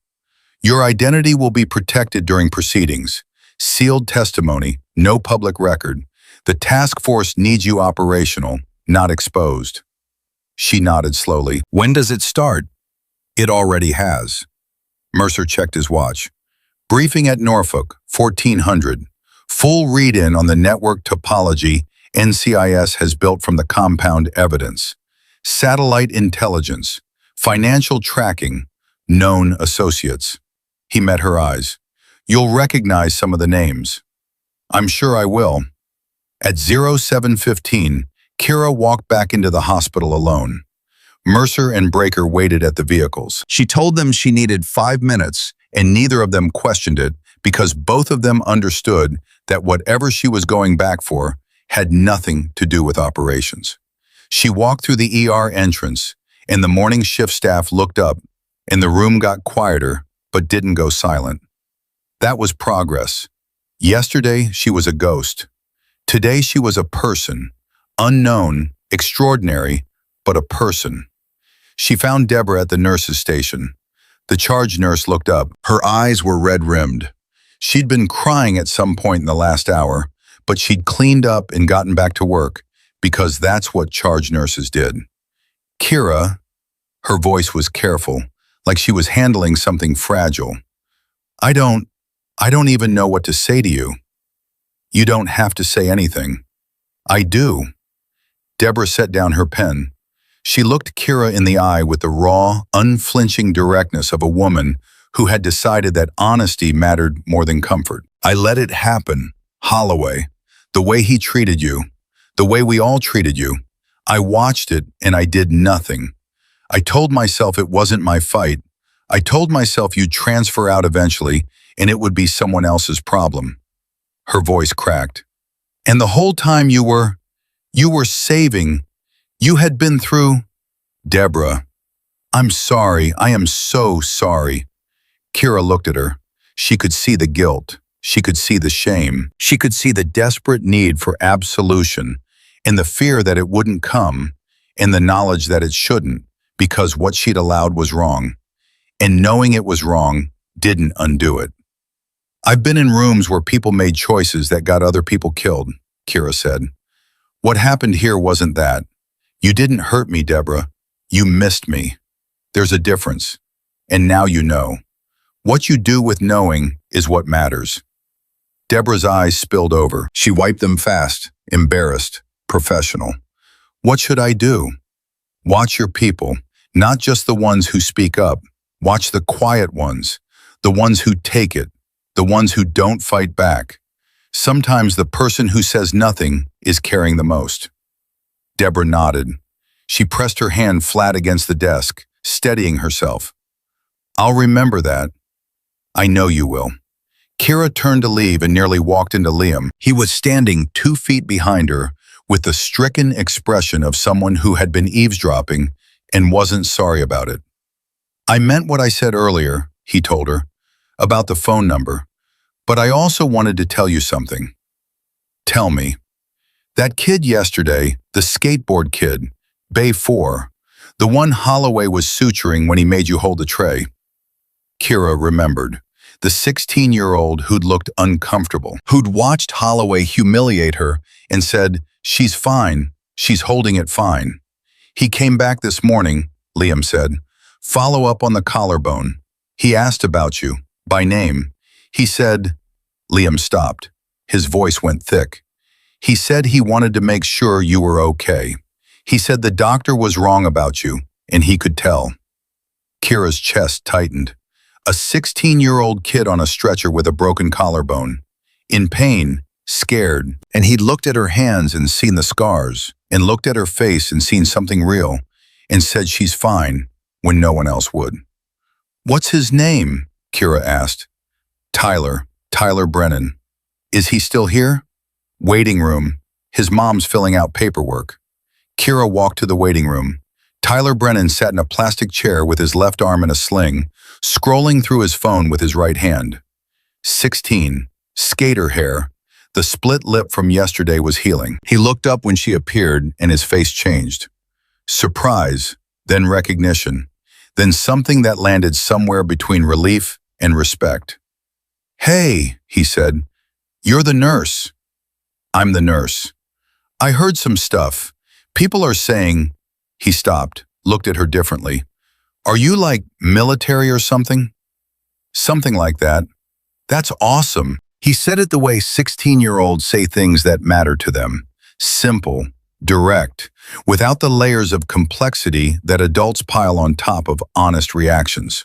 Your identity will be protected during proceedings. Sealed testimony, no public record. The task force needs you operational, not exposed. She nodded slowly. When does it start? It already has. Mercer checked his watch. Briefing at Norfolk, 1400. Full read-in on the network topology NCIS has built from the compound evidence. Satellite intelligence, financial tracking, known associates. He met her eyes. You'll recognize some of the names. I'm sure I will. At 0715, Kira walked back into the hospital alone. Mercer and Breaker waited at the vehicles. She told them she needed 5 minutes, and neither of them questioned it because both of them understood that whatever she was going back for had nothing to do with operations. She walked through the ER entrance, and the morning shift staff looked up, and the room got quieter, but didn't go silent. That was progress. Yesterday, she was a ghost. Today, she was a person. Unknown, extraordinary, but a person. She found Deborah at the nurse's station. The charge nurse looked up. Her eyes were red-rimmed. She'd been crying at some point in the last hour, but she'd cleaned up and gotten back to work, because that's what charge nurses did. Kira, her voice was careful, like she was handling something fragile. I don't even know what to say to you. You don't have to say anything. I do. Deborah set down her pen. She looked Kira in the eye with the raw, unflinching directness of a woman who had decided that honesty mattered more than comfort. I let it happen, Holloway. The way he treated you, the way we all treated you. I watched it and I did nothing. I told myself it wasn't my fight. I told myself you'd transfer out eventually and it would be someone else's problem. Her voice cracked. And the whole time you were saving. You had been through. Deborah, I'm sorry. I am so sorry. Kira looked at her. She could see the guilt. She could see the shame. She could see the desperate need for absolution and the fear that it wouldn't come and the knowledge that it shouldn't because what she'd allowed was wrong. And knowing it was wrong didn't undo it. I've been in rooms where people made choices that got other people killed, Kira said. What happened here wasn't that. You didn't hurt me, Deborah. You missed me. There's a difference. And now you know. What you do with knowing is what matters. Deborah's eyes spilled over. She wiped them fast, embarrassed, professional. What should I do? Watch your people, not just the ones who speak up. Watch the quiet ones, the ones who take it, the ones who don't fight back. Sometimes the person who says nothing is carrying the most. Deborah nodded. She pressed her hand flat against the desk, steadying herself. I'll remember that. I know you will. Kira turned to leave and nearly walked into Liam. He was standing 2 feet behind her with the stricken expression of someone who had been eavesdropping and wasn't sorry about it. I meant what I said earlier, he told her, about the phone number, but I also wanted to tell you something. Tell me. That kid yesterday, the skateboard kid, Bay 4, the one Holloway was suturing when he made you hold the tray. Kira remembered. The 16-year-old who'd looked uncomfortable, who'd watched Holloway humiliate her and said, she's fine, she's holding it fine. He came back this morning, Liam said. Follow up on the collarbone. He asked about you, by name. He said, Liam stopped. His voice went thick. He said he wanted to make sure you were okay. He said the doctor was wrong about you, and he could tell. Kira's chest tightened. A 16-year-old kid on a stretcher with a broken collarbone. In pain, scared, and he'd looked at her hands and seen the scars, and looked at her face and seen something real, and said she's fine when no one else would. What's his name? Kira asked. Tyler Brennan. Is he still here? Waiting room. His mom's filling out paperwork. Kira walked to the waiting room. Tyler Brennan sat in a plastic chair with his left arm in a sling, scrolling through his phone with his right hand. 16. Skater hair. The split lip from yesterday was healing. He looked up when she appeared and his face changed. Surprise, then recognition, then something that landed somewhere between relief and respect. Hey, he said, you're the nurse. I'm the nurse. I heard some stuff. People are saying. He stopped, looked at her differently. Are you like military or something? Something like that. That's awesome. He said it the way 16-year-olds say things that matter to them. Simple, direct, without the layers of complexity that adults pile on top of honest reactions.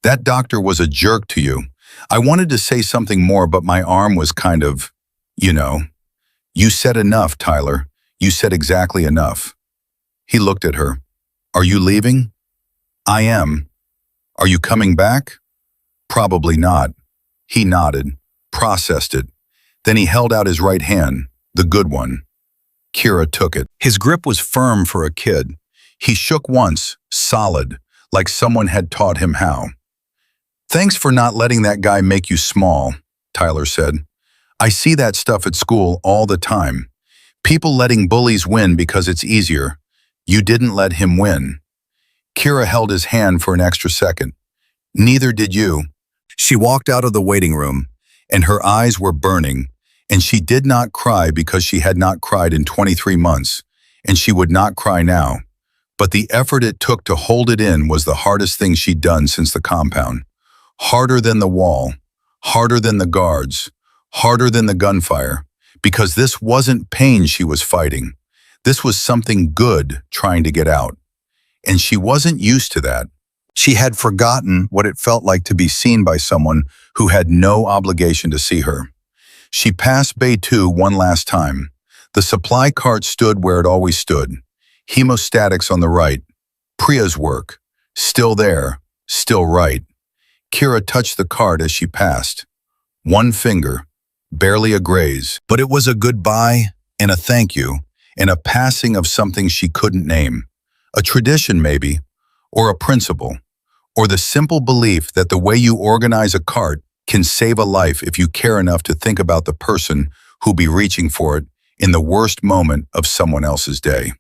That doctor was a jerk to you. I wanted to say something more, but my arm was kind of, You said enough, Tyler. You said exactly enough. He looked at her. Are you leaving? I am. Are you coming back? Probably not. He nodded, processed it. Then he held out his right hand, the good one. Kira took it. His grip was firm for a kid. He shook once, solid, like someone had taught him how. Thanks for not letting that guy make you small, Tyler said. I see that stuff at school all the time. People letting bullies win because it's easier. You didn't let him win. Kira held his hand for an extra second. Neither did you. She walked out of the waiting room, and her eyes were burning, and she did not cry because she had not cried in 23 months, and she would not cry now. But the effort it took to hold it in was the hardest thing she'd done since the compound. Harder than the wall, harder than the guards, harder than the gunfire, because this wasn't pain she was fighting. This was something good trying to get out. and she wasn't used to that. She had forgotten what it felt like to be seen by someone who had no obligation to see her. She passed Bay 2 one last time. The supply cart stood where it always stood. Hemostatics on the right. Priya's work. Still there. Still right. Kira touched the cart as she passed. One finger. Barely a graze. But it was a goodbye and a thank you and a passing of something she couldn't name. A tradition maybe, or a principle, or the simple belief that the way you organize a cart can save a life if you care enough to think about the person who'll be reaching for it in the worst moment of someone else's day.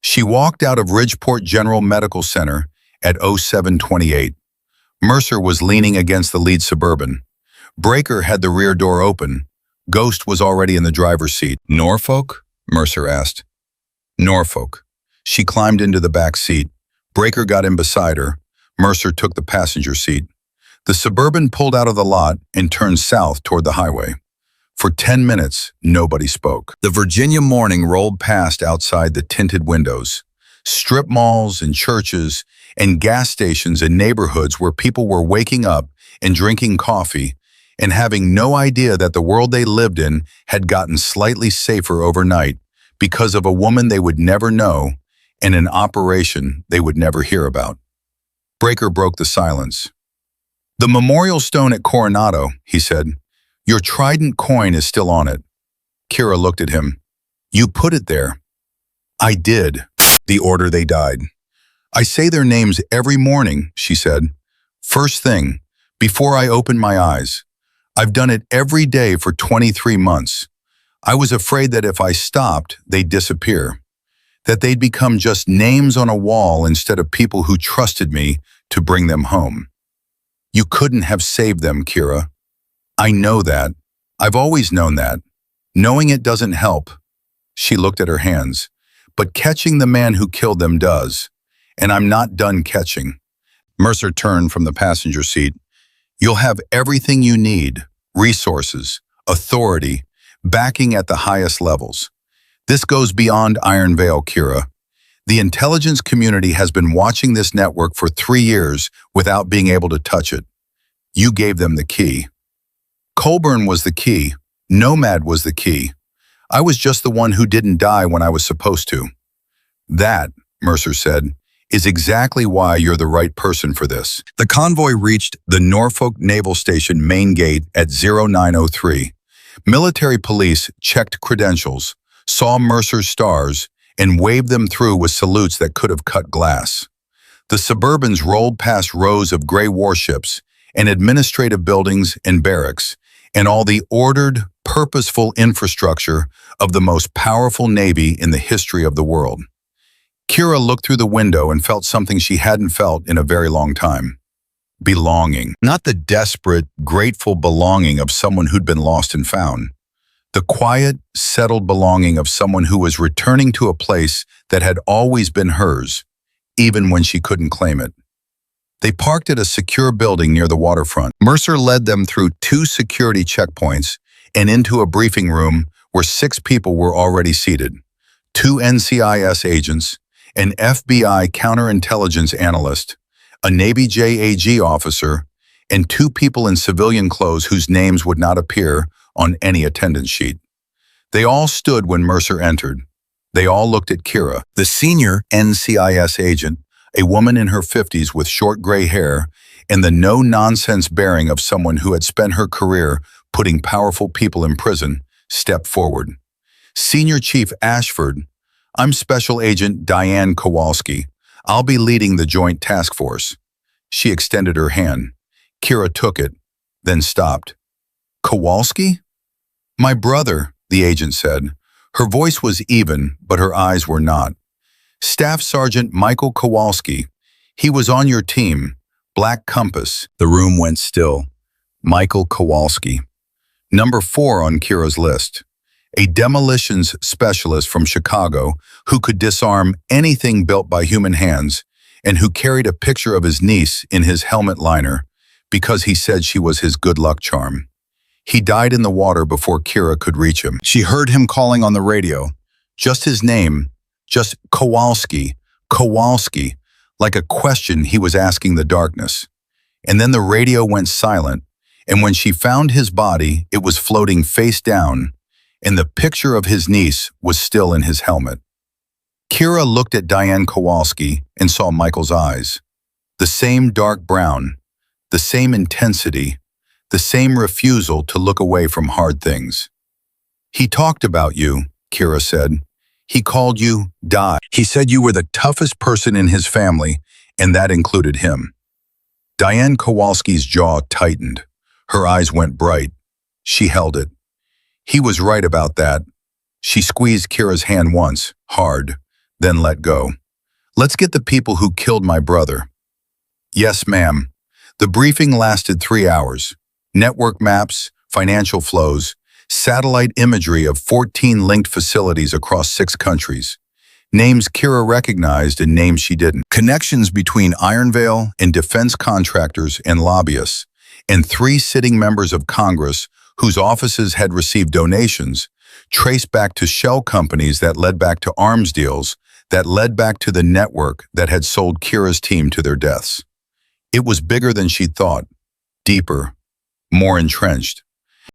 She walked out of Ridgeport General Medical Center at 0728. Mercer was leaning against the lead Suburban. Breaker had the rear door open. Ghost was already in the driver's seat. "Norfolk?" Mercer asked. "Norfolk." She climbed into the back seat. Breaker got in beside her. Mercer took the passenger seat. The Suburban pulled out of the lot and turned south toward the highway. For 10 minutes, nobody spoke. The Virginia morning rolled past outside the tinted windows. Strip malls and churches and gas stations and neighborhoods where people were waking up and drinking coffee and having no idea that the world they lived in had gotten slightly safer overnight because of a woman they would never know and an operation they would never hear about. Breaker broke the silence. "The memorial stone at Coronado," he said. "Your trident coin is still on it." Kira looked at him. "You put it there." "I did." The order they died. "I say their names every morning," she said. "First thing, before I open my eyes. I've done it every day for 23 months. I was afraid that if I stopped, they'd disappear. That they'd become just names on a wall instead of people who trusted me to bring them home. You couldn't have saved them, Kira. I know that. I've always known that. Knowing it doesn't help." She looked at her hands. "But catching the man who killed them does. And I'm not done catching." Mercer turned from the passenger seat. "You'll have everything you need, resources, authority, backing at the highest levels. This goes beyond Iron Veil, Kira. The intelligence community has been watching this network for 3 years without being able to touch it. You gave them the key. Colburn was the key. Nomad was the key. I was just the one who didn't die when I was supposed to. That," Mercer said, "is exactly why you're the right person for this." The convoy reached the Norfolk Naval Station main gate at 0903. Military police checked credentials, saw Mercer's stars, and waved them through with salutes that could have cut glass. The Suburbans rolled past rows of gray warships and administrative buildings and barracks, and all the ordered, purposeful infrastructure of the most powerful navy in the history of the world. Kira looked through the window and felt something she hadn't felt in a very long time. Belonging. Not the desperate, grateful belonging of someone who'd been lost and found. The quiet, settled belonging of someone who was returning to a place that had always been hers, even when she couldn't claim it. They parked at a secure building near the waterfront. Mercer led them through 2 security checkpoints and into a briefing room where 6 people were already seated. 2 NCIS agents, an FBI counterintelligence analyst, a Navy JAG officer, and 2 people in civilian clothes whose names would not appear on any attendance sheet. They all stood when Mercer entered. They all looked at Kira, the senior NCIS agent, a woman in her 50s with short gray hair and the no-nonsense bearing of someone who had spent her career putting powerful people in prison, stepped forward. Senior Chief Ashford, "I'm Special Agent Diane Kowalski. I'll be leading the Joint Task Force." She extended her hand. Kira took it, then stopped. "Kowalski?" "My brother," the agent said. Her voice was even, but her eyes were not. "Staff Sergeant Michael Kowalski. He was on your team. Black Compass." The room went still. Michael Kowalski. Number 4 on Kira's list. A demolitions specialist from Chicago who could disarm anything built by human hands and who carried a picture of his niece in his helmet liner because he said she was his good luck charm. He died in the water before Kira could reach him. She heard him calling on the radio. Just his name. Just Kowalski. Kowalski. like a question he was asking the darkness. And then the radio went silent, and when she found his body, it was floating face down, and the picture of his niece was still in his helmet. Kira looked at Diane Kowalski and saw Michael's eyes. The same dark brown, the same intensity, the same refusal to look away from hard things. "He talked about you," Kira said. "He called you Die. He said you were the toughest person in his family, and that included him." Diane Kowalski's jaw tightened. Her eyes went bright. She held it. "He was right about that." She squeezed Kira's hand once, hard, then let go. "Let's get the people who killed my brother." "Yes, ma'am." The briefing lasted 3 hours. Network maps, financial flows, satellite imagery of 14 linked facilities across 6 countries. Names Kira recognized and names she didn't. Connections between Ironvale and defense contractors and lobbyists, and 3 sitting members of Congress whose offices had received donations, traced back to shell companies that led back to arms deals, that led back to the network that had sold Kira's team to their deaths. It was bigger than she thought, deeper, more entrenched.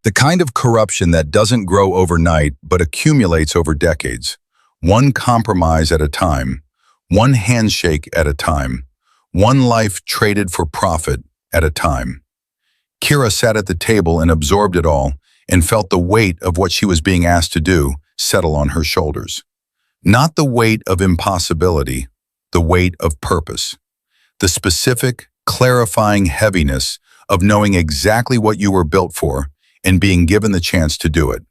The kind of corruption that doesn't grow overnight but accumulates over decades. One compromise at a time, one handshake at a time, one life traded for profit at a time. Kira sat at the table and absorbed it all and felt the weight of what she was being asked to do settle on her shoulders. Not the weight of impossibility, the weight of purpose. The specific, clarifying heaviness of knowing exactly what you were built for and being given the chance to do it.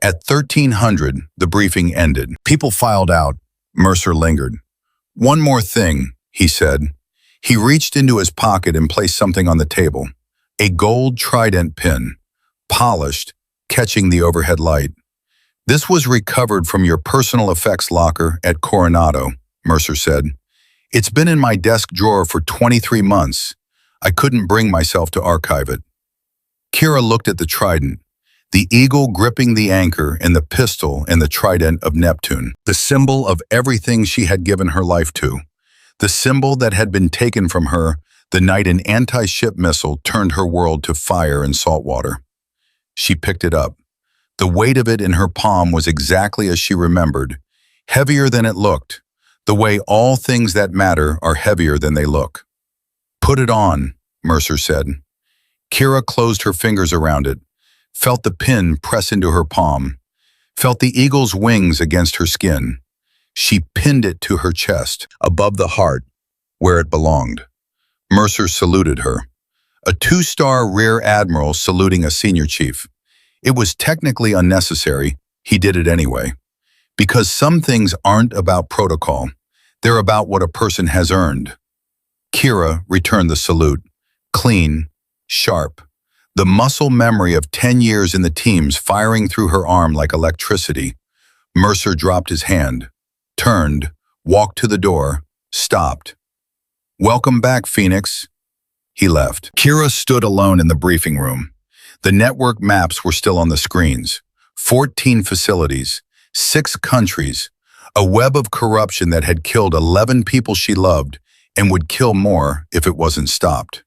At 1300, the briefing ended. People filed out. Mercer lingered. "One more thing," he said. He reached into his pocket and placed something on the table. A gold trident pin, polished, catching the overhead light. "This was recovered from your personal effects locker at Coronado," Mercer said. "It's been in my desk drawer for 23 months. I couldn't bring myself to archive it." Kira looked at the trident, the eagle gripping the anchor and the pistol and the trident of Neptune, the symbol of everything she had given her life to, the symbol that had been taken from her the night an anti-ship missile turned her world to fire and salt water. She picked it up. The weight of it in her palm was exactly as she remembered, heavier than it looked, the way all things that matter are heavier than they look. "Put it on," Mercer said. Kira closed her fingers around it, felt the pin press into her palm, felt the eagle's wings against her skin. She pinned it to her chest, above the heart, where it belonged. Mercer saluted her. A 2-star Rear Admiral saluting a senior chief. It was technically unnecessary. He did it anyway. Because some things aren't about protocol. They're about what a person has earned. Kira returned the salute, clean, sharp. The muscle memory of 10 years in the teams firing through her arm like electricity. Mercer dropped his hand, turned, walked to the door, stopped. "Welcome back, Phoenix." He left. Kira stood alone in the briefing room. The network maps were still on the screens. 14 facilities, 6 countries, a web of corruption that had killed 11 people she loved and would kill more if it wasn't stopped.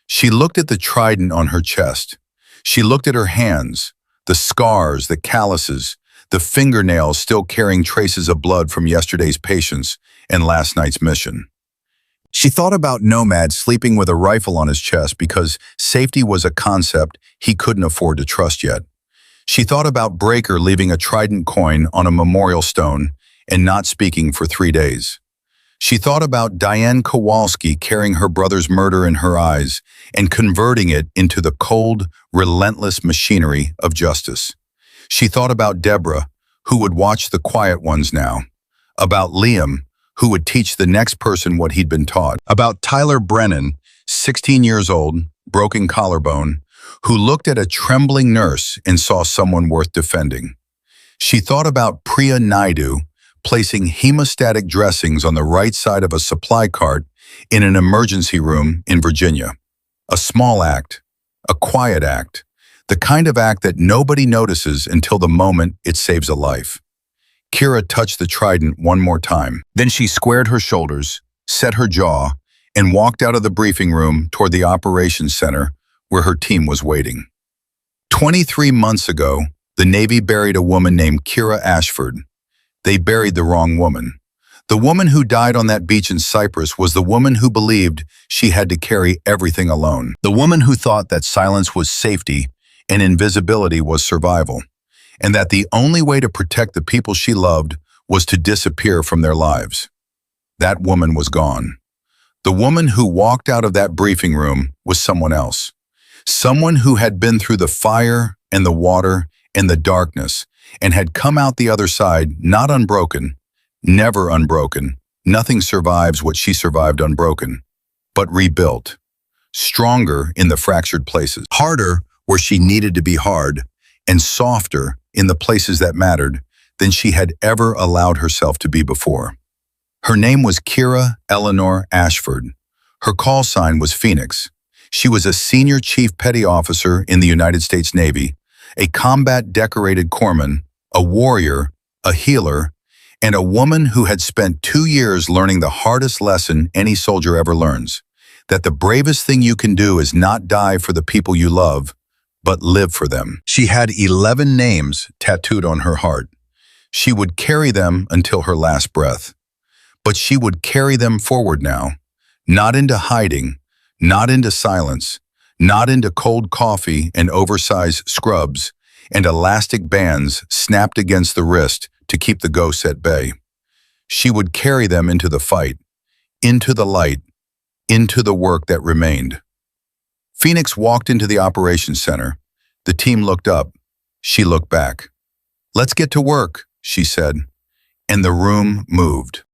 She looked at the trident on her chest. She looked at her hands, the scars, the calluses, the fingernails still carrying traces of blood from yesterday's patients and last night's mission. She thought about Nomad sleeping with a rifle on his chest because safety was a concept he couldn't afford to trust yet. She thought about Breaker leaving a trident coin on a memorial stone and not speaking for 3 days. She thought about Diane Kowalski carrying her brother's murder in her eyes and converting it into the cold, relentless machinery of justice. She thought about Deborah, who would watch the quiet ones now. About Liam, who would teach the next person what he'd been taught. About Tyler Brennan, 16 years old, broken collarbone, who looked at a trembling nurse and saw someone worth defending. She thought about Priya Naidu, placing hemostatic dressings on the right side of a supply cart in an emergency room in Virginia. A small act, a quiet act, the kind of act that nobody notices until the moment it saves a life. Kira touched the trident one more time. Then she squared her shoulders, set her jaw, and walked out of the briefing room toward the operations center where her team was waiting. 23 months ago, the Navy buried a woman named Kira Ashford. They buried the wrong woman. The woman who died on that beach in Cyprus was the woman who believed she had to carry everything alone. The woman who thought that silence was safety and invisibility was survival, and that the only way to protect the people she loved was to disappear from their lives. That woman was gone. The woman who walked out of that briefing room was someone else. Someone who had been through the fire and the water and the darkness and had come out the other side not unbroken, never unbroken. Nothing survives what she survived unbroken, but rebuilt. Stronger in the fractured places, harder where she needed to be hard, and softer in the places that mattered than she had ever allowed herself to be before. Her name was Kira Eleanor Ashford. Her call sign was Phoenix. She was a senior chief petty officer in the United States Navy, a combat-decorated corpsman, a warrior, a healer, and a woman who had spent 2 years learning the hardest lesson any soldier ever learns, that the bravest thing you can do is not die for the people you love, but live for them. She had 11 names tattooed on her heart. She would carry them until her last breath. But she would carry them forward now, not into hiding, not into silence, not into cold coffee and oversized scrubs and elastic bands snapped against the wrist to keep the ghosts at bay. She would carry them into the fight, into the light, into the work that remained. Phoenix walked into the operations center. The team looked up. She looked back. "Let's get to work," she said, and the room moved.